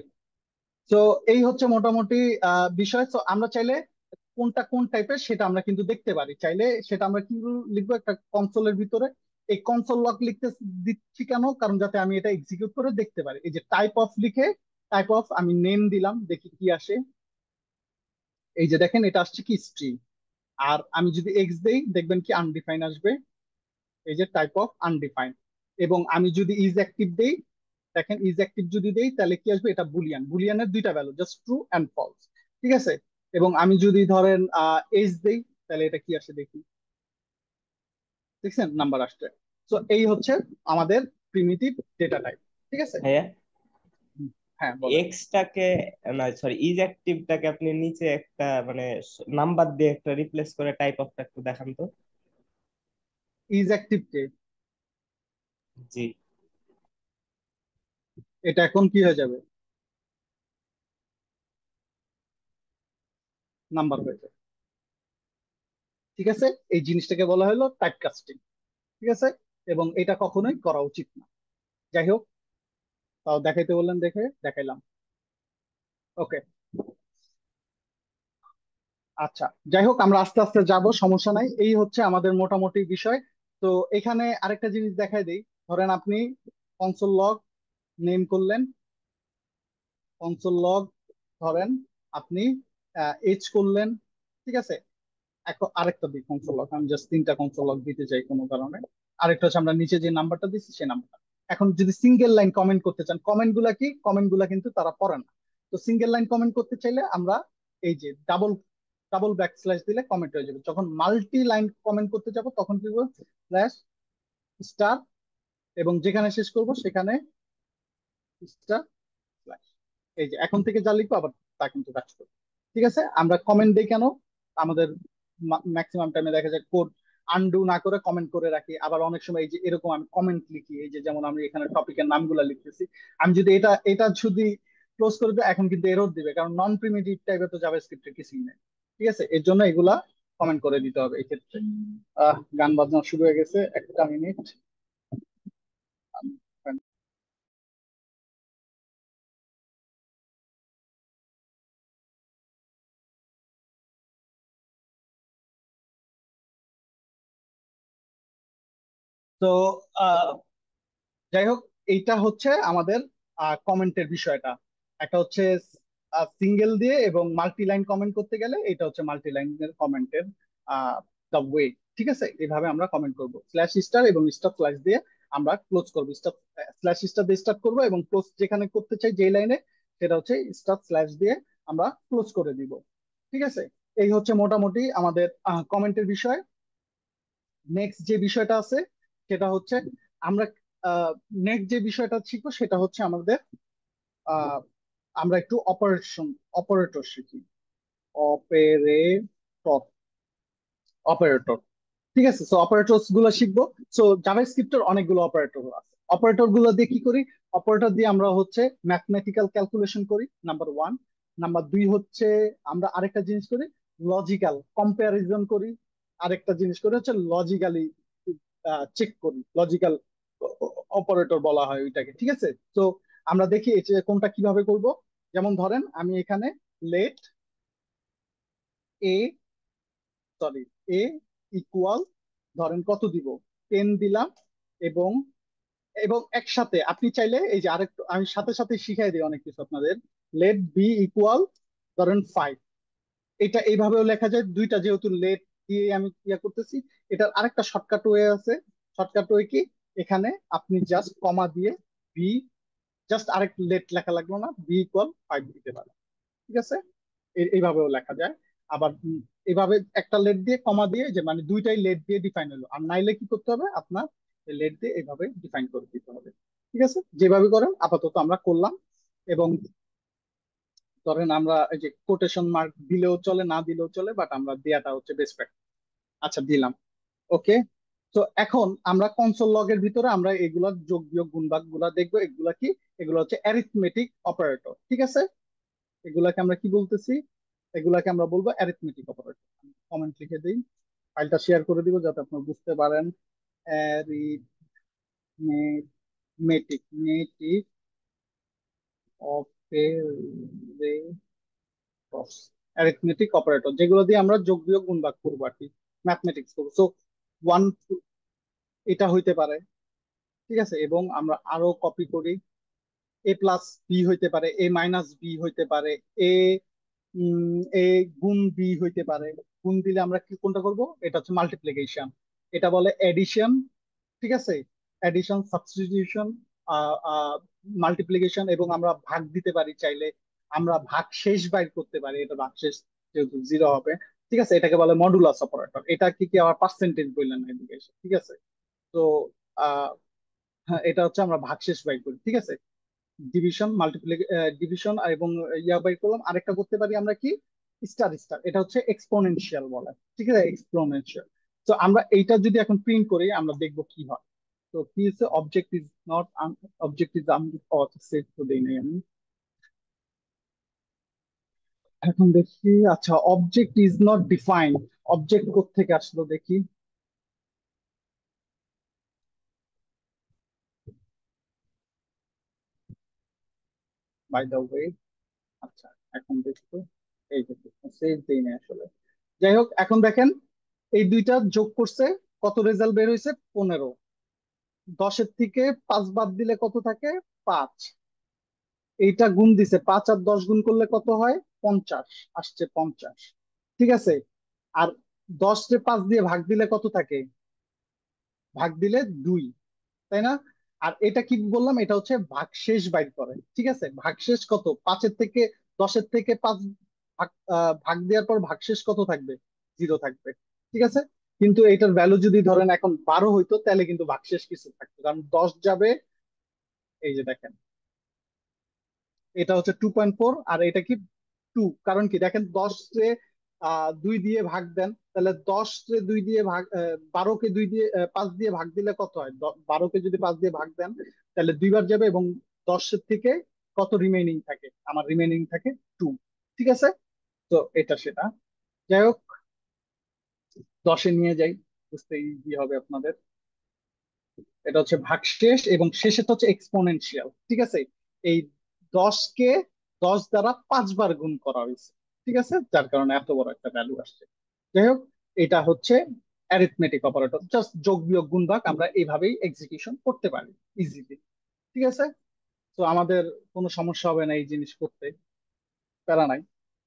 তো এই হচ্ছে মোটামুটি বিষয়। তো আমরা চাইলে কোনটা কোন টাইপের সেটা আমরা কিন্তু দেখতে পারি, চাইলে সেটা আমরা কি লিখবো একটা কনসোলের ভিতরে। এই কনসোল লগ লিখতে দিচ্ছি কেন, কারণ যাতে আমি এটা এক্সিকিউট করে দেখতে পারি। এই যে টাইপ অফ লিখে, টাইপ অফ আমি নেম দিলাম, দেখি কি আসে। এই যে দেখেন, এটা আসছে কি স্ট্রিং। আর আমি যদি এক্স দেই, দেখবেন কি আনডিফাইন আসবে। এই যে টাইপ অফ আনডিফাইন। এবং আমি যদি ইজ অ্যাক্টিভ দেই, দেখেন ইজ অ্যাক্টিভ যদি দেই, তাহলে কি আসবে, এটা বুলিয়ান। বুলিয়ানের দুইটা value, just true and false, ঠিক আছে। এবং আমি যদি ধরেন এজ দেই, তাহলে এটা কি আসে দেখি, দেখছেন নাম্বার আসছে। তো এই হচ্ছে আমাদের প্রিমিটিভ ডেটা টাইপ, ঠিক আছে। হ্যাঁ, হ্যাঁ বলেন। এক্সটাকে, না সরি, ইজ অ্যাক্টিভটাকে আপনি নিচে একটা মানে নাম্বার দিয়ে একটা রিপ্লেস করে টাইপ অফটা একটু দেখান তো। ইজ অ্যাক্টিভ কে, জি। এটা এখন কি হয়ে যাবে, নাম্বার হয়ে যাবে, ঠিক আছে। এই জিনিসটাকে বলা হলো টাইপ কাস্টিং, ঠিক আছে। এবং এটা কখনোই করা উচিত না। যাই হোক, তাও দেখাইতে বললেন, দেখে দেখাইলাম। ওকে। আচ্ছা, যাই হোক, আমরা আস্তে আস্তে যাব, সমস্যা নাই। এই হচ্ছে আমাদের মোটামুটি বিষয়। তো এখানে আরেকটা জিনিস দেখাই দেই। ধরেন আপনি কনসোল লগ নেম করলেন, কনসোল লগ ধরেন আপনি এইচ করলেন, ঠিক আছে। এখন আরেকটা দিই কনসোল লগ, আমি জাস্ট তিনটা কনসোল লগ দিতে চাই কোনো কারণে। আরেকটা হচ্ছে আমরা নিচে যে নাম্বারটা দিচ্ছি সেই নাম্বারটা। এখন যদি সিঙ্গেল লাইন কমেন্ট করতে চান, কমেন্ট গুলা কি, কমেন্ট গুলা কিন্তু তারা পড়ে না। তো সিঙ্গেল লাইন কমেন্ট করতে চাইলে আমরা এই যে ডাবল ডাবল ব্যাক স্ল্যাশ দিলে কমেন্ট হয়ে যাবে। যখন মাল্টি লাইন কমেন্ট করতে যাব, তখন কি করবো, স্ল্যাশ স্টার, এবং যেখানে শেষ করব সেখানে স্টার স্ল্যাশ। এই যে এখন থেকে যা লিখবো আবার তা কিন্তু কাজ করবে, ঠিক আছে। আমরা কমেন্ট দিই কেন, আমাদের ম্যাক্সিমাম টাইমে দেখা যায় কোড আনডু না করে কমেন্ট করে রাখি। আবার অনেক সময় এই যে এরকম আমি কমেন্ট লিখি, এই যে যেমন আমি এখানে টপিকের নামগুলো লিখতেছি, আমি যদি এটা এটা যদি ক্লোজ করে দিই, এখন কিন্তু এরর দিবে, কারণ নন প্রিমিটিভ টাইপের তো জাভাস্ক্রিপ্টের কিছুই নেই, ঠিক আছে। এর জন্য এগুলা কমেন্ট করে দিতে হবে এই ক্ষেত্রে। গান বাজনা শুরু হয়ে গেছে, একটা মিনিট। তো যাই হোক, এইটা হচ্ছে আমাদের কমেন্টের বিষয়টা। একটা হচ্ছে সিঙ্গেল দিয়ে এবং মাল্টি লাইন কমেন্ট করতে গেলে এটা হচ্ছে মাল্টি লাইনের কমেন্টের দ্য ওয়ে। ঠিক আছে, এইভাবে আমরা কমেন্ট করব, স্ল্যাশ স্টার এবং স্টার স্ল্যাশ দিয়ে আমরা ক্লোজ করবো। স্টার স্ল্যাশ স্টার দিয়ে স্টার্ট করবো এবং ক্লোজ যেখানে করতে চাই যে লাইনে, সেটা হচ্ছে স্টার স্ল্যাশ দিয়ে আমরা ক্লোজ করে দিব। ঠিক আছে, এই হচ্ছে মোটামুটি আমাদের কমেন্টের বিষয়। নেক্সট যে বিষয়টা আছে সেটা হচ্ছে আমরা নেক্সট যে বিষয়টা শিখবো সেটা হচ্ছে আমাদের আহ, আমরা একটু অপারেটর শিখি। অপারেটর অপারেটর ঠিক আছে, সো অপারেটরস গুলো শিখবো। সো জাভাস্ক্রিপ্টের অনেকগুলো অপারেটর আছে। অপারেটর গুলো দিয়ে কি করি? অপারেটর দিয়ে আমরা হচ্ছে ম্যাথমেটিক্যাল ক্যালকুলেশন করি, নাম্বার ওয়ান। নাম্বার দুই হচ্ছে আমরা আরেকটা জিনিস করি, লজিক্যাল কম্পারিজন করি। আরেকটা জিনিস করি হচ্ছে লজিক্যালি চেক করি, লজিক্যাল অপারেটর বলা হয় ওইটাকে। ঠিক আছে, তো আমরা দেখি এই যে কোনটা কিভাবে করব। যেমন ধরেন আমি এখানে let a sorry A equal, ধরেন কত দিব, 10 দিলাম। এবং এবং একসাথে আপনি চাইলে এই যে আরেকটু আমি সাথে সাথে শিখাই দিই অনেক কিছু আপনাদের। লেট বি ইকুয়াল ধরেন 5, এটা এইভাবেও লেখা যায়। দুইটা যেহেতু লেট দিয়ে আমি ইয়া করতেছি, এটার আরেকটা শর্টকাট ওয়ে আছে। শর্টকাট ওয়ে কি? এখানে আপনি জাস্ট কমা দিয়ে বি, জাস্ট আরেক লেট লেখা লাগলো না, বি ইকুয়াল 5 দিতে পারেন। ঠিক আছে, এইভাবেও লেখা যায়। আবার এইভাবে একটা লেট দিয়ে কমা দিয়ে, যে মানে দুইটাই লেট দিয়ে ডিফাইন হলো। আর নাইলে কি করতে হবে, আপনার লেট দিয়ে এইভাবে ডিফাইন করে দিতে হবে। ঠিক আছে, যেভাবে করেন আপাতত আমরা করলাম। এবং ধরেন আমরা এই যে কোটেশন মার্ক দিলেও চলে, না দিলেও চলে, বাট আমরা দেয়াটা হচ্ছে বেস্ট প্র্যাকটিস। আচ্ছা, দিলাম। ওকে, তো এখন আমরা কনসোল লগের ভিতরে আমরা এগুলা যোগ বিয়োগ গুণ ভাগ গুলা দেখবো। এগুলা কি? এগুলো হচ্ছে অ্যারিথমেটিক অপারেটর। ঠিক আছে, এগুলাকে আমরা কি বলতেছি? এগুলাকে আমরা বলবো অ্যারিথমেটিক অপারেটর। কমেন্ট লিখে দিই, ফাইলটা শেয়ার করে দিব যাতে আপনারা বুঝতে পারেন। অ্যারিথমেটিক মেটিক অপারেটর, অ্যারিথমেটিক অপারেটর যেগুলো দিয়ে আমরা যোগ বিয়োগ গুণ ভাগ করবো আর কি, ম্যাথমেটিক্স করবো। সো ওয়ান, এটা হইতে পারে। ঠিক আছে, এবং আমরা আরো কপি করি, এ প্লাস বি হইতে পারে, এ মাইনাস বি হইতে পারে, এ এ গুণ বি হইতে পারে। গুণ দিলে আমরা কি কোনটা করব? এটা হচ্ছে মাল্টিপ্লিকেশন, এটা বলে এডিশন। ঠিক আছে, এডিশন, সাবস্টিটিউশন, মাল্টিপ্লিকেশন। এবং আমরা ভাগ দিতে পারি চাইলে, আমরা ভাগ শেষ বাইর করতে পারি, এটা ভাগ শেষ যেহেতু জিরো হবে। ঠিক আছে, এটাকে বলে মডুলাস অপারেটর। এটা কি কি আবার পার্সেন্টেজ বললেন না এদিকে এসে। ঠিক আছে, তো আহ হ্যাঁ, এটা হচ্ছে আমরা ভাগশেষ বাইর করি। ঠিক আছে, ডিভিশন, ডিভিশন এবং ইয়া বাইর করলাম। আরেকটা করতে পারি আমরা কি, স্টার স্টার, এটা হচ্ছে এক্সপোনেনশিয়াল বলে। ঠিক আছে, এক্সপোনেনশিয়াল। তো আমরা এইটা যদি এখন প্রিন্ট করি আমরা দেখবো কি হয়। তো কি হচ্ছে, object is not, object is save তো দেই নাই আমি। এখন দেখি, আচ্ছা, object is not defined, object কোত্থেকে আসলো দেখি। বাই দ্য ওয়ে, আচ্ছা, এখন দেখি তো, এই যে সেভ দেই নাই আসলে। যাই হোক, এখন দেখেন এই দুইটা যোগ করছে, কত রেজাল্ট বের হয়েছে? 15। 10-এর থেকে 5 বাদ দিলে কত থাকে? 5। এইটা গুণ দিছে, 5 আর 10 গুণ করলে কত হয়? 50 আসছে, 50। ঠিক আছে, আর 10 রে 5 দিয়ে ভাগ দিলে কত থাকে? ভাগ দিলে 2, তাই না? আর এটা কি বললাম, এটা হচ্ছে ভাগশেষ বাইর করে। ঠিক আছে, ভাগশেষ কত? 5-এর থেকে, 10-এর থেকে 5 ভাগ দেওয়ার পর ভাগশেষ কত থাকবে? 0 থাকবে। ঠিক আছে, কিন্তু এটার ভ্যালু যদি ধরেন এখন 12 হইতো, তাহলে কিন্তু ভাগশেষ কিছু থাকতো, কারণ 10 যাবে, এই যে দেখেন, এটা হচ্ছে 2.4 আর এটা কি 2। কারণ কি দেখেন, 10 রে 2 দিয়ে ভাগ দেন, তাহলে 10 রে 2 দিয়ে ভাগ, 12 কে 2 দিয়ে 5 দিয়ে ভাগ দিলে কত হয়? 12 কে যদি 5 দিয়ে ভাগ দেন তাহলে দুইবার যাবে, এবং 10 এর থেকে কত রিমেইনিং থাকে? আমার রিমেইনিং থাকে 2। ঠিক আছে, তো এটা সেটা। যাই হোক, 10-এ নিয়ে যাই, বুঝতে ইজি হবে আপনাদের। এটা হচ্ছে ভাগশেষ এবং শেষেরটা হচ্ছে এক্সপোনেনশিয়াল। ঠিক আছে, এই 10 কে 10 দ্বারা 5 বার গুণ করা হয়েছে। ঠিক আছে, যার কারণে এত বড় একটা ভ্যালু আসছে। যাই হোক, এটা হচ্ছে অ্যারিথমেটিক অপারেটর, জাস্ট যোগ বিয়োগ গুণ ভাগ আমরা এইভাবেই এক্সিকিউশন করতে পারি ইজিলি। ঠিক আছে, তো আমাদের কোনো সমস্যা হবে না এই জিনিস করতে, প্যারা নাই।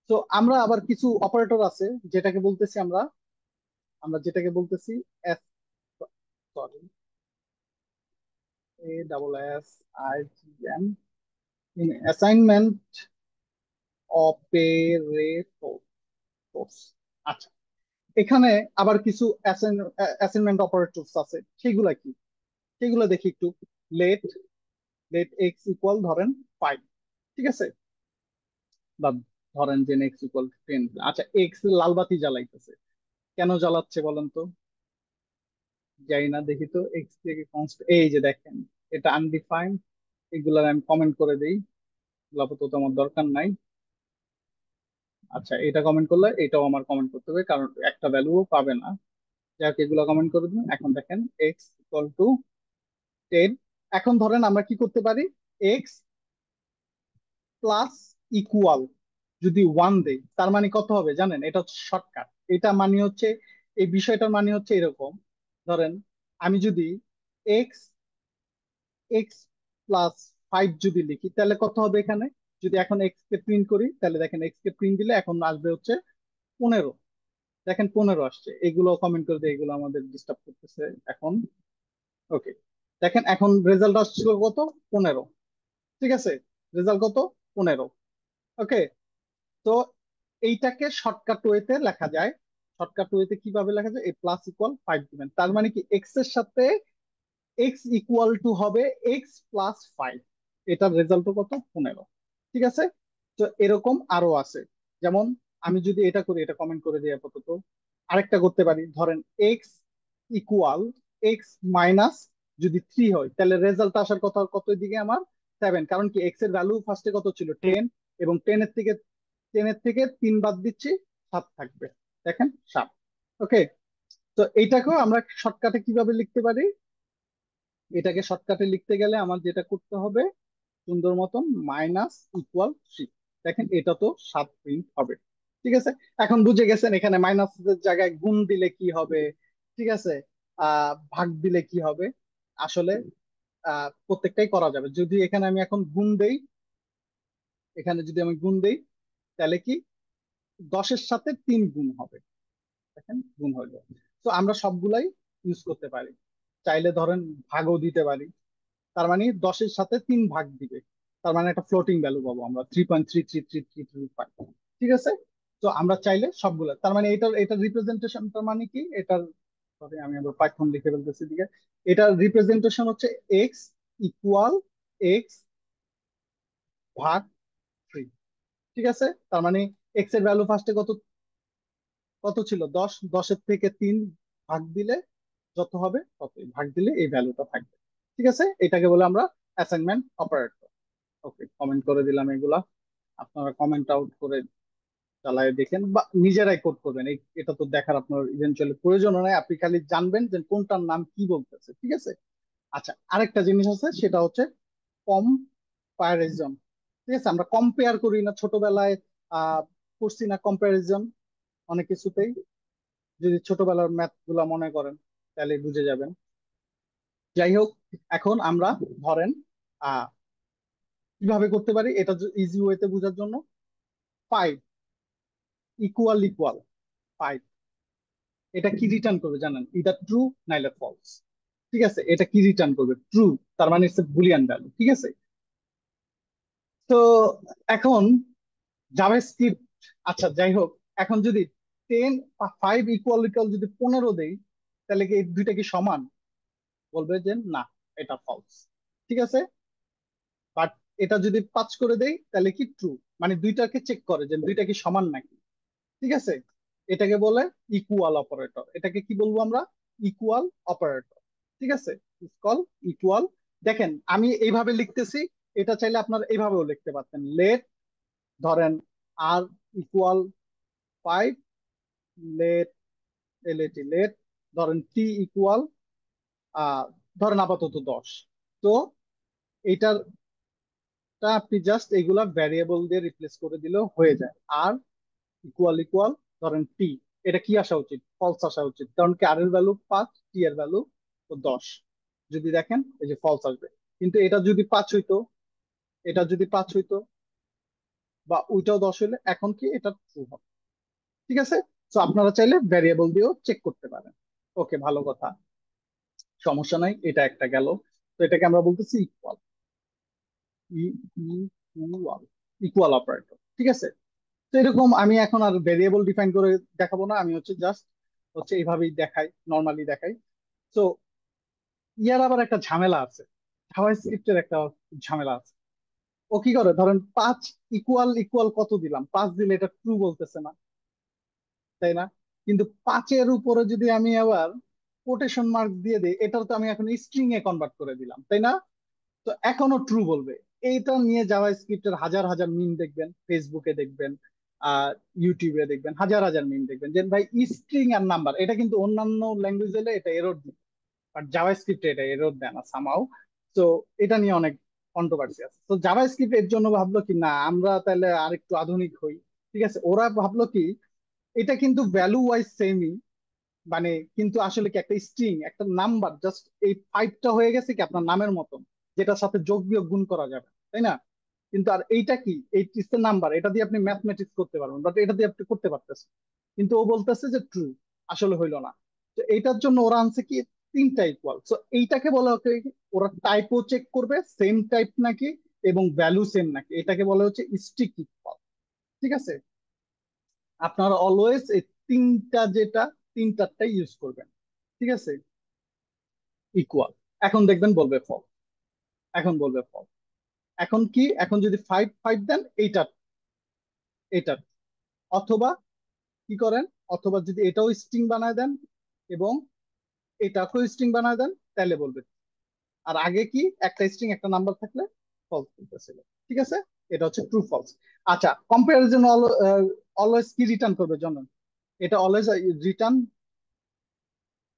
তো আমরা আবার কিছু অপারেটর আছে যেটাকে বলতেছি আমরা আমরা যেটাকে বলতেছি S, sorry, ASSIGN, assignment operators. আচ্ছা, এখানে আবার কিছু অ্যাসাইনমেন্ট অপারেটরস আছে, সেগুলা কি, সেগুলো দেখি একটু। লেট লেট এক্স ইকুয়াল ধরেন 5, ঠিক আছে, বা ধরেন যে এক্স ইকুয়াল 10। আচ্ছা, এক্স লাল বাতি জ্বালাইতেছে, কেন জ্বালাচ্ছে বলেন তো? যাই না, দেখি তো এক্স থেকে কনস্ট্যান্ট, এই যে দেখেন এটা আনডিফাইন্ড, এগুলার আমি কমেন্ট করে দিই, এগুলো আপাতত আমার দরকার নাই। আচ্ছা, এটা কমেন্ট করলে এটাও আমার কমেন্ট করতে হবে, কারণ একটা ভ্যালুও পাবে না। যাক, এগুলো কমেন্ট করে দিন। এখন দেখেন এক্স ইকুয়াল টু 10। এখন ধরেন আমরা কি করতে পারি, এক্স প্লাস ইকুয়াল যদি 1 দেই, তার মানে কত হবে জানেন? এটা হচ্ছে শর্টকাট। এটা মানে হচ্ছে, এই বিষয়টার মানে হচ্ছে এরকম, ধরেন আমি যদি এক্স এক্স প্লাস 5 যদি লিখি তাহলে কত হবে এখানে? যদি এখন এক্স কে প্রিন্ট করি তাহলে দেখেন এক্স কে প্রিন্ট দিলে এখন আসবে হচ্ছে 15। দেখেন 15 আসছে, এগুলো কমেন্ট করে দিয়ে এগুলো আমাদের ডিস্টার্ব করতেছে এখন। ওকে, দেখেন এখন রেজাল্ট আসছিল কত? 15। ঠিক আছে, রেজাল্ট কত? 15। ওকে, তো এইটাকে শর্টকাট ওয়েতে লেখা যায়। শর্টকাট ওয়েতে কিভাবে লেখা যায়? এই প্লাস ইকুয়াল 5 দিবেন, তার মানে কি এক্স এর সাথে এক্স ইকুয়াল টু হবে এক্স প্লাস 5, এটার রেজাল্ট কত? 15। ঠিক আছে, তো এরকম আরো আছে। যেমন আমি যদি এটা করি, এটা কমেন্ট করে দিই আপাতত। আরেকটা করতে পারি, ধরেন এক্স ইকুয়াল এক্স মাইনাস যদি 3 হয় তাহলে রেজাল্ট আসার কথা কত দিকে আমার? 7, কারণ কি এক্স এর ভ্যালু ফার্স্টে কত ছিল? 10, এবং 10 এর থেকে 3 বাদ দিচ্ছি, 7 থাকবে। দেখেন 7। ওকে, তো এইটাকেও আমরা শর্টকাটে কিভাবে লিখতে পারি? এটাকে শর্টকাটে লিখতে গেলে আমার যেটা করতে হবে, সুন্দর মতন মাইনাস ইকুয়াল 3। দেখেন এটা তো 7 প্রিন্ট হবে। ঠিক আছে, এখন বুঝে গেছেন এখানে মাইনাসের জায়গায় গুণ দিলে কি হবে, ঠিক আছে, ভাগ দিলে কি হবে। আসলে প্রত্যেকটাই করা যাবে। যদি এখানে আমি এখন গুণ দেই, এখানে যদি আমি গুণ দেই তাহলে কি 10-এর সাথে 3 গুণ হবে। দেখেন গুণ হয়ে যাবে। তো আমরা সবগুলাই ইউজ করতে পারি। চাইলে ধরেন ভাগও দিতে পারি, তার মানে 10-এর সাথে 3 ভাগ দিবে, তার মানে একটা ফ্লোটিং ভ্যালু পাবো আমরা 3.3333335। ঠিক আছে, তো আমরা চাইলে সবগুলো, তার মানে এটার এটার রিপ্রেজেন্টেশনটা মানে কি, এটার, সরি আমি আবার পাইথন লিখে ফেলতেছি দিকে। এটার রিপ্রেজেন্টেশন হচ্ছে এক্স ইকুয়াল এক্স ভাগ 3। ঠিক আছে, তার মানে এক্স এর ভ্যালু ফার্স্টে কত কত ছিল? 10, 10-এর থেকে 3 ভাগ দিলে যত হবে ততই, ভাগ দিলে এই ভ্যালুটা থাকবে। ঠিক আছে, এটাকে বলে আমরা অ্যাসাইনমেন্ট অপারেটর। ওকে, কমেন্ট করে দিলাম এগুলা, আপনারা কমেন্ট আউট করে চালায় দেখেন বা নিজেরাই কোড করবেন। এটা তো দেখার আপনার ইভেন্চুয়ালি প্রয়োজন নাই, আপনি খালি জানবেন যে কোনটার নাম কি বলতেছে। ঠিক আছে, আচ্ছা, আরেকটা জিনিস আছে, সেটা হচ্ছে কম্পারিজন। ঠিক আছে, আমরা কম্পেয়ার করি না ছোটবেলায়, আহ করছি না কম্পারিজন অনেক কিছুতেই? যদি ছোটবেলার ম্যাথ গুলা মনে করেন তাহলে বুঝে যাবেন। যাই হোক, এখন আমরা ধরেন আহ কিভাবে করতে পারি এটা ইজি ওয়েতে বোঝার জন্য। 5 ইকুয়াল ইকুয়াল 5, এটা কি রিটার্ন করবে জানেন? ইদার ট্রু নাইলে ফলস। ঠিক আছে, এটা কি রিটার্ন করবে? ট্রু, তার মানে ইটস বুলিয়ান ভ্যালু। ঠিক আছে, তো এখন জাভাস্ক্রিপ্ট, আচ্ছা যাই হোক, এখন যদি 10 বা 5 ইকুয়াল ইকুয়াল যদি 15 দেই তাহলে কি এই দুইটা কি সমান? বলবে যে না, এটা ফলস। ঠিক আছে, বাট এটা যদি 5 করে দেই তাহলে কি ট্রু, মানে দুইটাকে চেক করে যে দুইটা কি সমান নাকি। ঠিক আছে, এটাকে বলে ইকুয়াল অপারেটর। এটাকে কি বলবো আমরা? Equal operator. ঠিক আছে, ইজ কল ইকুয়াল। দেখেন আমি এইভাবে লিখতেছি, এটা চাইলে আপনারা এইভাবেও লিখতে পারতেন। লেট ধরেন আর ইকুয়াল 5, লেট এলএটি লেট ধরেন টি ইকুয়াল ধরেন আপাতত 10। তো এইটার আপনি জাস্ট এগুলা ভ্যারিয়েবল দিয়ে রিপ্লেস করে দিলেও হয়ে যায়। আর ইকুয়াল ইকুয়াল ধরেন টি, এটা কি আসা উচিত? ফলস আসা উচিত, কারণ কি আর এর ভ্যালু 5, টি এর ভ্যালু 10। যদি দেখেন এই যে ফলস আসবে। কিন্তু এটা যদি 5 হইতো, এটা যদি 5 হইতো বা ওইটাও 10 হইলে এখন কি এটা ট্রু হবে। ঠিক আছে, তো আপনারা চাইলে ভ্যারিয়েবল দিয়েও চেক করতে পারেন। ওকে, ভালো কথা, সমস্যা নাই, এটা একটা গেল। তো এটাকে আমরা বলতেছি ইকুয়াল, ইকুয়াল, ইকুয়াল অপারেটর। ঠিক আছে, তো এরকম আমি এখন আর ভেরিয়েবল ডিফাইন করে দেখাবো না, আমি হচ্ছে জাস্ট হচ্ছে এইভাবেই দেখাই, নর্মালি দেখাই। তো ইয়ার আবার একটা ঝামেলা আছে, জাভাস্ক্রিপ্টের একটা ঝামেলা আছে। ও কি করে, ধরেন 5 ইকুয়াল ইকুয়াল কত দিলাম, 5 দিলে এটা ট্রু বলতেছে না, তাই না? কিন্তু 5-এর উপরে যদি আমি আবার কোটেশন মার্ক দিয়ে দিই, এটার তো আমি এখন স্ট্রিং এ কনভার্ট করে দিলাম, তাই না? তো এখনো ট্রু বলবে। এইটা নিয়ে জাভা স্ক্রিপ্টের হাজার হাজার মিম দেখবেন, ফেসবুকে দেখবেন, আর ইউটিউবে দেখবেন, হাজার হাজার মিম দেখবেন যে ভাই স্ট্রিং আর নাম্বার, এটা কিন্তু অন্যান্য ল্যাঙ্গুয়েজ হলে এটা এরর দিবে, বাট জাভা স্ক্রিপ্টে এটা এরর দেয় না সামাও। তো এটা নিয়ে অনেক কন্ট্রোভার্সি আছে। তো জাভা স্ক্রিপ্ট এর জন্য ভাবলো কি না আমরা তাহলে আরেকটু আধুনিক হই। ঠিক আছে, ওরা ভাবলো কি এটা কিন্তু ভ্যালু ওয়াইজ সেমই, মানে কিন্তু আসলে কি একটা স্ট্রিং একটা নাম্বার, জাস্ট এই 5টা হয়ে গেছে কি আপনার নামের মতন, যেটার সাথে যোগ বিয়োগ গুণ করা যাবে, তাই না? কিন্তু আর এইটা কি, এই ইস নাম্বার, এটা দিয়ে আপনি ম্যাথমেটিক্স করতে পারবেন, বাট এটা দিয়ে আপনি করতে পারতেছেন। কিন্তু ও বলতেছে যে ট্রু, আসলে হইলো না। তো এইটার জন্য ওরা আনছে কি 3টা ইকুয়াল। তো এইটাকে বলা হচ্ছে কি, ওরা টাইপও চেক করবে সেম টাইপ নাকি এবং ভ্যালু সেম নাকি, এটাকে বলা হচ্ছে স্ট্রিক ইকুয়াল। ঠিক আছে, আপনারা অলওয়েজ এই তিনটা যেটা, তিনটারটাই ইউজ করবেন। ঠিক আছে, ইকুয়াল, এখন দেখবেন বলবে ফল, এখন বলবে ফল। এখন কি, এখন যদি 5 দেন এইটা, এটা, অথবা কি করেন, অথবা যদি এটাও স্ট্রিং বানায় দেন এবং এটাকেও স্ট্রিং বানায় দেন, তাহলে বলবে। আর আগে কি একটা স্ট্রিং একটা নাম্বার থাকলে ফলস বলতেছিল। ঠিক আছে, এটা হচ্ছে ট্রু ফলস। আচ্ছা, কম্পারিজন অলওয়েজ কি রিটার্ন করবে জানেন? এটা always return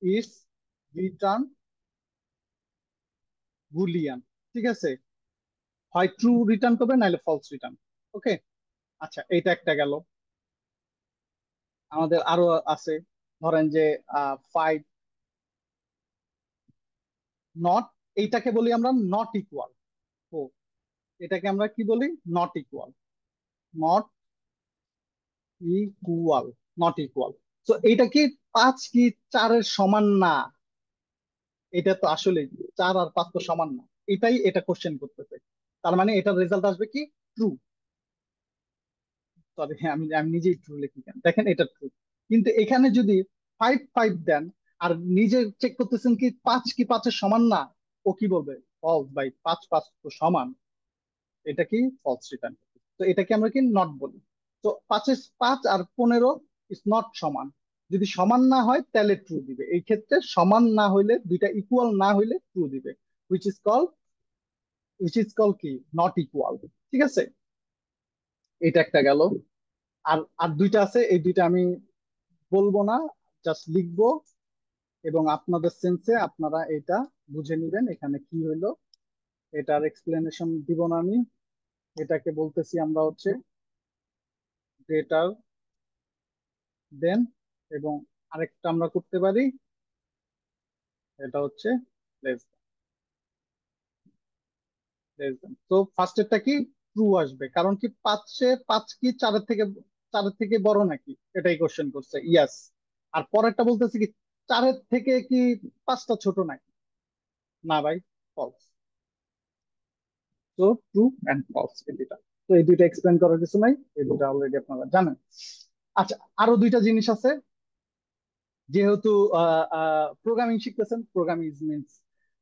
is written Boolean. ঠিক আছে, হয় ট্রু রিটার্ন করবে নাহলে ফলস রিটার্ন। ওকে, আচ্ছা, এইটা একটা গেল। আমাদের আরো আছে, ধরেন যে 5 নট, এইটাকে বলি আমরা নট ইকুয়াল। ও, এটাকে আমরা কি বলি, not equal, not equal, not equal. তো এইটা কি 5 কি 4-এর সমান না, এটা তো আসলে 4 আর 5 তো সমান না, এটাই এটা কোশ্চেন করতেছে। তার মানে এটার রেজাল্ট আসবে কি ট্রু। সরি, হ্যাঁ, আমি আমি নিজেই ট্রু লিখি, কেন দেখেন এটা ট্রু। কিন্তু এখানে যদি 5 দেন আর নিজে চেক করতেছেন কি 5 কি 5-এর সমান না, ও কি বলবে, ফলস ভাই, 5 5 তো সমান, এটা কি ফলস রিটার্ন। তো এটাকে আমরা কি নট বলি। তো 5 আর 15 ইজ নট সমান, যদি সমান না হয় তাহলে ট্রু দিবে। এই ক্ষেত্রে সমান না হইলে, দুইটা ইকুয়াল না হইলে ট্রু দিবে, which is call, which is call কি নট ইকুয়াল। ঠিক আছে, এটা একটা গেল। আর আর দুইটা আছে, এই দুইটা আমি বলবো না, জাস্ট লিখবো এবং আপনাদের সেন্সে আপনারা এটা বুঝে নিবেন এখানে কি হইলো। এটার এক্সপ্লেনেশন দিব না আমি, এটাকে বলতেছি আমরা হচ্ছে গ্রেটার দেন, এবং আরেকটা আমরা করতে পারি, এটা হচ্ছে লেস লেস দেন। তো ফার্স্টেরটা কি ট্রু আসবে, কারণ কি 5 কি 4-এর থেকে বড় নাকি, এটাই কোশ্চেন করছে, ইয়াস। আর পরেরটা বলতেছে কি 4-এর থেকে কি 5টা ছোট নাকি, না ভাই, ফলস। তো ট্রু অ্যান্ড ফলস, এই দুইটা। তো এই দুইটা এক্সপ্লেন করার কিছু নাই, এই দুইটা অলরেডি আপনারা জানেন। আচ্ছা, আরো দুইটা জিনিস আছে। যেহেতু প্রোগ্রামিং শিখতেছেন, programming means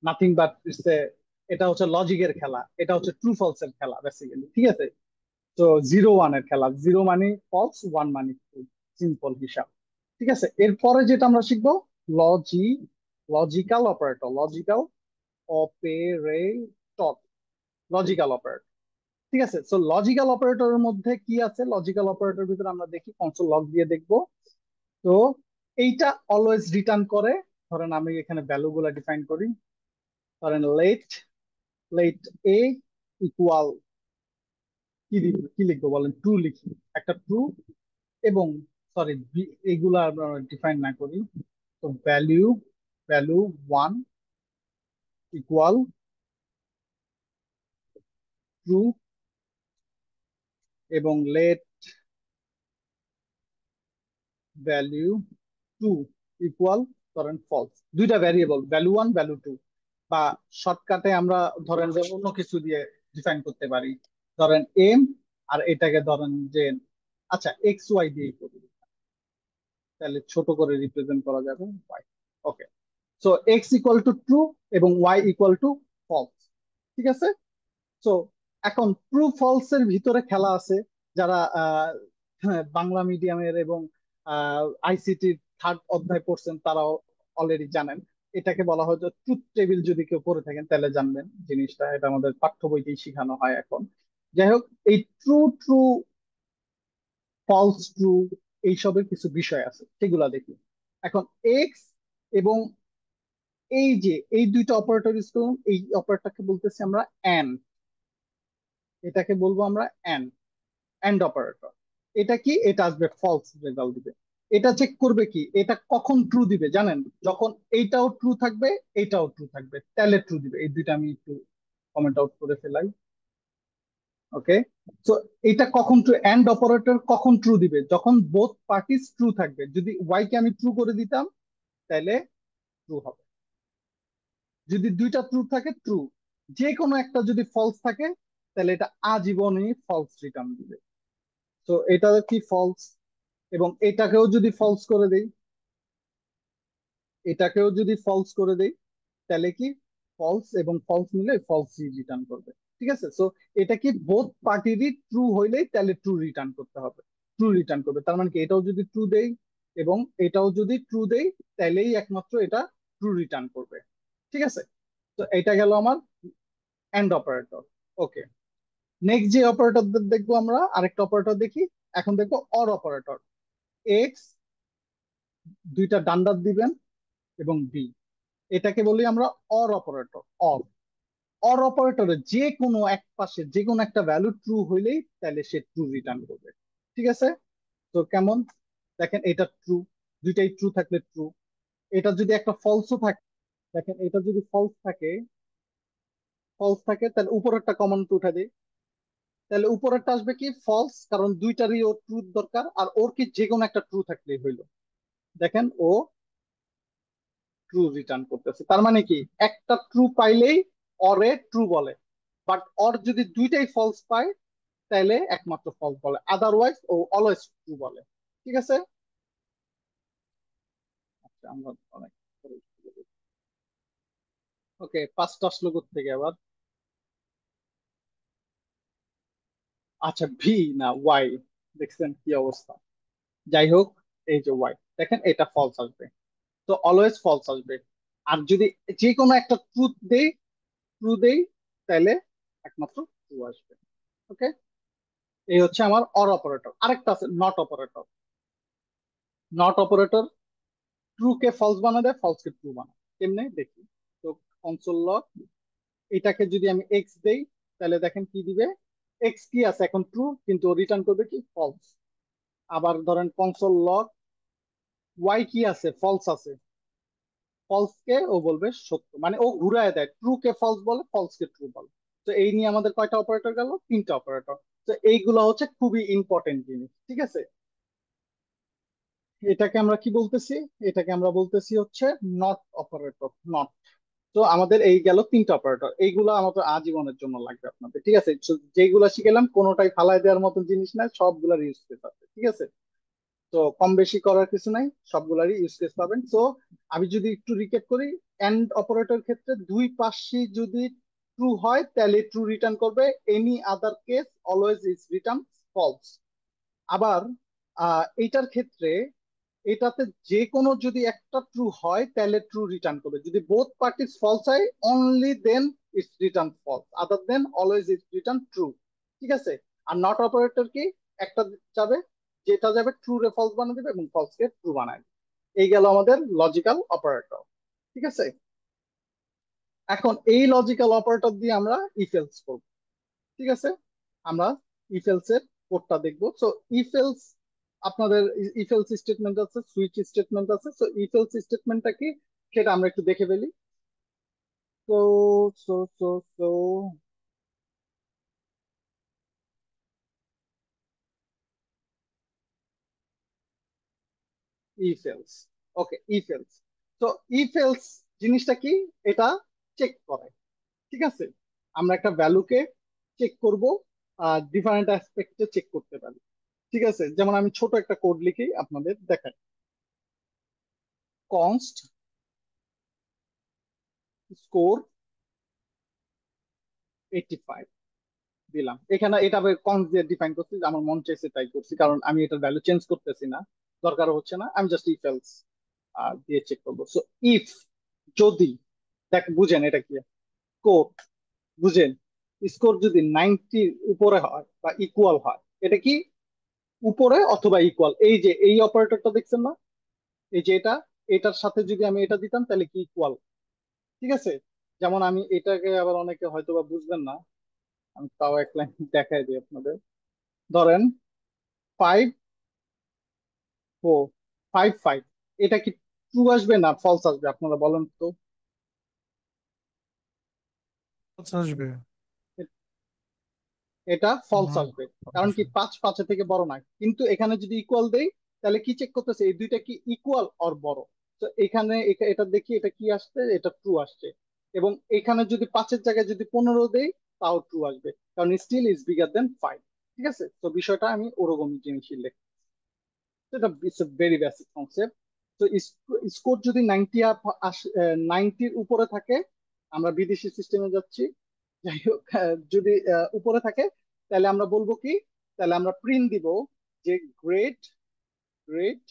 nothing but it's a, এটা হচ্ছে লজিকের খেলা, এটা হচ্ছে ট্রু ফলস এর খেলা বেসিক্যালি। ঠিক আছে, তো 0 1 এর খেলা, 0 মানে ফলস, 1 মানে ট্রু, সিম্পল হিসাব। ঠিক আছে, এরপরে যেটা আমরা শিখবো লজি logical operator, logical operator, logical operator. ঠিক আছে, তো লজিক্যাল অপারেটরের মধ্যে কি আছে, লজিক্যাল অপারেটর ভিতরে আমরা দেখি কনসোল লগ দিয়ে দেখবো। তো এইটা অলওয়েজ রিটার্ন করে, ধরেন আমি এখানে ভ্যালু গুলা ডিফাইন করি, ধরেন লেট লেট এ ইকুয়াল কি লিখবো বলেন, ট্রু লিখি, একটা ট্রু, এবং সরি, এগুলা ডিফাইন না করি। তো ভ্যালু ভ্যালু 1 ইকুয়াল ট্রু, এবং লেট ভ্যালু 2 ইকুয়াল ধরেন ফলস। দুইটা ভ্যারিয়েবল, ভ্যালু 1 ভ্যালু 2, বা শর্টকাটে আমরা ধরেন যে অন্য কিছু দিয়ে ডিফাইন করতে পারি, ধরেন এম, আর এটাকে ধরেন যে আচ্ছা এক্স ওয়াই দিয়ে করি, তাহলে ছোট করে রিপ্রেজেন্ট করা যাবে Y. Okay, so X equal to true এবং ওয়াই ইকুয়াল টু ফলস। ঠিক আছে। সো এখন ট্রু ফলস এর ভিতরে খেলা আছে। যারা বাংলা মিডিয়ামের এবং আইসিটি থার্ড অধ্যায় পড়ছেন তারাও অলরেডি জানেন। এটাকে বলা হয় যে ট্রুথ টেবিল, যদি কেউ পড়ে থাকেন তাহলে জানবেন জিনিসটা, এটা আমাদের পাঠ্য বইতেই শেখানো হয় এখন। যাই হোক, এই ট্রু ট্রু ফলস ট্রু এইসবের কিছু বিষয় আছে, সেগুলা দেখি। এখন এক্স এবং এই যে এই দুইটা অপারেটর ইউজ করুন, এই অপারেটরকে বলতেছি আমরা অ্যান্ড, এটাকে বলবো আমরা অ্যান্ড, অ্যান্ড অপারেটর। এটা কি? এটা আসবে ফলস রেজাল্ট দিবে। এটা চেক করবে কি এটা কখন ট্রু দিবে জানেন? যখন এইটাও ট্রু থাকবে, এইটাও ট্রু থাকবে, তাহলে ট্রু দিবে। এই দুইটা আমি একটু কমেন্ট আউট করে ফেলাই। ওকে, সো এটা কখন ট্রু, এন্ড অপারেটর কখন ট্রু দিবে? যখন বোথ পার্টিস ট্রু থাকবে। যদি ওয়াই কে আমি ট্রু করে দিতাম তাহলে ট্রু হবে। যদি দুইটা ট্রু থাকে ট্রু, যে কোনো একটা যদি ফলস থাকে তাহলে এটা আজীবনই ফলস রিটার্ন দিবে। তো এটা কি ফলস, এবং এটাকেও যদি ফলস করে দেই, এটাকেও যদি ফলস করে দেই, তাহলে কি ফলস এবং ফলস মিলে ফলস রিটার্ন করবে। ঠিক আছে। সো এটা কি বোথ পার্টিরই ট্রু হইলেই তাহলে ট্রু রিটার্ন করতে হবে, ট্রু রিটার্ন করবে। তার মানে কি এটাও যদি ট্রু দেই এবং এটাও যদি ট্রু দেই তাহলেই একমাত্র এটা ট্রু রিটার্ন করবে। ঠিক আছে। তো এটা গেল আমার এন্ড অপারেটর। ওকে, নেক্সট যে অপারেটর দেখবো আমরা, আরেকটা অপারেটর দেখি। এখন দেখবো অর অপারেটর। এক্স দুইটা ডান্ডার দিবেন এবং বি, এটাকে বলি আমরা অর অপারেটর। অর, অর অপারেটরে যে কোনো এক পাশে যে কোনো একটা ভ্যালু ট্রু হইলেই তাহলে সে ট্রু রিটার্ন করবে। ঠিক আছে। তো কেমন দেখেন, এটা ট্রু, দুইটাই ট্রু থাকলে ট্রু। এটা যদি একটা ফলসও থাকে, দেখেন এটা যদি ফলস থাকে, ফলস থাকে তাহলে উপরেরটা কমন উঠে দেয়, তাহলে উপরেরটা আসবে কি ফলস, কারণ দুইটারই ওর ট্রুথ দরকার, আর ওর কি যে কোনো একটা ট্রু থাকলেই হইলো। দেখেন ও ট্রু রিটার্ন করতেছে, তার মানে কি একটা ট্রু পাইলেই অরে ট্রু বলে। বাট অর যদি দুইটাই ফলস পায় তাহলে একমাত্র ফলস বলে, আদারওয়াইজ ও অলওয়েজ ট্রু বলে। ঠিক আছে। আচ্ছা, আমরা অনেক ওকে, পাঁচটা আসলো থেকে আবার। আচ্ছা, ভি না ওয়াই, দেখছেন কি অবস্থা। যাই হোক, এই যে ওয়াই, দেখেন এটা ফলস আসবে, তো অলওয়েজ ফলস আসবে। আর যদি যে কোনো একটা ট্রুথ দেই, ট্রু দেই, তাহলে একমাত্র ট্রু আসবে। ওকে, এই হচ্ছে আমার অর অপারেটর। আরেকটা আছে not operator. Not operator true কে ফলস বানা দেয়, ফলস কে ট্রু বানায়। কেমনে দেখি। তো কনসোল লগ, এটাকে যদি আমি এক্স দেই তাহলে দেখেন কি দিবে। এক্স কি আছে এখন ট্রু, কিন্তু রিটার্ন করবে কি ফলস। আবার ধরেন কনসোল লগ ওয়াই কি আছে, ফলস আছে, ফলস কে ও বলবে সত্য, মানে ও ঘুরায় দেয়, ট্রু কে ফলস বলে, ফলস কে ট্রু বলে। তো এই নিয়ে আমাদের কয়টা অপারেটর গেল? তিনটা অপারেটর। তো এইগুলো হচ্ছে খুবই ইম্পর্টেন্ট জিনিস। ঠিক আছে। এটাকে আমরা কি বলতেছি? এটাকে আমরা বলতেছি হচ্ছে নট অপারেটর, নট। তো আমাদের এই গেল তিনটা অপারেটর, এইগুলো আমাদের আজীবনের জন্য লাগবে আপনাদের। ঠিক আছে। So, যেগুলো শিখেলাম কোনোটাই ফালাই দেওয়ার মতন জিনিস না, সবগুলার ইউজ কেস আছে। ঠিক আছে। তো কম বেশি করার কিছু নাই, সবগুলারই ইউজ কেস পাবেন। তো আমি যদি একটু রিক্যাপ করি, এন্ড অপারেটর ক্ষেত্রে দুই পাশই যদি ট্রু হয় তাহলে ট্রু রিটার্ন করবে, any other case always is return false. আবার এইটার ক্ষেত্রে এটাতে যে কোনো যদি একটা ট্রু হয় তাহলে ট্রু রিটার্ন করবে, যদি বোথ পার্টিস ফলস হয় only then it's return false, other then always it's return true. ঠিক আছে। আর নট অপারেটর কি একটা যাবে, যেটা যাবে ট্রু রে ফলস বানিয়ে দেবে এবং ফলস কে ট্রু বানায় দেবে। এই গেল আমাদের লজিক্যাল অপারেটর। ঠিক আছে। এখন এই লজিক্যাল অপারেটর দিয়ে আমরা ইফ এলস করব। ঠিক আছে। আমরা ইফ এলস এর কোডটা দেখবো। সো ইফ এলস আপনাদের ইফ এলস স্টেটমেন্ট আছে, সুইচ স্টেটমেন্ট আছে। সো ইফ এলস স্টেটমেন্টটা কি সেটা আমরা একটু দেখে ফেলি। তো so so so if else, okay if else. তো ইফ এলস জিনিসটা কি, এটা চেক করে, ঠিক আছে। আমরা একটা ভ্যালুকে চেক করব, ডিফারেন্ট অ্যাসপেক্টে চেক করতে পারি, ঠিক আছে। যেমন আমি ছোট একটা কোড লিখি আপনাদের দেখাই। কনস্ট স্কোর 85 দিলাম। এখানে এটা কনস্ট দিয়ে ডিফাইন করছি, আমার মন চাইছে তাই করছি, কারণ আমি এটার ভ্যালু চেঞ্জ করতেছি না, দরকার হচ্ছে না। আমি জাস্ট ইফ এলস দিয়ে চেক করবো। সো ইফ, যদি, দেখ বুঝেন এটা কি স্কোর, বুঝেন স্কোর যদি 90 উপরে হয় বা ইকুয়াল হয়, এটা কি উপরে অথবা ইকুয়াল, এই যে এই অপারেটরটা দেখছেন না, এই যে এটা, এটার সাথে যদি আমি এটা দিতাম তাহলে কি ইকুয়াল, ঠিক আছে। যেমন আমি এটাকে আবার অনেকে হয়তো বা বুঝবেন না, আমি তাও এক লাইন দেখাই দিই আপনাদের। ধরেন 5455, এটা কি ট্রু আসবে না ফলস আসবে আপনারা বলেন তো। false আসবে। এটা ফলস হুম, আসবে, false কারণ কি আসবে। 5 5 থেকে বড় নয়। কিন্তু এখানে যদি ইকুয়াল দেই তাহলে কি চেক করতেছে, এই দুইটা কি ইকুয়াল অর বড়। তো এখানে এটা দেখি এটা কি আসছে, এটা ট্রু আসছে। এবং এখানে যদি 5-এর জায়গায় যদি 15 দেই তাও ট্রু আসবে, কারণ স্টিল ইজ বিগার দেন 5, ঠিক আছে। তো বিষয়টা আমি ওরকম জিনিসই লিখি। এটা it's a very basic concept. তো স্কোর যদি 90 আপ 90-র উপরে থাকে, আমরা বিদেশি সিস্টেমে যাচ্ছি, যাই হোক, যদি উপরে থাকে তাহলে আমরা বলবো কি, তাহলে আমরা প্রিন্ট দিব যে গ্রেড, গ্রেড,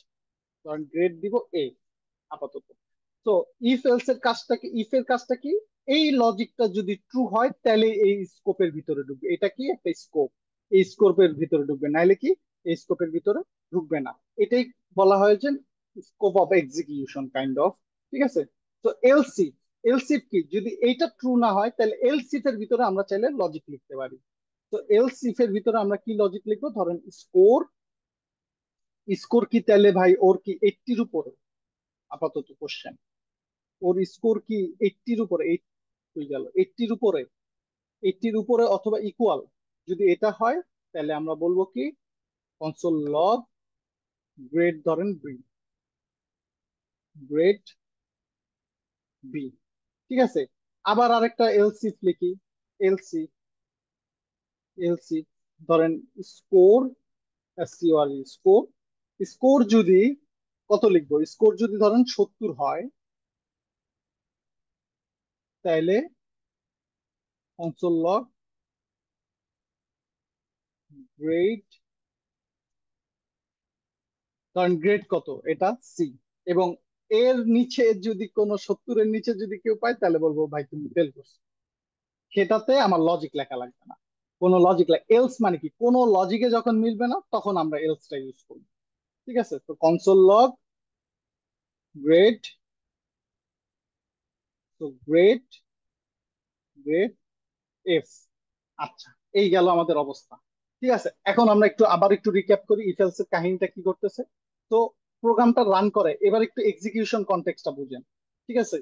ধরেন গ্রেড দিব এ আপাতত। তো ইফ এলস এর কাজটা কি, ইফ এর কাজটা কি, এই লজিকটা যদি ট্রু হয় তাহলে এই স্কোপের ভিতরে ঢুকবে। এটা কি একটা স্কোপ, এই স্কোপের ভিতরে ঢুকবে, নাইলে কি এই স্কোপের ভিতরে ঢুকবে না। এটাই বলা হয় যে scope of execution kind of, ঠিক আছে। তো এলসি, এলসিফ কি, যদি এইটা ট্রু না হয় তাহলে এলসিফ এর ভিতরে আমরা চাইলে লজিক লিখতে পারি। তো এলসিফ এর ভিতরে আমরা কি লজিক লিখবো, ধরেন স্কোর, স্কোর কি তাহলে ভাই ওর কি 80-র উপরে, আপাতত কোশ্চেন ওর স্কোর কি 80-র উপরে, 8 হয়ে গেল 80-র উপরে, 80-র উপরে অথবা ইকুয়াল, যদি এটা হয় তাহলে আমরা বলবো কি কনসোল লগ গ্রেড, ধরেন বি, গ্রেড বি, ঠিক আছে। আবার আরেকটা এলসি লিখি, এলসি, এলসি ধরেন স্কোর, এসকিউআর স্কোর, স্কোর যদি কত লিখবো, স্কোর যদি ধরেন 70 হয় তাহলে কনসোল লগ গ্রেড, কারণ গ্রেড কত এটা সি, এবং এর নিচে যদি কোনো 70-এর নিচে যদি কেউ পায় তাহলে বলবো ভাই তুমি ফেল করছো। সেটাতে আমার লজিক লেখা লাগবে না, কোনো লজিক এলস মানে কি, কোনো লজিকে যখন মিলবে না তখন আমরা এলসটা ইউজ করবো, ঠিক আছে। তো কনসোল লগ গ্রেড, তো গ্রেড, গ্রেড এফ, আচ্ছা, এই গেল আমাদের অবস্থা, ঠিক আছে। এখন আমরা একটু আবার একটু রিক্যাপ করি ইফ এলস এর কাহিনীটা কি করতেছে। তো প্রোগ্রামটা রান করে, এবার একটু এক্সিকিউশন কনটেক্সটটা বুঝেন, ঠিক আছে।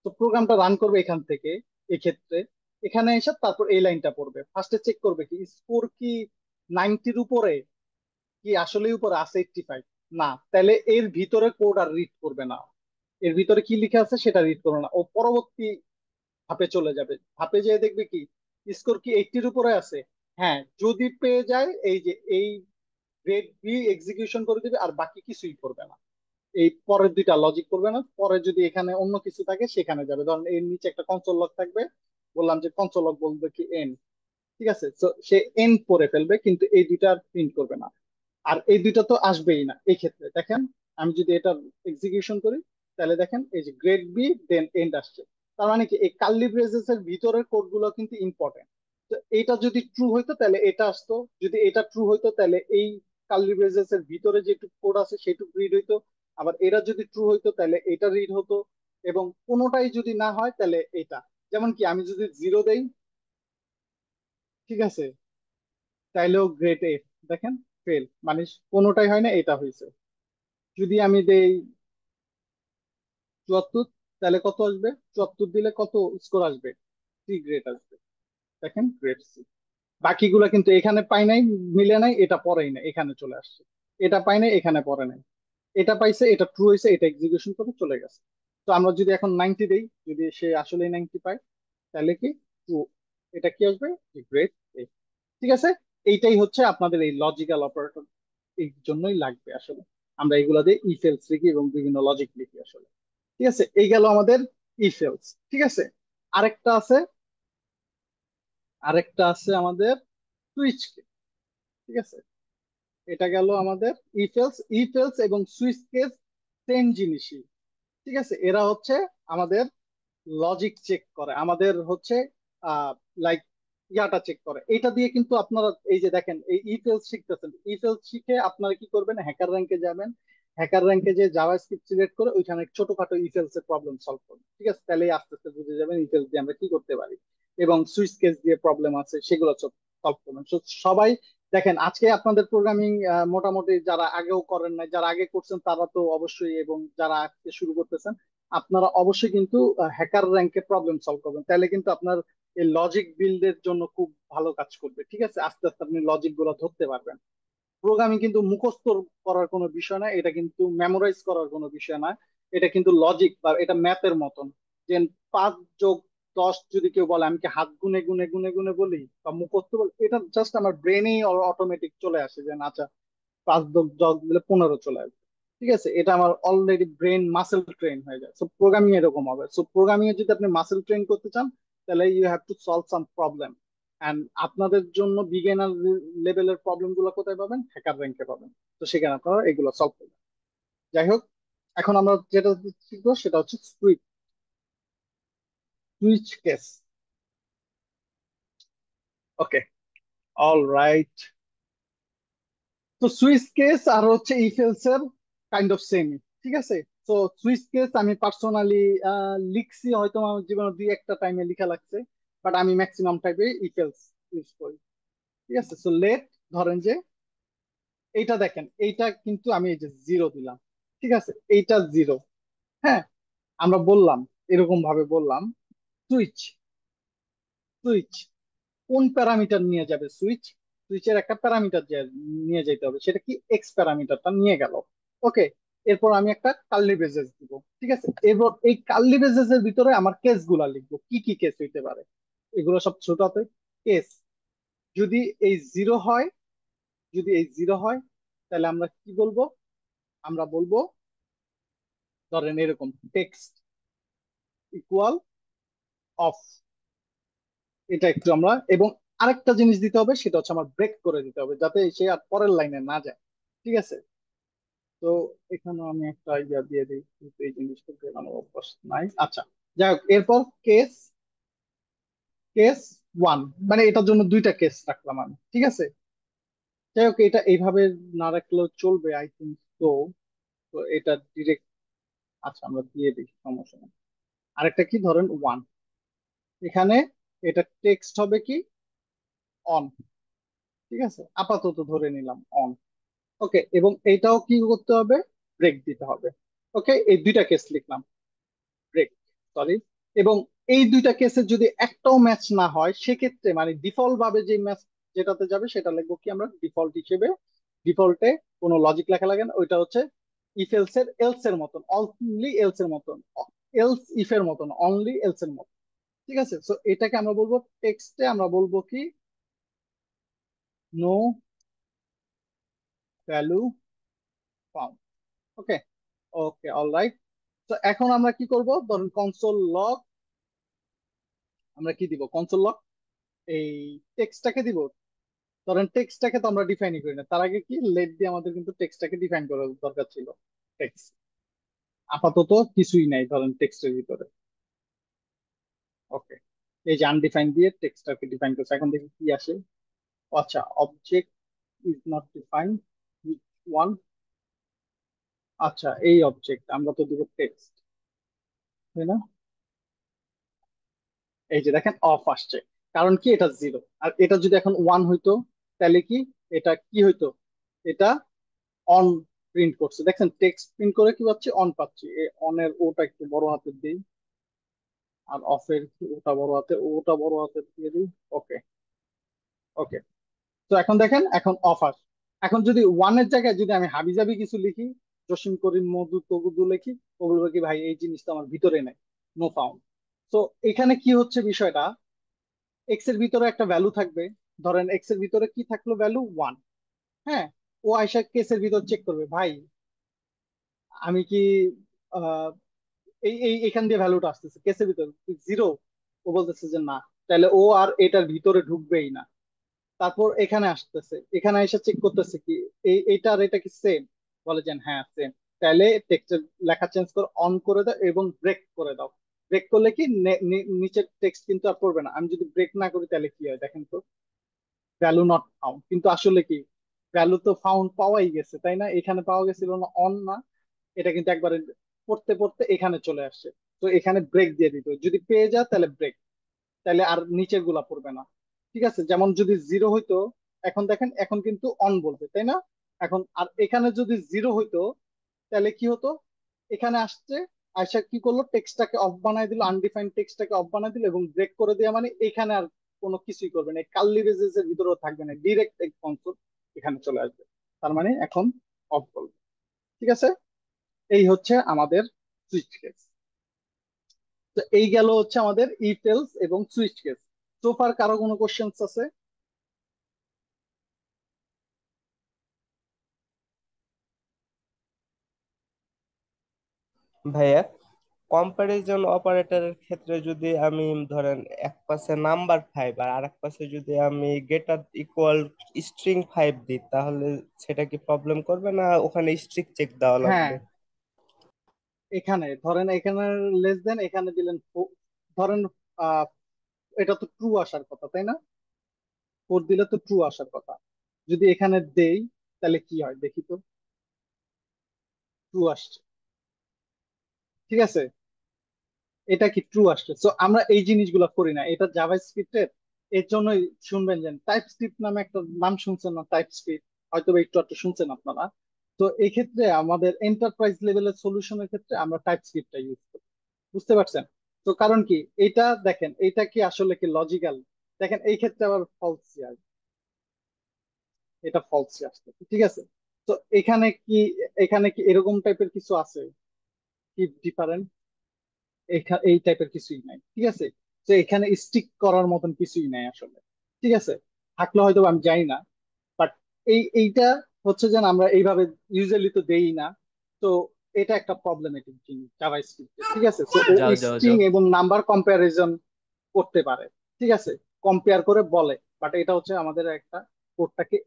তো প্রোগ্রামটা রান করবে এখান থেকে, এক্ষেত্রে এখানে এসে তারপর এই লাইনটা পড়বে, ফার্স্টে চেক করবে কি স্কোর কি 90-র উপরে, কি আসলে উপরে আছে 85, না তাহলে এর ভিতরে কোড আর রিড করবে না, এর ভিতরে কি লিখে আছে সেটা রিড করবে না, ও পরবর্তী ধাপে চলে যাবে। ধাপে যেয়ে দেখবে কি স্কোর কি 80-র উপরে আছে, হ্যাঁ যদি পেয়ে যায় এই যে এই গ্রেড বি এক্সিকিউশন করে দিবে, আর বাকি কিছুই করবে না, এই পরের দুইটা লজিক করবে না। পরে যদি এখানে অন্য কিছু থাকে সেখানে যাবে, ধরেন এর নিচে একটা কনসোল লগ থাকবে, বললাম যে কনসোল লগ বলবে কি এন, ঠিক আছে। তো সে এন পরে ফেলবে কিন্তু এই দুইটা প্রিন্ট করবে না। আর এই দুইটা তো আসবেই না এই ক্ষেত্রে, দেখেন আমি যদি এটা এক্সিকিউশন করি তাহলে দেখেন এই যে গ্রেড বি দেন এন্ড আসছে। তার মানে কি এই কার্লি ব্রেসেস এর ভিতরের কোড গুলো কিন্তু ইম্পর্টেন্ট। তো এটা যদি ট্রু হইতো তাহলে এটা আসতো, যদি এটা ট্রু হইতো তাহলে এই কার্লি ব্রেসেস এর ভিতরে যেটুকু কোড আছে সেটুকু রিড হইতো, আবার এটা যদি ট্রু হইতো তাহলে এটা রিড হতো, এবং কোনোটাই যদি না হয় তাহলে এটা, যেমন কি আমি যদি জিরো দেই, ঠিক আছে, তাইলেও গ্রেড এফ, দেখেন ফেল, মানে কোনোটাই হয় না, এটা হয়েছে। যদি আমি দেই 74, তাহলে কত আসবে? 74 দিলে কত স্কোর আসবে? 3 গ্রেড আসবে। দেখেন গ্রেড সি। বাকিগুলা কিন্তু এখানে পাই নাই, মিলে নাই, এটা পরেই না, এখানে চলে আসছে। এটা পাই নাই, এখানে পরে নাই। এটা পাইছে, এটা ট্রু হয়েছে, এটা এক্সিকিউশন করে চলে গেছে। তো আমরা যদি এখন 90 দেই, যদি সে আসলে 90 পায়, তাহলে কি ট্রু, এটা কি আসবে? Grade A. ঠিক আছে, এইটাই হচ্ছে আপনাদের এই লজিক্যাল অপারেটর, এই জন্যই লাগবে আসলে। আমরা এগুলা দিয়ে ইফ এলস লিখি এবং বিভিন্ন লজিক লিখি আসলে। ঠিক আছে, এই গেল আমাদের ইফ এলস। ঠিক আছে, আরেকটা আছে, আমাদের সুইচ। ঠিক আছে, এটা গেল আমাদের ইফ এলস। ইফ এলস এবং সুইচ কেস সেম জিনিসই। ঠিক আছে, এরা হচ্ছে আমাদের লজিক চেক করে, আমাদের হচ্ছে লাইক ইয়াটা চেক করে। এটা দিয়ে কিন্তু আপনারা এই যে দেখেন এই ইফেলস শিখতেছেন, ইফেলস শিখে আপনারা কি করবেন? হ্যাকার র্যাঙ্কে যাবেন। হ্যাকার র্যাঙ্কে যে জাভাস্ক্রিপ্ট সিলেক্ট করে ওইখানে ছোটখাটো ইফেলস এর প্রবলেম সলভ করবেন। ঠিক আছে, তাহলে আস্তে আস্তে বুঝে যাবেন ইফেলস দিয়ে আমরা কি করতে পারি, এবং সুইচ কেস দিয়ে প্রবলেম আছে সেগুলো সলভ করবেন। So, সবাই দেখেন আজকে আপনাদের প্রোগ্রামিং মোটামুটি যারা আগেও করেন নাই, যারা আগে করছেন তারা তো অবশ্যই, এবং যারা আজকে শুরু করতেছেন আপনারা অবশ্যই কিন্তু হ্যাকার র্যাঙ্কে প্রবলেম সলভ করবেন। তাহলে কিন্তু আপনার এই লজিক বিল্ডের জন্য খুব ভালো কাজ করবে। ঠিক আছে, আস্তে আস্তে আপনি লজিক গুলো ধরতে পারবেন। প্রোগ্রামিং কিন্তু মুখস্থ করার কোনো বিষয় না, এটা কিন্তু মেমোরাইজ করার কোনো বিষয় না। এটা কিন্তু লজিক বা এটা ম্যাথের মতন। যে 5+10 যদি কেউ বলে, আমি কি হাত গুনে গুনে গুনে গুনে বলি বা মুখস্থ বলি? এটা জাস্ট আমার ব্রেনেই অটোমেটিক চলে আসে যে না, আচ্ছা 5+10 দিলে 15 চলে আসবে। ঠিক আছে, এটা আমার অলরেডি ব্রেন মাসেল ট্রেন হয়ে যায়। সো প্রোগ্রামিং এরকম হবে। সো প্রোগ্রামিং এ যদি আপনি মাসেল ট্রেন করতে চান, তাহলে you have to solve some problem. And আপনাদের জন্য বিগিনার লেভেলের প্রবলেম গুলো কোথায় পাবেন? হ্যাকার র্যাঙ্কে পাবেন। তো সেখানে আপনারা এগুলো সলভ করবেন। যাই হোক, এখন আমরা যেটা শিখবো সেটা হচ্ছে সুইচ কেস। ওকে, অল রাইট। তো সুইচ কেস আর হচ্ছে ইফ এলস এর কাইন্ড অফ সেম। ঠিক আছে, তো সুইচ কেস আমি পার্সোনালি লিখছি, হয়তো আমার জীবনে 2-1 টাইমে লেখা লাগছে, বাট আমি ম্যাক্সিমাম টাইপে ইফ এলস ইউজ করি। ঠিক আছে, সো লেট, ধরেন যে এইটা দেখেন, এইটা কিন্তু আমি এই যে 0 দিলাম। ঠিক আছে, এইটা 0। হ্যাঁ, আমরা বললাম, এরকম ভাবে বললাম সুইচ, সুইচ কোন প্যারামিটার নিয়ে যাবে? সুইচের একটা প্যারামিটার নিয়ে যেতে হবে, সেটা কি? এক্স প্যারামিটারটা নিয়ে গেল। ওকে, এরপর আমি একটা কার্লি ব্রেসেস দিব। ঠিক আছে, এরপর এই কার্লি ব্রেসেস এর ভিতরে আমার কেস গুলা লিখবো, কি কি কেস হইতে পারে। এগুলো সব ছোট হাতে কেস। যদি এই জিরো হয়, যদি এই জিরো হয়, তাহলে আমরা কি বলবো? আমরা বলবো ধরেন এরকম টেক্সট ইকুয়াল অফ। এটা একটু আমরা, এবং আরেকটা জিনিস দিতে হবে, সেটা হচ্ছে আমার ব্রেক করে দিতে হবে যাতে সে আর পরের লাইনে না যায়। ঠিক আছে, তো এখানে আমি একটা ইয়া দিয়ে দিই, কিন্তু এই জিনিসটা দেখানো অভ্যাস নাই। আচ্ছা, যাই হোক, এরপর কেস, কেস 1, মানে এটার জন্য 2টা কেস রাখলাম আমি। ঠিক আছে, যাই হোক, এটা এইভাবে না রাখলেও চলবে আই থিঙ্ক। তো তো এটা ডিরেক্ট, আচ্ছা আমরা দিয়ে দিই, সমস্যা নেই। আরেকটা কি, ধরেন 1, এখানে এটা টেক্সট হবে কি? অন। ঠিক আছে, আপাতত ধরে নিলাম অন। ওকে, এবং এটাও কি করতে হবে? ব্রেক দিতে হবে। ওকে, এই 2টা কেস লিখলাম, ব্রেক, সরি। এবং এই 2টা কেসের যদি একটাও ম্যাচ না হয়, সেক্ষেত্রে মানে ডিফল্ট ভাবে যে ম্যাচ যেটাতে যাবে সেটা লিখবো কি আমরা ডিফল্ট হিসেবে? ডিফল্টে কোনো লজিক লেখা লাগে না, ওইটা হচ্ছে ইফ এলস এর এলস এর মতন, অনলি এলস এর মতন, এলস ইফ এর মতন, অনলি এলস এর মতন। ঠিক আছে, সো এটাকে আমরা বলবো টেক্সটে, আমরা বলবো কি? No value found. Okay, okay, alright. তো এখন আমরা কি করব? ধরুন কনসোল লগ, আমরা কি দিব? কনসোল লগ এই টেক্সটটাকে দিব। ধরেন টেক্সটটাকে তো আমরা ডিফাইনই করি না, তার আগে কি লেট দিয়ে আমাদের কিন্তু টেক্সটটাকে ডিফাইন করার দরকার ছিল। টেক্সট আপাতত কিছুই নাই ধরেন টেক্সটের ভিতরে। ওকে, এই যে আনডিফাইন দিয়ে টেক্সটটাকে ডিফাইন করছে, এখন দেখি কি আসে। আচ্ছা, object is not define, one. আচ্ছা, এই অবজেক্ট আমরা তো দিব টেক্সট, তাই না? এই যে দেখেন অফ আসছে, কারণ কি? এটা 0। আর এটা যদি এখন 1 হইতো, তাহলে কি এটা কি হইতো? এটা অন প্রিন্ট করছে, দেখছেন টেক্সট প্রিন্ট করে কি পাচ্ছি, অন পাচ্ছি। এই অনের ওটা একটু বড় হাতের দিই, আর অফের ওটা বড় হাতে, ওটা বড় হাতের দিয়ে দিই। ওকে, ওকে। তো এখন দেখেন, এখন অফ আস। এখন যদি ওয়ানের জায়গায় যদি আমি হাবিজাবি কিছু লিখি, জসিম করিম মধু তগুদু লিখি, ও বলবে কি ভাই এই জিনিসটা আমার ভিতরে নেই, নো ফাউন্ড। তো এখানে কি হচ্ছে বিষয়টা, এক্স এর ভিতরে একটা ভ্যালু থাকবে, ধরেন এক্স এর ভিতরে কি থাকলো, ভ্যালু 1। হ্যাঁ, ও আয়সা কেসের ভিতর চেক করবে, ভাই আমি কি আহ, এই এই এখান দিয়ে ভ্যালুটা আসতেছে কেসের ভিতর 0, ও বলতেছে যে না, তাহলে ও আর এটার ভিতরে ঢুকবেই না। তারপর এখানে আসতেছে, এখানে এসে চেক করতেছে কি এইটা আর এটা কি সেম, বলে যে হ্যাঁ সেম, তাহলে টেক্সটের লেখা চেঞ্জ করে অন করে দাও এবং ব্রেক করে দাও। ব্রেক করলে কি নিচের টেক্সট কিন্তু আর পড়বে না। আমি যদি ব্রেক না করি তাহলে কি হয় দেখেন তো, ভ্যালু নট ফাউন্ড। কিন্তু আসলে কি, ভ্যালু তো ফাউন্ড পাওয়াই গেছে, তাই না? এখানে পাওয়া গেছিল না, অন না, এটা কিন্তু একবারে পড়তে পড়তে এখানে চলে আসছে। তো এখানে ব্রেক দিয়ে দিত, যদি পেয়ে যায় তাহলে ব্রেক, তাহলে আর নিচের গুলা পড়বে না। ঠিক আছে, যেমন যদি 0 হইতো, এখন দেখেন এখন কিন্তু অন বলবে, তাই না? এখন আর এখানে যদি 0 হইতো তাহলে কি হতো, এখানে আসছে, আয়সা কি করলো, টেক্সটটাকে অফ বানাই দিল, আনডিফাইন্ড টেক্সটটাকে অফ বানাই দিল এবং ব্রেক করে দেওয়া, মানে এখানে আর কোনো কিছুই করবে না, কার্লি ব্রেসেস এর ভিতরেও থাকবে না, ডিরেক্ট এক কনসোল এখানে চলে আসবে। তার মানে এখন অফ করবে। ঠিক আছে, এই হচ্ছে আমাদের সুইচ কেস। তো এই গেল হচ্ছে আমাদের ইফ এলস এবং সুইচ কেস। সো ফার কারো কোনো কোশ্চেন্স আছে? ভাইয়া, কম্পারিজন অপারেটরের ক্ষেত্রে যদি আমি ধরেন এক পাশে নাম্বার 5 আর আরেক পাশে যদি আমি গেটার ইকুয়াল স্ট্রিং 5 দিই, তাহলে সেটা কি প্রবলেম করবে না ওখানে স্ট্রিং চেক দেওয়া হ্যাঁ, লাগবে? এখানে ধরেন এখানে লেস দেন, এখানে দিলেন ধরেন আহ, এটা তো ট্রু আসার কথা, তাই না? 4 দিলে তো ট্রু আসার কথা। যদি এখানে দেই তাহলে কি হয় দেখি তো, ট্রু আসছে। ঠিক আছে, এটা কি ট্রু আসছে। সো আমরা এই জিনিসগুলো করি না, এটা জাভাস্ক্রিপ্টের। এর জন্যই শুনবেন যে টাইপ স্ক্রিপ্ট নামে একটা নাম শুনছেন না, টাইপ স্ক্রিপ্ট হয়তো বা একটু একটু শুনছেন আপনারা। তো এই ক্ষেত্রে আমাদের এন্টারপ্রাইজ লেভেলের সলিউশনের ক্ষেত্রে আমরা টাইপ স্ক্রিপ্টটা ইউজ করি, বুঝতে পারছেন? তো কারণ কি, এটা দেখেন এটা কি আসলে কি লজিক্যাল, দেখেন এই ক্ষেত্রে আবার ফলস আসবে, এটা ফলস আসছে। ঠিক আছে, তো এখানে কি, এখানে কি এরকম টাইপের কিছু আছে কি ডিফারেন্ট? এই টাইপের কিছুই নাই। ঠিক আছে, তো এখানে স্টিক করার মতন কিছুই নাই আসলে। ঠিক আছে, থাকলে হয়তো আমি জানি না, বাট এইটা হচ্ছে যে আমরা এইভাবে ইউজুয়ালি তো দেই না। তো এটা একটা প্রবলেমেটিক জিনিস জাভাস্ক্রিপ্টে। ঠিক আছে, তো ও যাও যাও স্ট্রিং যাও। এবং নাম্বার কম্প্যারিজন করতে পারে। ঠিক আছে, কম্পেয়ার করে বলে, বাট এটা হচ্ছে আমাদের একটা কোডটাকে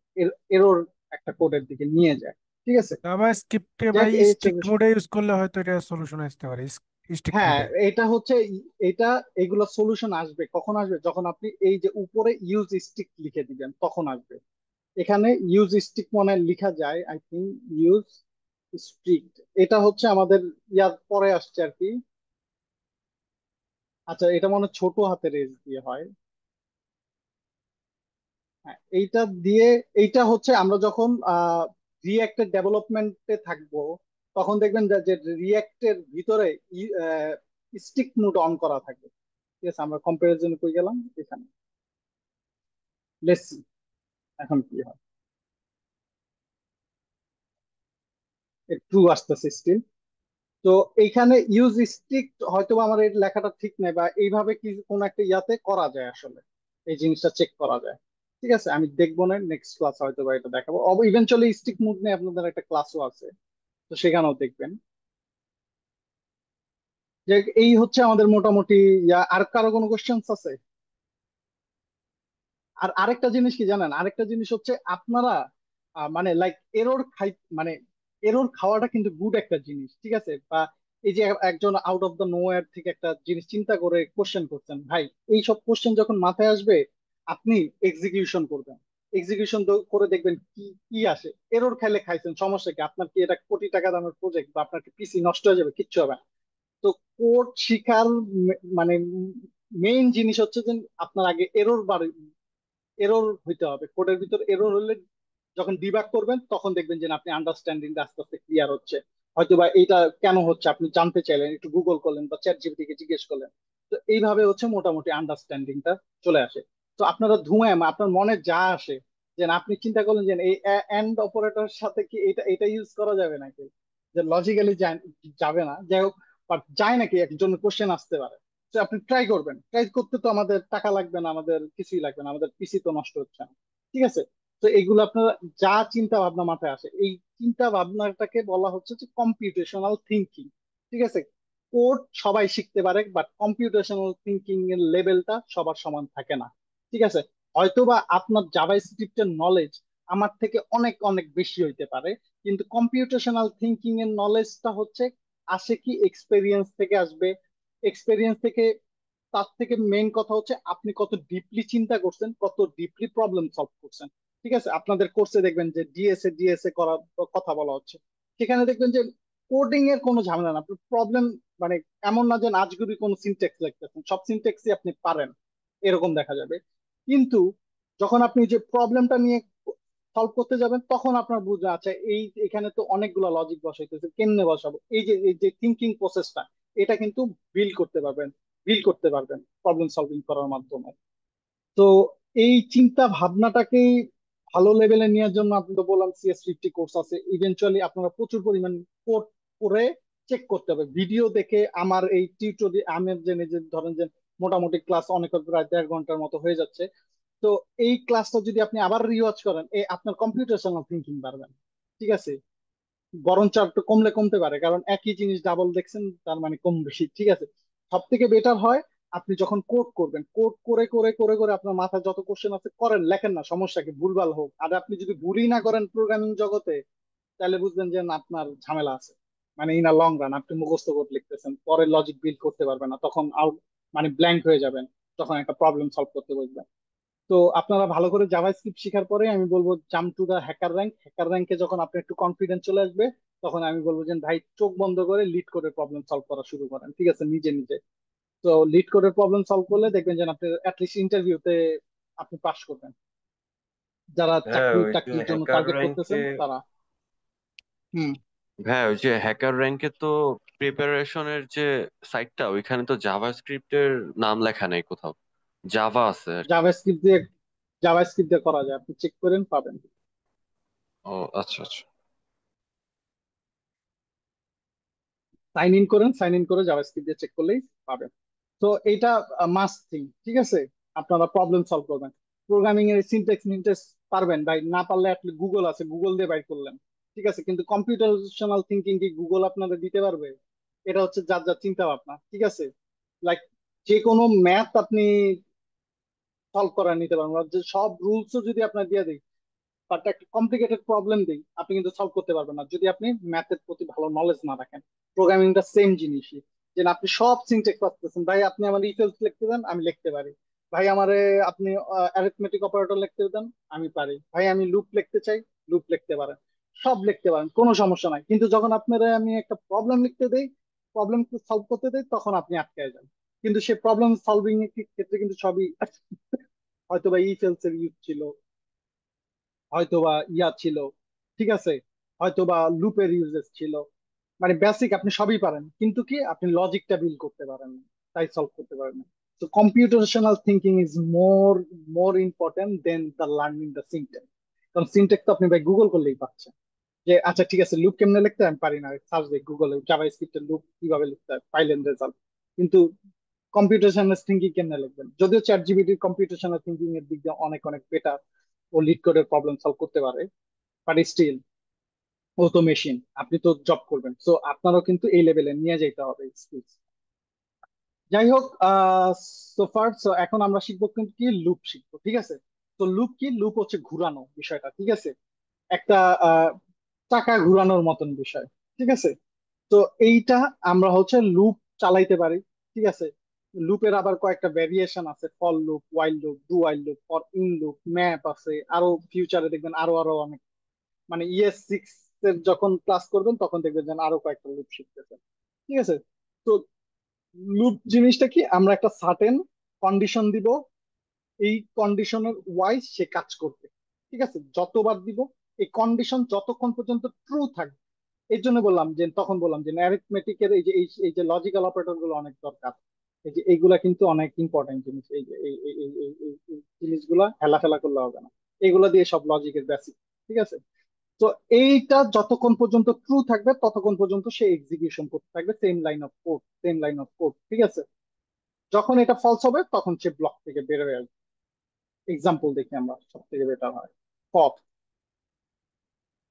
এরর একটা কোডের দিকে নিয়ে যায়। ঠিক আছে, জাভাস্ক্রিপ্টে যাক ভাই এই হচ্ছে স্ট্রিক্ট মোডে ইউজ করলে হয়তো এটা সলিউশন আসতে পারে, স্ট্রিক্ট হ্যাঁ, মোডে। এটা হচ্ছে এটা এগুলো সলিউশন আসবে কখন আসবে, যখন আপনি এই যে উপরে ইউজ স্টিক লিখে দিবেন তখন আসবে। এখানে ইউজ স্টিক মনে হয় লিখা যায়, আই থিঙ্ক ইউজ স্ট্রিক্ট, এটা হচ্ছে আমাদের ইয়ার পরে আসছে আর কি। আচ্ছা, এটা মনে হয় ছোট হাতের এস দিয়ে হয়। হ্যাঁ, এইটা দিয়ে, এইটা হচ্ছে আমরা যখন রিয়েক্টের ডেভেলপমেন্টে থাকবো, তখন দেখবেন যে রিয়েক্টের ভিতরে স্টিক মোড অন করা থাকবে। ঠিক আছে, আমরা কম্পারিজন করে গেলাম এখানে, লেটস সি এখন কি হয়। একটু আসতেছে স্টিল। তো এইখানে ইউজ স্টিক হয়তো বা আমার এই লেখাটা ঠিক নাই, বা এইভাবে কি কোন একটা ইয়াতে করা যায় আসলে, এই জিনিসটা চেক করা যায়। ঠিক আছে, আমি দেখবো না, নেক্সট ক্লাস হয়তো বা এটা দেখাবো। ইভেনচুয়ালি স্টিক মুড নিয়ে আপনাদের একটা ক্লাসও আছে, তো সেখানেও দেখবেন। যে এই হচ্ছে আমাদের মোটামুটি ইয়া। আর কারো কোনো কোশ্চেন্স আছে? আর আরেকটা জিনিস কি জানেন, আরেকটা জিনিস হচ্ছে আপনারা মানে লাইক এরর খাই, মানে এরর খাওয়াটা কিন্তু গুড একটা জিনিস। ঠিক আছে, বা এই যে একজন আউট অফ দ্য নোয়ার থেকে একটা জিনিস চিন্তা করে কোশ্চেন করছেন, ভাই এই সব কোশ্চেন যখন মাথায় আসবে আপনি এক্সিকিউশন করবেন, এক্সিকিউশন করে দেখবেন কি কি আসে। এরর খাইলে খাইছেন, সমস্যা কি? আপনার কি এটা কোটি টাকা দামের প্রজেক্ট, বা আপনার কি পিসি নষ্ট হয়ে যাবে? কিচ্ছু হবে না। তো কোড শিখার মানে মেইন জিনিস হচ্ছে যে আপনার আগে এরর হইতে হবে, কোডের ভিতর এরর হলে যখন ডিবাগ করবেন তখন দেখবেন যে না, আপনি আন্ডারস্ট্যান্ডিং আস্তে আস্তে ক্লিয়ার হচ্ছে। হয়তো বা এটা কেন হচ্ছে আপনি জানতে চাইলেন, একটু গুগল করলেন বা চ্যাট জিপিটি কে জিজ্ঞেস করলেন। তো এইভাবে হচ্ছে মোটামুটি আন্ডারস্ট্যান্ডিংটা চলে আসে। তো আপনারা ধুঁয়ে আপনার মনে যা আসে, যে না, আপনি চিন্তা করলেন যে এই এন্ড অপারেটর সাথে কি এটা এটা ইউজ করা যাবে নাকি, যে লজিক্যালি যাবে না, যাই হোক, বাট যায় নাকি, একজন কোশ্চেন আসতে পারে। তো আপনি ট্রাই করবেন, ট্রাই করতে তো আমাদের টাকা লাগবে না, আমাদের কিছুই লাগবে না, আমাদের পিসি তো নষ্ট হচ্ছে না। ঠিক আছে। তো এগুলো আপনার যা চিন্তা ভাবনা মাথায় আসে, এই চিন্তা ভাবনাটাকে বলা হচ্ছে যে কম্পিউটেশনাল থিঙ্কিং। ঠিক আছে। কোড সবাই শিখতে পারে, বাট কম্পিউটেশনাল থিঙ্কিং এর লেভেলটা সবার সমান থাকে না। ঠিক আছে। হয়তোবা আপনার জাভা স্ক্রিপ্টের নলেজ আমার থেকে অনেক অনেক বেশি হইতে পারে, কিন্তু কম্পিউটেশনাল থিঙ্কিং এর নলেজটা হচ্ছে আসে কি এক্সপেরিয়েন্স থেকে আসবে। এক্সপেরিয়েন্স থেকে, তার থেকে মেইন কথা হচ্ছে আপনি কত ডিপলি চিন্তা করছেন, কত ডিপলি প্রবলেম সলভ করছেন। ঠিক আছে। আপনাদের কোর্সে দেখবেন যে ডিএসএ করার কথা বলা হচ্ছে, সেখানে দেখবেন যে কোডিং এর কোনো ঝামেলা না, আপনি প্রবলেম, মানে এমন না যে আজগুবি কোনো সিনট্যাক্স লিখতেছেন, সব সিনট্যাক্সই আপনি পারেন, এরকম দেখা যাবে। কিন্তু যখন আপনি যে প্রবলেমটা নিয়ে সলভ করতে যাবেন, তখন আপনার বুঝা আছে এই এখানে তো অনেকগুলো লজিক বসাইতেছে, কেমনে বসাবো, এই যে থিঙ্কিং প্রসেসটা, এটা কিন্তু বিল্ড করতে পারবেন, প্রবলেম সলভিং করার মাধ্যমে। তো এই চিন্তা ভাবনাটাকেই ভালো লেভেলে নেওয়ার জন্য, আপনি তো বললাম CS50 কোর্স আছে, ইভেনচুয়ালি আপনারা প্রচুর পরিমাণ কোড করে চেক করতে হবে, ভিডিও দেখে। আমার এই টিউটোরিয়াল আমার যে নিজে ধরেন যে মোটামুটি ক্লাস অনেক, প্রায় 1.5 ঘন্টার মতো হয়ে যাচ্ছে। তো এই ক্লাসটা যদি আপনি আবার রিওয়াচ করেন, আপনার কম্পিউটেশনাল থিঙ্কিং বাড়বেন। ঠিক আছে। বরঞ্চ একটু কমলে কমতে পারে, কারণ একই জিনিস ডাবল দেখছেন, তার মানে কম বেশি। ঠিক আছে। সব থেকে বেটার হয় আপনি যখন কোড করবেন, কোড করে করে করে করে আপনার মাথায় যত কোশ্চেন আছে করেন, লেখেন না, সমস্যা কি, ভুলভাল হোক। আর আপনি যদি ভুলই না করেন প্রোগ্রামিং জগতে, তাহলে বুঝবেন যে না, আপনার ঝামেলা আছে। মানে ইন আ লং রান আপনি মুখস্থ কোড লিখতেছেন, পরে লজিক বিল্ড করতে পারবেন না, তখন আউট, মানে ব্ল্যাঙ্ক হয়ে যাবেন যখন একটা প্রবলেম সলভ করতে বসবেন। তো আপনারা ভালো করে জাভাস্ক্রিপ্ট শিখার পরে আমি বলবো jump to the HackerRank. হ্যাকার র্যাঙ্কে যখন আপনি একটু কনফিডেন্স চলে আসবে, তখন আমি বলবো যে ভাই চোখ বন্ধ করে লিড করে প্রবলেম সলভ করা শুরু করেন। ঠিক আছে, নিজে নিজে। তো লিড করে প্রবলেম সলভ করলে দেখবেন যে আপনি অ্যাটলিস্ট ইন্টারভিউতে আপনি পাস করবেন, যারা হ্যাঁ, চাকরি ওই যে টাকরির জন্য হ্যাকার টার্গেট র্যাঙ্কে করতেছেন তারা। হুম। হ্যাঁ, ওই যে হ্যাকার র্যাঙ্কে তো প্রিপারেশনের যে সাইটটা, ওইখানে তো জাভাস্ক্রিপ্টের নাম লেখা নেই কোথাও, জাভা আছে আর কি। জাভাস্ক্রিপ্ট দিয়ে করা যায়, আপনি চেক করেন পাবেন। ও, আচ্ছা আচ্ছা। সাইন ইন করে জাভাস্ক্রিপ্ট দিয়ে চেক করলেই পাবেন। তো এইটা মাস্ট থিং। ঠিক আছে। আপনারা প্রবলেম সলভ করবেন, প্রোগ্রামিং এর সিনট্যাক্স মিনট্যাক্স পারবেন, ভাই না পারলে আপনি গুগল আছে, গুগল দিয়ে বাইর করলেন। ঠিক আছে। কিন্তু কম্পিউটেশনাল থিঙ্কিং কি গুগল আপনাদের দিতে পারবে? এটা হচ্ছে যার যার চিন্তা ভাবনা। ঠিক আছে। লাইক যে কোনো ম্যাথ আপনি সলভ করা নিতে পারবেন, আর যে সব রুলসও যদি আপনার দিয়ে দিই, বাট একটা কমপ্লিকেটেড প্রবলেম দিই, আপনি কিন্তু সলভ করতে পারবেন না যদি আপনি ম্যাথের প্রতি ভালো নলেজ না রাখেন। প্রোগ্রামিংটা সেম জিনিসই, যে না, আপনি সব সিনট্যাক্স পাচ্ছেন, ভাই আপনি আমার ইফেলস লিখতে দেন আমি লিখতে পারি, ভাই আমারে আপনি অ্যারিথমেটিক অপারেটর লিখতে দেন আমি পারি, ভাই আমি লুপ লিখতে চাই, লুপ লিখতে পারেন, সব লিখতে পারেন, কোনো সমস্যা নাই। কিন্তু যখন আপনারা আমি একটা প্রবলেম লিখতে দেই, প্রবলেম সলভ করতে দেই, তখন আপনি আটকে যান। কিন্তু সেই প্রবলেম সলভিং এর ক্ষেত্রে কিন্তু সবই হয়তো বা ইফেলস এর ইউজ ছিল, হয়তোবা ইয়া ছিল। ঠিক আছে। হয়তোবা লুপের ইউজেস ছিল। মানে বেসিক আপনি সবই পারেন, কিন্তু কি আপনি লজিকটা বিল্ড করতে পারেন না, তাই সলভ করতে পারেন না। তো computational thinking is more more important than the learning the syntax. কারণ সিনট্যাক্স তো আপনি ভাই গুগল করলেই পাচ্ছেন, যে আচ্ছা ঠিক আছে লুপ কেমনে লিখতে হয়? আমি পারি না, সার্চ দিই গুগলে জাভা স্ক্রিপ্টের লুপ কিভাবে লিখতে হয়, পাইলেন রেজাল্ট। কিন্তু কম্পিউটেশনাল থিঙ্কিং কেমনে লিখবেন? যদিও চ্যাট জিপিটি কম্পিউটেশনাল থিঙ্কিং এর দিক দিয়ে অনেক অনেক বেটার, ও লিড করে প্রবলেম সলভ করতে পারে, বাট স্টিল ও তো মেশিন, আপনি তো জব করবেন, সো আপনারও কিন্তু এই লেভেলে নিয়ে যেতে হবে স্কিলস। যাই হোক, সো এখন আমরা শিখবো কিন্তু কি, লুপ শিখবো। ঠিক আছে। তো লুপ কি? লুপ হচ্ছে ঘুরানো বিষয়টা। ঠিক আছে। একটা আহ, চাকা ঘুরানোর মতন বিষয়। ঠিক আছে। তো এইটা আমরা হচ্ছে লুপ চালাইতে পারি। ঠিক আছে। লুপের আবার কয়েকটা ভেরিয়েশন আছে, for loop, while loop, do while loop, for in loop, map আছে, আরো ফিউচারে দেখবেন আরো আরো অনেক, মানে ES6 এর যখন ক্লাস করবেন তখন দেখবেন যেন আরো কয়েকটা লুপ শিখতেছেন। ঠিক আছে। তো লুপ জিনিসটা কি, আমরা একটা সার্টেন কন্ডিশন দিব, এই কন্ডিশনের ওয়াইজ সে কাজ করবে। ঠিক আছে। যতবার দিব এই কন্ডিশন যতক্ষণ পর্যন্ত ট্রু থাকবে, এর জন্য বললাম যে তখন বললাম যে অ্যারিথমেটিকের এই যে লজিক্যাল অপারেটর গুলো অনেক দরকার। এই যে এইগুলা কিন্তু অনেক ইম্পর্টেন্ট জিনিস। এই যে এই জিনিসগুলা হেলাফেলা করলে হবে না, এগুলা দিয়ে সব লজিকের বেসিক। ঠিক আছে? তো এইটা যতক্ষণ পর্যন্ত ট্রু থাকবে ততক্ষণ পর্যন্ত সে এক্সিকিউশন করতে থাকবে, সেম লাইন অফ কোড। ঠিক আছে? যখন এটা ফলস হবে তখন সে ব্লক থেকে বের হয়ে আসবে। এক্সাম্পল দেখি আমরা, সব থেকে বেটার হয়। ফর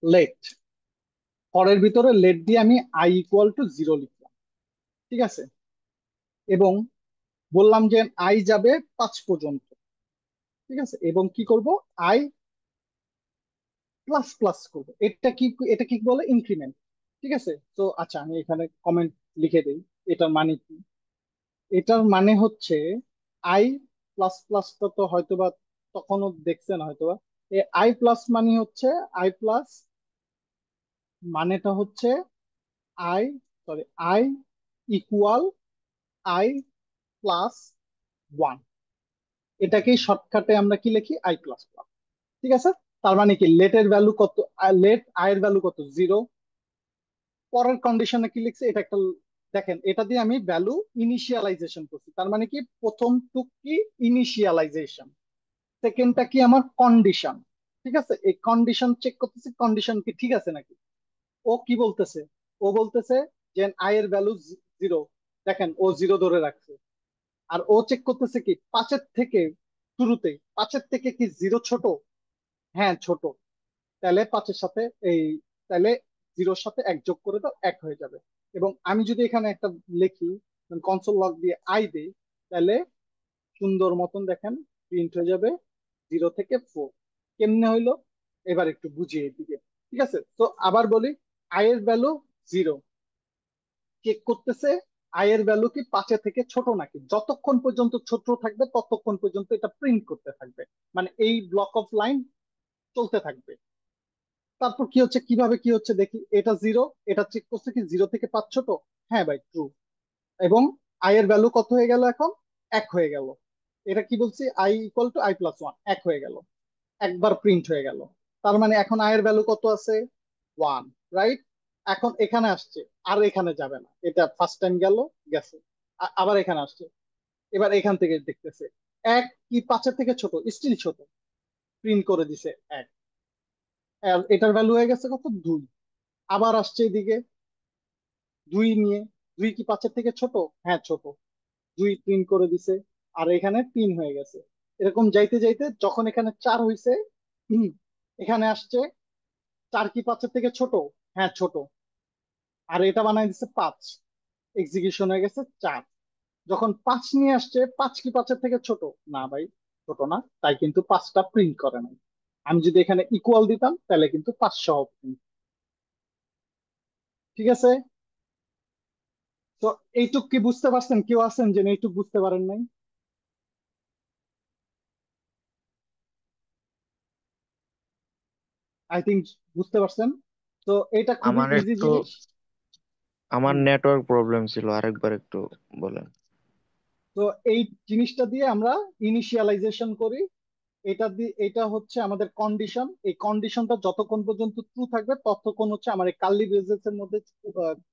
লেট, ফরের ভিতরে লেট দিয়ে আমি i = 0 লিখলাম। ঠিক আছে? এবং বললাম যে আই যাবে 5 পর্যন্ত। ঠিক আছে? এবং কি করব, আই প্লাস প্লাস করবো। এটা কি বলে, ইনক্রিমেন্ট। ঠিক আছে? তো আচ্ছা, আমি এখানে কমেন্ট লিখে দিই। এটার মানে কি? এটার মানে হচ্ছে আই প্লাস প্লাসটা তো হয়তোবা তখনও দেখছেন হয়তোবা। আই প্লাস মানে হচ্ছে আই প্লাস, মানেটা হচ্ছে I, sorry, I equal I plus 1। এটাকেই শর্টকাটে আমরা কি লিখি, আই প্লাস প্লাস। ঠিক আছে? তার মানে কি, লেটের ভ্যালু কত, লেট আই এর ভ্যালু কত, 0। পরের কন্ডিশনে কি লিখছে, এটা একটা, দেখেন এটা দিয়ে আমি ভ্যালু ইনিশিয়ালাইজেশন করছি। তার মানে কি, প্রথম টুক কি ইনিশিয়ালাইজেশন, সেকেন্ডটা কি আমার কন্ডিশন। ঠিক আছে? এই কন্ডিশন চেক করতেছি, কন্ডিশন কি ঠিক আছে নাকি। ও কি বলতেছে, ও বলতেছে যে আই এর ভ্যালু 0। দেখেন ও 0 ধরে রাখছে। আর ও চেক করতেছে কি, 5-এর থেকে, শুরুতেই 5-এর থেকে কি 0 ছোট? হ্যাঁ ছোট। তাহলে 5-এর সাথে এই, তাহলে 0-র সাথে 1 যোগ করে দাও, 1 হয়ে যাবে। এবং আমি যদি এখানে একটা লিখি, কনসোল লগ দিয়ে আই দেই, তাহলে সুন্দর মতন দেখেন প্রিন্ট হয়ে যাবে 0 থেকে 4। কেমনে হইলো, এবার একটু বুঝিয়ে দিকে। ঠিক আছে? তো আবার বলি, আই এর ভ্যালু 0, চেক করতেছে আই এর ভ্যালু কি 5-এর থেকে ছোট নাকি। যতক্ষণ পর্যন্ত ছোট থাকবে ততক্ষণ পর্যন্ত এটা প্রিন্ট করতে থাকবে, মানে এই ব্লক অফ লাইন চলতে থাকবে। তারপর কি হচ্ছে, কিভাবে কি হচ্ছে দেখি। এটা 0, এটা চেক করছে কি 0 থেকে 5 ছোট। হ্যাঁ ভাই, ট্রু। এবং আই এর ভ্যালু কত হয়ে গেল এখন, 1 হয়ে গেল। এটা কি বলছি, i = i+1, 1 হয়ে গেল, একবার প্রিন্ট হয়ে গেল। তার মানে এখন আই এর ভ্যালু কত আছে, 1। রাইট? এখন এখানে আসছে, আর এখানে যাবে না, এটা ফার্স্ট টাইম গেল, গেছে। আবার এখানে আসছে, এবার এখান থেকে দেখতেছে 1 কি 5-এর থেকে ছোট, স্টিল ছোট, প্রিন্ট করে দিছে 1। আর এটার ভ্যালু হয়ে গেছে কত, 2। আবার আসছে এদিকে 2 নিয়ে, 2 কি 5-এর থেকে ছোট? হ্যাঁ ছোট, 2 প্রিন্ট করে দিছে। আর এখানে 3 হয়ে গেছে। এরকম যাইতে যাইতে যখন এখানে 4 হইছে, হুম, এখানে আসছে 4 কি 5-এর থেকে ছোট? হ্যাঁ ছোট। আর এটা বানাই দিচ্ছে 5, এক্সিকিউশন হয়ে গেছে 4। যখন 5 নিয়ে আসছে, 5 কি 5-এর থেকে ছোট? না ভাই, ছোট না, তাই কিন্তু 5টা প্রিন্ট করে নাই। আমি যদি এখানে ইকুয়াল দিতাম তাহলে কিন্তু 5 সহ print। ঠিক আছে? তো এইটুক কি বুঝতে পারছেন? কেউ আছেন যে এইটুক বুঝতে পারেন নাই? আই থিঙ্ক বুঝতে পারছেন। তো এটা খুবই আমার ইজি একটু জিনিস। আমার হুম। নেটওয়ার্ক প্রবলেম ছিল, আরেকবার একটু বলেন। তো এই জিনিসটা দিয়ে আমরা ইনিশিয়ালাইজেশন করি। এটা দিয়ে, এটা হচ্ছে আমাদের কন্ডিশন। এই কন্ডিশনটা যতক্ষণ পর্যন্ত ট্রু থাকবে ততক্ষণ হচ্ছে আমার এই কার্লি ব্রেসেস এর মধ্যে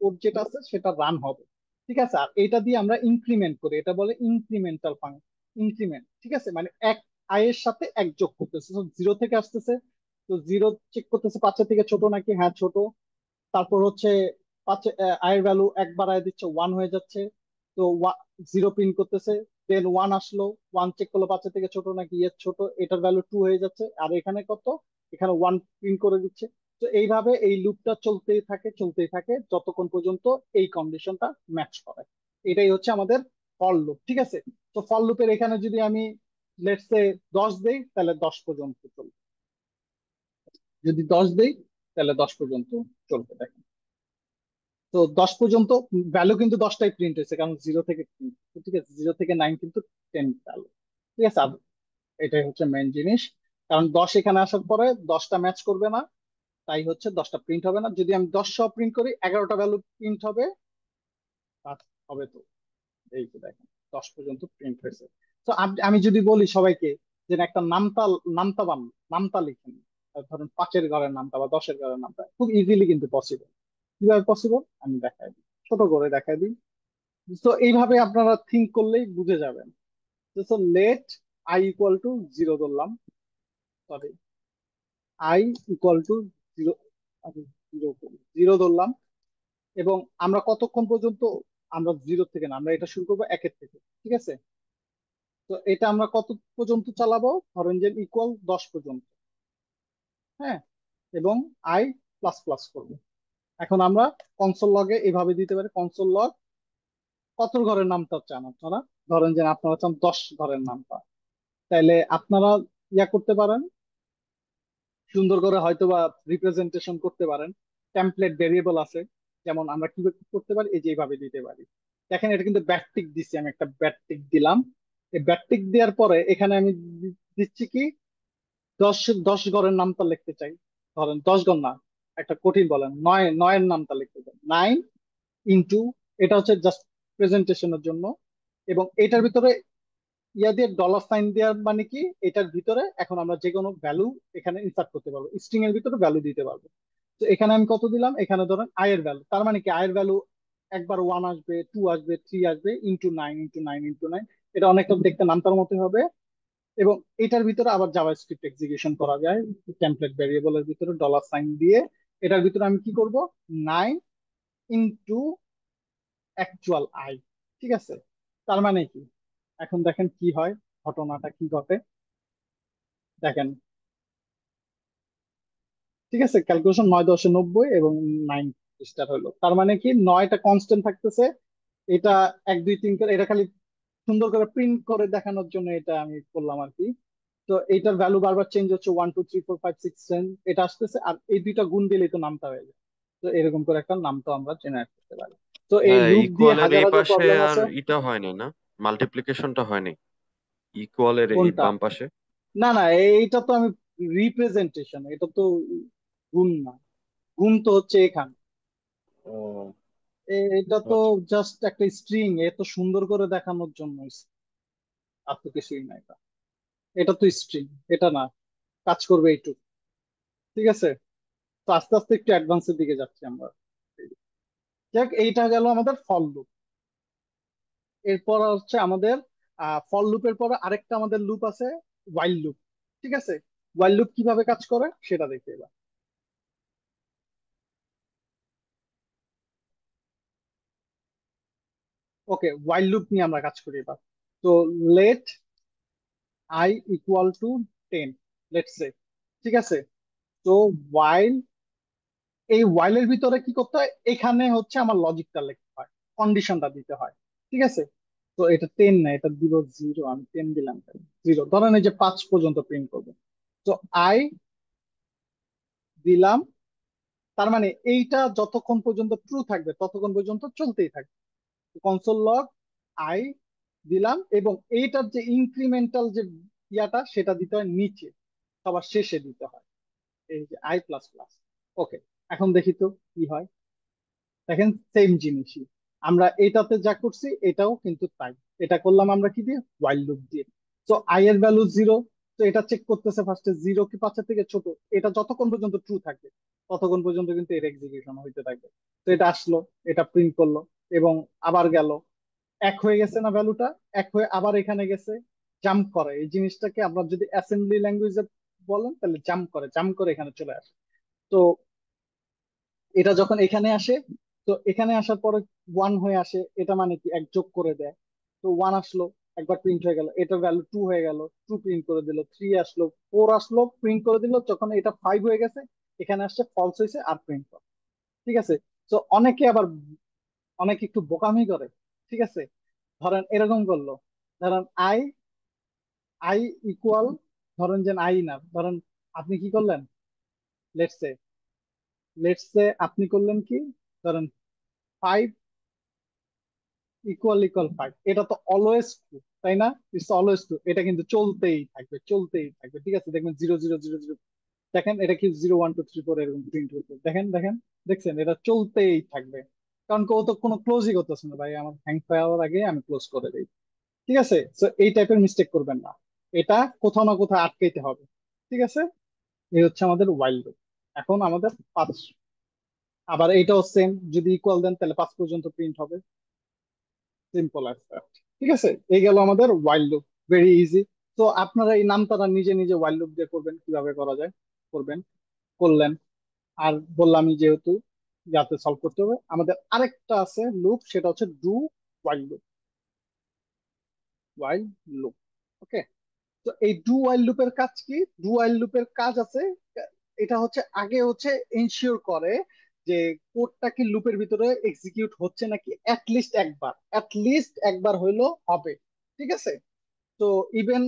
কোড যেটা আছে সেটা রান হবে। ঠিক আছে? আর এটা দিয়ে আমরা ইনক্রিমেন্ট করি, এটা বলে ইনক্রিমেন্টাল ফাংশন, ইনক্রিমেন্ট। ঠিক আছে? মানে এক, আই এর সাথে 1 যোগ করতেছে, 0 থেকে আসতেছে। তো 0 চেক করতেছে 5-এর থেকে ছোট নাকি, হ্যাঁ ছোট। তারপর হচ্ছে 5 আয়ের ভ্যালু 1 বাড়ায় দিচ্ছে, 1 হয়ে যাচ্ছে। তো 0 প্রিন্ট করতেছে, দেন 1 আসলো, 1 চেক করলো 5-এর থেকে ছোট নাকি, ইয়েস ছোট, এটার ভ্যালু 2 হয়ে যাচ্ছে। আর এখানে কত, এখানে 1 প্রিন্ট করে দিচ্ছে। তো এইভাবে এই লুপটা চলতেই থাকে যতক্ষণ পর্যন্ত এই কন্ডিশনটা ম্যাচ করে। এটাই হচ্ছে আমাদের ফর লুপ। ঠিক আছে? তো ফর লুপের এখানে যদি আমি লেটস সে 10 দেই, তাহলে 10 পর্যন্ত চলবে। যদি 10 দেই তাহলে 10 পর্যন্ত চলবে। দেখেন, তো 10 পর্যন্ত ভ্যালু কিন্তু 10টাই প্রিন্ট হয়েছে, কারণ 0 থেকে প্রিন্ট। ঠিক আছে? 0 থেকে 9 কিন্তু 10 ভ্যালু। ঠিক আছে? আর এটাই হচ্ছে মেইন জিনিস। কারণ 10 এখানে আসার পরে 10টা ম্যাচ করবে না, তাই হচ্ছে 10টা প্রিন্ট হবে না। যদি আমি 10 সহ প্রিন্ট করি, 11টা ভ্যালু প্রিন্ট হবে। আর হবে তো, এই তো দেখেন 10 পর্যন্ত প্রিন্ট হয়েছে। তো আমি যদি বলি সবাইকে যে একটা নামতা, নামতা লিখেন, ধরুন 5-এর ঘরের নামটা বা 10-এর ঘরের নামটা খুব ইজিলি কিন্তু পসিবল। কিভাবে পসিবল আমি দেখাই দিই, ছোট করে দেখাই দিই। তো এইভাবে আপনারা থিঙ্ক করলেই বুঝে যাবেন। তো লেট আই ইকুয়াল টু 0 ধরলাম, সরি আই ইকুয়াল টু 0, 0 ধরলাম। এবং আমরা কতক্ষণ পর্যন্ত, আমরা 0 থেকে না, আমরা এটা শুরু করবো 1-এর থেকে, ঠিক আছে? তো এটা আমরা কত পর্যন্ত চালাবো, ধরেন যে ইকুয়াল 10 পর্যন্ত, হ্যাঁ, এবং আই প্লাস প্লাস করবো। এখন আমরা কনসোল লগে এভাবে দিতে পারি, কনসোল লগ কত ঘরের নামটা চান আপনারা, ধরেন যে আপনারা চান 10 ঘরের নামটা, তাইলে আপনারা ইয়া করতে পারেন, সুন্দর করে হয়তো বা রিপ্রেজেন্টেশন করতে পারেন। টেমপ্লেট ভেরিয়েবল আছে, যেমন আমরা কি করতে পারি, এই যে এইভাবে দিতে পারি। দেখেন এটা কিন্তু ব্যাকটিক দিচ্ছি, আমি একটা ব্যাকটিক দিলাম। এই ব্যাকটিক দেওয়ার পরে এখানে আমি দিচ্ছি কি, 10 ঘরের নামটা লিখতে চাই, ধরেন 10 ঘর না, একটা কঠিন বলেন, 9-এর নামটা লিখতে চাই, 9 ইন্টু, এটা হচ্ছে জাস্ট প্রেজেন্টেশনের জন্য। এবং এটার ভিতরে ইয়া দিয়ে ডলার সাইন দেওয়ার মানে কি, এটার ভিতরে এখন আমরা যে কোনো ভ্যালু এখানে ইনসার্ট করতে পারবো, স্ট্রিং এর ভিতরে ভ্যালু দিতে পারবো। তো এখানে আমি কত দিলাম, এখানে ধরেন আয়ের ভ্যালু, তার মানে কি আয়ের ভ্যালু একবার 1 আসবে, 2 আসবে, 3 আসবে, ইন্টু 9 এটা অনেকটা দেখতে নামটার মতো হবে। এবং এটার ভিতরে আবার জাভাস্ক্রিপ্ট এক্সিকিউশন করা যায়, টেমপ্লেট ভেরিয়েবলের ভিতরে ডলার সাইন দিয়ে। এটার ভিতরে আমি কি করব, 9 ইন্টু অ্যাকচুয়াল আই, ঠিক আছে? তার মানে কি, এখন দেখেন কি হয়, ঘটনাটা কি ঘটে দেখেন, ঠিক আছে? ক্যালকুলেশন 9 10 90 এবং 9 স্টার হলো, তার মানে কি 9টা কনস্ট্যান্ট থাকতেছে। এটা 1 2 3 করে, এটা খালি সুন্দর করে প্রিন্ট করে দেখানোর জন্য এটা আমি করলাম আর কি। তো এইটার ভ্যালু বারবার চেঞ্জ হচ্ছে, 1 2 3 4 5 6 7 এটা আসতেছে, আর এই দুইটা গুণ দিলেই তো নামটা হয়ে যায়। তো এরকম করে একটা নামটা আমরা জেনারেট করতে পারি। তো এই হ্যাঁ, লুপ দিয়ে ইকুয়ালের হাজার এই হাজার পাশে প্রবলেম আর আছে। ইটা হয়নি না, মাল্টিপ্লিকেশনটা হয়নি ইকুয়ালের এই কোনটা? বাম পাশে। না না, এইটা তো আমি রিপ্রেজেন্টেশন, এটা তো গুণ না, গুণ তো হচ্ছে এখানে। ও এটা তো আচ্ছা। জাস্ট একটা স্ট্রিং, এ তো সুন্দর করে দেখানোর জন্য, আর তো কিছুই না। এটা এটা তো স্ট্রিং, এটা না, কাজ করবে এইটুকু, ঠিক আছে? তো আস্তে আস্তে একটু অ্যাডভান্সের দিকে যাচ্ছি আমরা। যাক, এইটা গেল আমাদের ফল লুপ। এরপর হচ্ছে আমাদের ফল লুপের পরে আরেকটা আমাদের লুপ আছে, ওয়াইল লুপ, ঠিক আছে? ওয়াইল লুপ কিভাবে কাজ করে সেটা দেখি এবার। ওকে, ওয়াইল লুপ নিয়ে আমরা কাজ করি এবার। তো let I equal to 10, let's say, ঠিক আছে? তো ওয়াইল, এই ওয়াইলের ভিতরে কি করতে হয়, এখানে হচ্ছে আমার লজিকটা লিখতে হয়, কন্ডিশনটা দিতে হয়, ঠিক আছে? তো এটা 10 না, এটা দিব 0, আমি 10 দিলাম, 0 ধরেন এই যে 5 পর্যন্ত প্রিন্ট করবো। তো আই দিলাম, তার মানে এইটা যতক্ষণ পর্যন্ত ট্রু থাকবে ততক্ষণ পর্যন্ত চলতেই থাকবে। কনসোল লগ আই দিলাম, এবং এইটার যে ইনক্রিমেন্টাল যে ইয়াটা সেটা দিতে হয় নিচে, সবার শেষে দিতে হয়, এই যে আই প্লাস প্লাস। ওকে, এখন দেখি তো কি হয়। দেখেন সেম জিনিসই, আমরা এটাতে যা করছি এটাও কিন্তু তাই। এটা করলাম আমরা কি দিয়ে, ওয়াইল লুপ দিয়ে। তো আই এর ভ্যালু 0, তো এটা চেক করতেছে ফার্স্টে 0 কি 5-এর থেকে ছোট। এটা যতক্ষণ পর্যন্ত ট্রু থাকবে ততক্ষণ পর্যন্ত কিন্তু এর এক্সিকিউশন হইতে থাকবে। তো এটা আসলো, এটা প্রিন্ট করলো, এবং আবার গেল, 1 হয়ে গেছে না ভ্যালুটা, 1 হয়ে আবার এখানে গেছে, জাম্প করে। এই জিনিসটাকে আপনার যদি অ্যাসেম্বলি ল্যাঙ্গুয়েজে বলেন তাহলে জাম্প করে এখানে চলে আসে। তো এটা যখন এখানে আসে, তো এখানে আসার পরে 1 হয়ে আসে, এটা মানে কি 1 যোগ করে দেয়। তো 1 আসলো, একবার প্রিন্ট হয়ে গেল, এটার ভ্যালু 2 হয়ে গেল, 2 প্রিন্ট করে দিল, 3 আসলো, 4 আসলো, প্রিন্ট করে দিল, যখন এটা 5 হয়ে গেছে এখানে আসছে ফলস হয়েছে আর প্রিন্ট করে, ঠিক আছে? তো অনেকে আবার, অনেকে একটু বোকামি করে, ঠিক আছে? ধরেন এরকম করলো, ধরেন আই আই ইকুয়াল, ধরেন যে আই না, ধরেন আপনি কি করলেন, লেটস সে আপনি করলেন কি, ধরেন 5 ইকুয়াল ইকুয়াল 5, এটা তো অলওয়েজ ট্রু, তাই না? ইটস অলওয়েজ ট্রু, এটা কিন্তু চলতেই থাকবে, চলতেই থাকবে, ঠিক আছে? দেখবেন 0 0 0 0, দেখেন এটা কি 0 1 2 3 4 এরকম প্রিন্ট হচ্ছে, দেখেন দেখেন, দেখছেন এটা চলতেই থাকবে। কারণ কেউ তো কোনো ক্লোজই করতেছে না, ভাই আমার হ্যাং পাওয়ার আগে আমি ক্লোজ করে দিই, ঠিক আছে? তো এই টাইপের মিস্টেক করবেন না, এটা কোথাও না কোথাও আটকাইতে হবে, ঠিক আছে? এই হচ্ছে আমাদের ওয়াইল লুপ। এখন আমাদের 5, আবার এটাও সেম, যদি ইকুয়াল দেন তাহলে 5 পর্যন্ত প্রিন্ট হবে। Simple as that. ঠিক আছে, এই গেল আমাদের ওয়াইল লুপ, ভেরি ইজি। তো আপনারা এই নামটা নিজে নিজে ওয়াইল লুপ দিয়ে করবেন, কিভাবে করা যায় করবেন, করলেন। আর বললামই যেহেতু যাতে সলভ করতে হবে, আমাদের আরেকটা আছে লুপ, সেটা হচ্ছে do while loop. While loop, okay. তো এই ডু ওয়াইল লুপের কাজ কি? ডু ওয়াইল লুপের কাজ আছে, এটা হচ্ছে আগে হচ্ছে এনশিওর করে যে কোডটা কি লুপের ভিতরে এক্সিকিউট হচ্ছে নাকি, অ্যাটলিস্ট একবার হইলো হবে। ঠিক আছে, তো ইভেন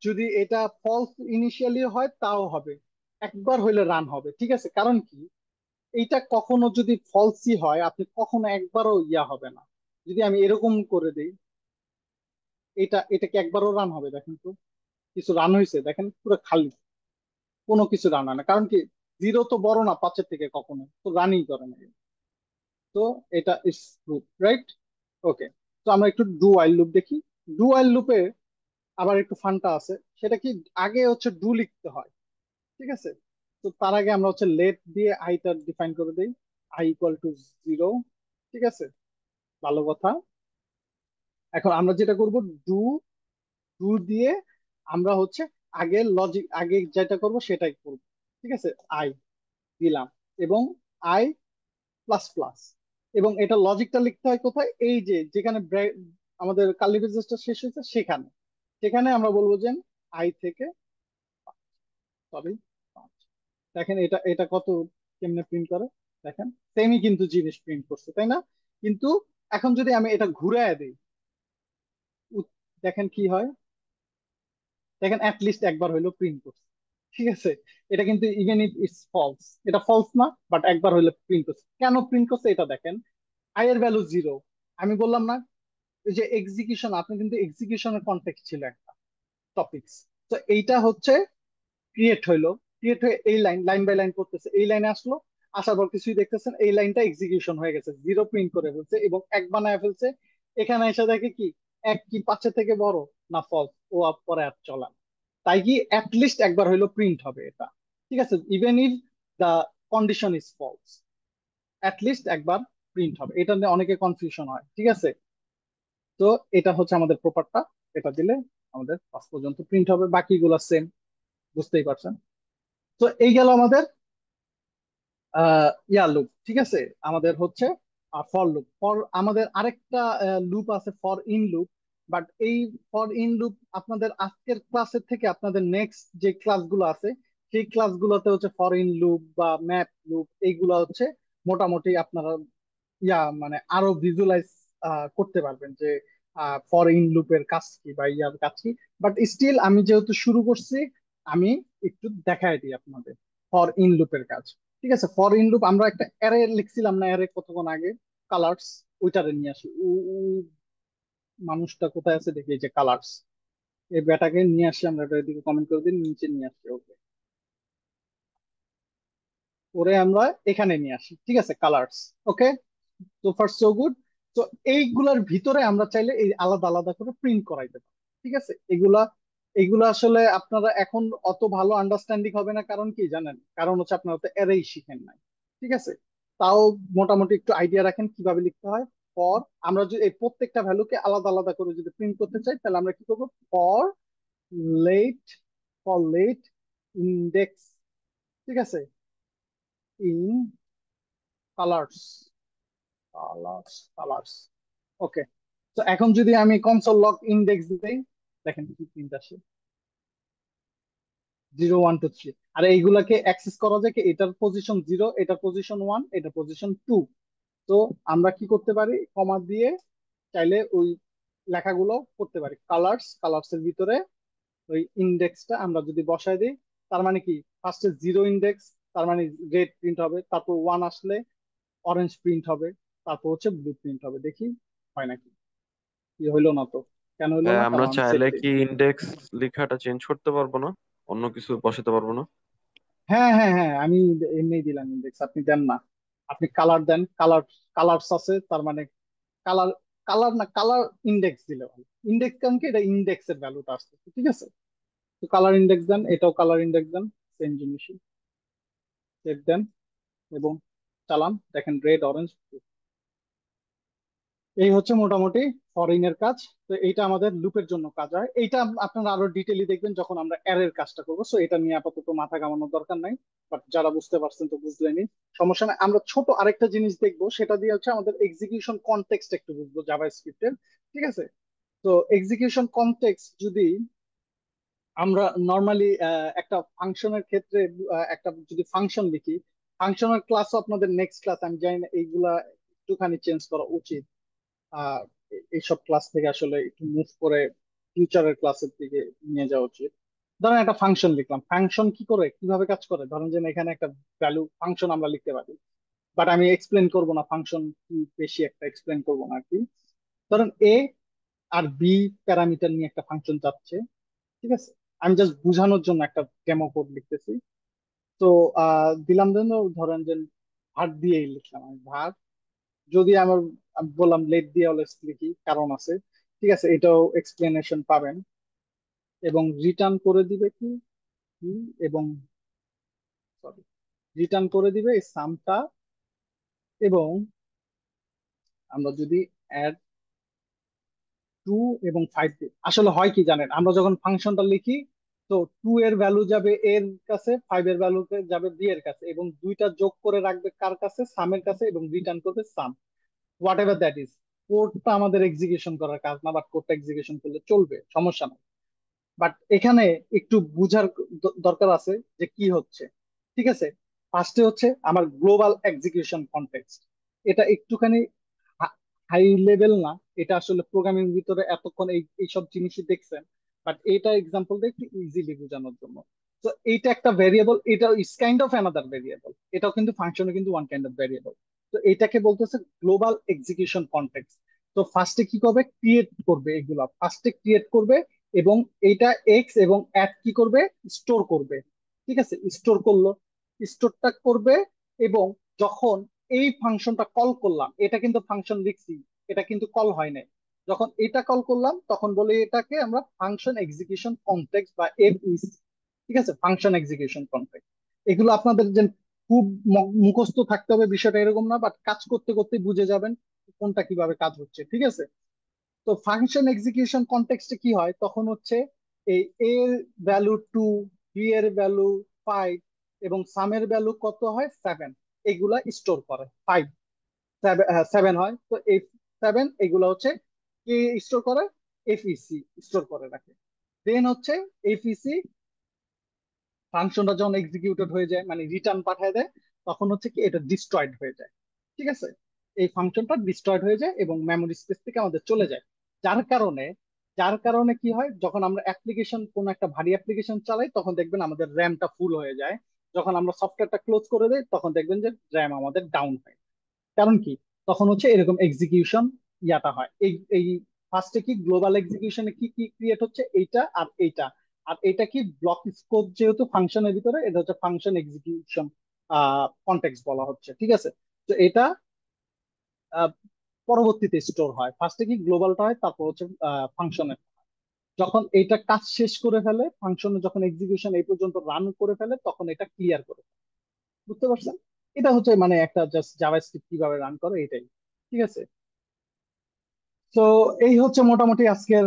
যদি এটা ফলস ইনিশিয়ালি হয় তাও হবে, একবার হইলে রান হবে। ঠিক আছে, কারণ কি, এইটা কখনো যদি ফলসই হয়, আপনি কখনো একবারও ইয়া হবে না। যদি আমি এরকম করে দিই, এটা কি একবারও রান হবে? দেখেন তো, কিছু রান হয়েছে? দেখেন পুরো খালি, কোনো কিছু রান হয় না। কারণ কি, 0 তো বড় না 5-এর থেকে, কখনো তো রানই করে না। তো এটা ইজ গুড, রাইট? ওকে, তো আমরা একটু ডু ওয়াইল লুপ দেখি। ডু ওয়াইল লুপে আবার একটু ফান্টা আছে, সেটা কি, আগে হচ্ছে ডু লিখতে হয়। ঠিক আছে, তো তার আগে আমরা হচ্ছে লেট দিয়ে আইটা ডিফাইন করে দিই, i = 0। ঠিক আছে, ভালো কথা। এখন আমরা যেটা করব, ডু ডু দিয়ে আমরা হচ্ছে আগে লজিক, আগে যেটা করব সেটাই করব। ঠিক আছে, আই দিলাম, এবং আই প্লাস প্লাস, এবং এটা লজিকটা লিখতে হয় কোথায়, এই যে যেখানে আমাদের কার্লি ব্রেসেসটা শেষ হয়েছে সেখানে, সেখানে আমরা বলবো যে আই থেকে, সরি, দেখেন এটা এটা কত, কেমনে প্রিন্ট করে দেখেন, সেমই কিন্তু জিনিস প্রিন্ট করছে, তাই না? কিন্তু এখন যদি আমি এটা ঘুরায় দিই, দেখেন কি হয়, দেখেন অ্যাটলিস্ট একবার হইলো প্রিন্ট করছে। ঠিক আছে, এটা কিন্তু ইভেন ইফ ইটস ফলস, এটা ফলস না, বাট একবার হইলো প্রিন্ট করছে। কেন প্রিন্ট করছে এটা দেখেন, আই এর ভ্যালু 0। আমি বললাম না, এই যে এক্সিকিউশন, আপনি কিন্তু এক্সিকিউশনের কনটেক্সট ছিল একটা টপিকস, তো এইটা হচ্ছে ক্রিয়েট হইলো, ক্রিয়েট হয়ে এই লাইন লাইন বাই লাইন করতেছে, এই লাইনে আসলো, আসার পর কিছুই দেখতেছেন, এই লাইনটা এক্সিকিউশন হয়ে গেছে, 0 প্রিন্ট করে ফেলছে এবং 1 বানায় ফেলছে। এখানে এসে দেখে কি, 1 কি 5-এর থেকে বড় না, ফলস, ও আপ পরে আর চলা না। তাই কি অ্যাটলিস্ট একবার হইলো প্রিন্ট হবে এটা। ঠিক আছে, even if the condition is false, at least একবার প্রিন্ট হবে। এটা নিয়ে অনেকে কনফিউশন হয়। ঠিক আছে, তো এটা হচ্ছে আমাদের প্রপারটা, এটা দিলে আমাদের 5 পর্যন্ত প্রিন্ট হবে, বাকিগুলো সেম, বুঝতেই পারছেন। তো এই গেল আমাদের ইয়া লুপ। ঠিক আছে, আমাদের হচ্ছে ফর লুপ। ফর আমাদের আরেকটা লুপ আছে, ফর ইন লুপ। বাট এই ফর ইন লুপ আপনাদের আজকের ক্লাসের থেকে আপনাদের নেক্সট যে ক্লাসগুলো আছে, সেই ক্লাসগুলোতে হচ্ছে ফর ইন লুপ বা ম্যাপ লুপ, এইগুলো হচ্ছে মোটামুটি আপনারা মানে আরো ভিজুয়ালাইজ করতে পারবেন যে ফর ইন লুপের কাজ কি বা ইয়ার কাজ কি। বাট স্টিল আমি যেহেতু শুরু করছি, আমি একটু দেখাই দিই আপনাদের ফর ইন লুপের কাজ। ঠিক আছে, ফর ইন লুপ আমরা একটা অ্যারে লিখছিলাম না, অ্যারে কতক্ষণ আগে, কালার্স, ওইটারে নিয়ে আসি। মানুষটা কোথায় আছে দেখি, এই যে কালার্স, এই ব্যাটাকে নিয়ে আসি আমরা, এটা এদিকে কমেন্ট করে দিন, নিচে নিয়ে আসি। ওকে, ওরে আমরা এখানে নিয়ে আসি। ঠিক আছে, কালার্স, ওকে, সো ফার সো গুড। তো এইগুলার ভিতরে আমরা চাইলে এই আলাদা আলাদা করে প্রিন্ট করাইতে পারি। ঠিক আছে, এগুলা এগুলা আসলে আপনারা এখন অত ভালো আন্ডারস্ট্যান্ডিং হবে না, কারণ কি জানেন, কারণ হচ্ছে আপনারা তো এরেই শিখেন নাই। ঠিক আছে, তাও মোটামুটি একটু আইডিয়া রাখেন কিভাবে লিখতে হয়। ফর, আমরা যদি এই প্রত্যেকটা ভ্যালুকে আলাদা আলাদা করে যদি প্রিন্ট করতে চাই, তাহলে আমরা কি করবো, for let, for let, index, ঠিক আছে, ইন কালার্স, কালার্স, ওকে। তো এখন যদি আমি কনসোল লগ ইন্ডেক্স দিই, দেখেন কি প্রিন্ট আসে, 0 1 2 3। আর এইগুলাকে অ্যাক্সেস করা যায় কি, এটার পজিশন 0, এটার পজিশন 1, এটার পজিশন 2। তো আমরা কি করতে পারি, কমা দিয়ে চাইলে ওই লেখাগুলো করতে পারি। কালার্স এর ভিতরে ওই ইন্ডেক্সটা আমরা যদি বসায় দিই, তার মানে কি, ফার্স্টে 0 ইন্ডেক্স, তার মানে রেড প্রিন্ট হবে, তারপর 1 আসলে অরেঞ্জ প্রিন্ট হবে, তারপর হচ্ছে ব্লু প্রিন্ট হবে। দেখি হয় নাকি, কি হইলো না তো, কেন হইলো না, আমরা কারণ আমি সেভ চাইলে দিই। কি ইন্ডেক্স লেখাটা চেঞ্জ করতে পারবো না? অন্য কিছু বসাতে পারবো না? হ্যাঁ হ্যাঁ হ্যাঁ, আমি এমনি দিলাম ইন্ডেক্স, আপনি দেন না, আপনি কালার দেন, কালার্স আছে, তার মানে কালার, কালার না, কালার ইন্ডেক্স দিলে ভালো। ইন্ডেক্স কারণ কি, এটা ইন্ডেক্সের ভ্যালুটা আসছে। ঠিক আছে, তো কালার ইন্ডেক্স দেন, এটাও কালার ইন্ডেক্স দেন, সেম জিনিসই, সেভ দেন এবং চালান, দেখেন রেড অরেঞ্জ। এই হচ্ছে মোটামুটি ফরিন এর কাজ। তো এইটা আমাদের লুপের জন্য কাজ হয়। এইটা আপনারা আরো ডিটেইলি দেখবেন যখন আমরা অ্যারের কাজটা করবো, সো এটা নিয়ে আপাতত মাথা ঘামানোর দরকার নাই। বাট যারা বুঝতে পারছেন তো বুঝলেনই, সমস্যা নাই। আমরা ছোট আরেকটা জিনিস দেখবো, সেটা দিয়ে হচ্ছে আমাদের এক্সিকিউশন কনটেক্সট একটু বুঝবো জাভা স্ক্রিপ্টের। ঠিক আছে, তো এক্সিকিউশন কনটেক্সট যদি আমরা নর্মালি একটা ফাংশনের ক্ষেত্রে একটা যদি ফাংশন লিখি, ফাংশনের ক্লাসও আপনাদের নেক্সট ক্লাস, আমি জানি না এইগুলা একটুখানি চেঞ্জ করা উচিত। আহ এইসব ক্লাস থেকে আসলে একটু মুভ করে ফিউচারের ক্লাসের দিকে নিয়ে যাওয়া উচিত। ধরেন একটা ফাংশন লিখলাম, ফাংশন কি করে কিভাবে কাজ করে, ধরেন যে এখানে একটা ভ্যালু ফাংশন আমরা লিখতে পারি, বাট আমি এক্সপ্লেন করব না ফাংশন কি, বেশি একটা এক্সপ্লেন করব না আর কি। ধরেন এ আর বি প্যারামিটার নিয়ে একটা ফাংশন চাচ্ছে, ঠিক আছে। আমি জাস্ট বোঝানোর জন্য একটা ডেমো কোড লিখতেছি। তো দিলাম জন্য ধরেন যে ভার দিয়েই লিখলাম আমি, ভার যদি আমার, আমি বললাম লেট দিয়ে অলওয়েজ লিখি, কারণ আছে। ঠিক আছে, এটাও এক্সপ্লেনেশন পাবেন। এবং রিটার্ন করে দিবে কি কি, এবং সরি, রিটার্ন করে দিবে এই সামটা। এবং আমরা যদি অ্যাড 2 এবং 5 দিই, আসলে হয় কি জানেন, আমরা যখন ফাংশনটা লিখি, তো 2 এর ভ্যালু যাবে এর কাছে, 5 এর ভ্যালু যাবে বি এর কাছে, এবং দুইটা যোগ করে রাখবে কার কাছে, সামের কাছে, এবং রিটার্ন করবে সাম, হোয়াট এভার দ্যাট ইজ। কোডটা আমাদের এক্সিকিউশন করার কাজ না, বাট কোডটা এক্সিকিউশন করলে চলবে, সমস্যা নাই। বাট এখানে একটু বুঝার দরকার আছে যে কি হচ্ছে। ঠিক আছে, ফার্স্টে হচ্ছে আমার গ্লোবাল এক্সিকিউশন কনটেক্সট। এটা একটুখানি হাই লেভেল না, এটা আসলে প্রোগ্রামিং ভিতরে এতক্ষণ এইসব জিনিসই দেখছেন, বাট এটা এক্সাম্পল দিয়ে একটু ইজিলি বোঝানোর জন্য। তো এইটা একটা ভেরিয়েবল, এটা is kind of another variable, এটাও কিন্তু ফাংশনে কিন্তু ওয়ান কাইন্ড অফ ভেরিয়েবল। তো এটাকে বলতেছে গ্লোবাল এক্সিকিউশন কনটেক্সট। তো ফার্স্টে কি করবে, ক্রিয়েট করবে, এগুলা ফার্স্টে ক্রিয়েট করবে, এবং এইটা এক্স এবং অ্যাড কি করবে, স্টোর করবে। ঠিক আছে, স্টোর করলো, স্টোরটা করবে। এবং যখন এই ফাংশনটা কল করলাম, এটা কিন্তু ফাংশন লিখছি, এটা কিন্তু কল হয় নাই, যখন এটা কল করলাম তখন বলে এটাকে আমরা ফাংশন এক্সিকিউশন কনটেক্সট বা এফইসি। ঠিক আছে, ফাংশন এক্সিকিউশন কনটেক্সট। এগুলো আপনাদের যে খুব মুখস্থ থাকতে হবে বিষয়টা এরকম না, বাট কাজ করতে করতে বুঝে যাবেন কোনটা কিভাবে কাজ হচ্ছে। ঠিক আছে, তো ফাংশন এক্সিকিউশন কনটেক্সটে কি হয়, তখন হচ্ছে এই এ এর ভ্যালু 2, বি এর ভ্যালু 5, এবং সামের ভ্যালু কত হয় 7, এগুলা স্টোর করে। 5 7 হয়, তো এই 7 এগুলা হচ্ছে কে স্টোর করে, এফইসি স্টোর করে রাখে। দেন হচ্ছে এফইসি ফাংশনটা যখন এক্সিকিউটেড হয়ে যায়, মানে রিটার্ন পাঠায় দেয়, তখন হচ্ছে কি এটা ডিস্ট্রয়েড হয়ে যায়। ঠিক আছে, এই ফাংশনটা ডিস্ট্রয়েড হয়ে যায় এবং মেমোরি স্পেস থেকে আমাদের চলে যায়। যার কারণে যার কারণে কি হয়, যখন আমরা অ্যাপ্লিকেশন, কোন একটা ভারী অ্যাপ্লিকেশন চালাই, তখন দেখবেন আমাদের র্যামটা ফুল হয়ে যায়। যখন আমরা সফটওয়্যারটা ক্লোজ করে দেই, তখন দেখবেন যে র্যাম আমাদের ডাউন হয়। কারণ কি, তখন হচ্ছে এরকম এক্সিকিউশন ইয়াটা হয়। এই ফার্স্টে কি গ্লোবাল এক্সিকিউশনে কি কি ক্রিয়েট হচ্ছে, এইটা আর এইটা। আর এটা কি ব্লক স্কোপ, যেহেতু ফাংশনের ভিতরে, এটা হচ্ছে ফাংশন এক্সিকিউশন কনটেক্সট বলা হচ্ছে। ঠিক আছে, তো এটা আহ, পরবর্তীতে স্টোর হয়। ফার্স্টে কি গ্লোবালটা হয়, তারপর হচ্ছে ফাংশনের। যখন এটা কাজ শেষ করে ফেলে, ফাংশনে যখন এক্সিকিউশন এই পর্যন্ত রান করে ফেলে, তখন এটা ক্লিয়ার করে। বুঝতে পারছেন, এটা হচ্ছে মানে একটা জাস্ট জাভাস্ক্রিপ্ট কিভাবে রান করে এটাই। ঠিক আছে, তো এই হচ্ছে মোটামুটি আজকের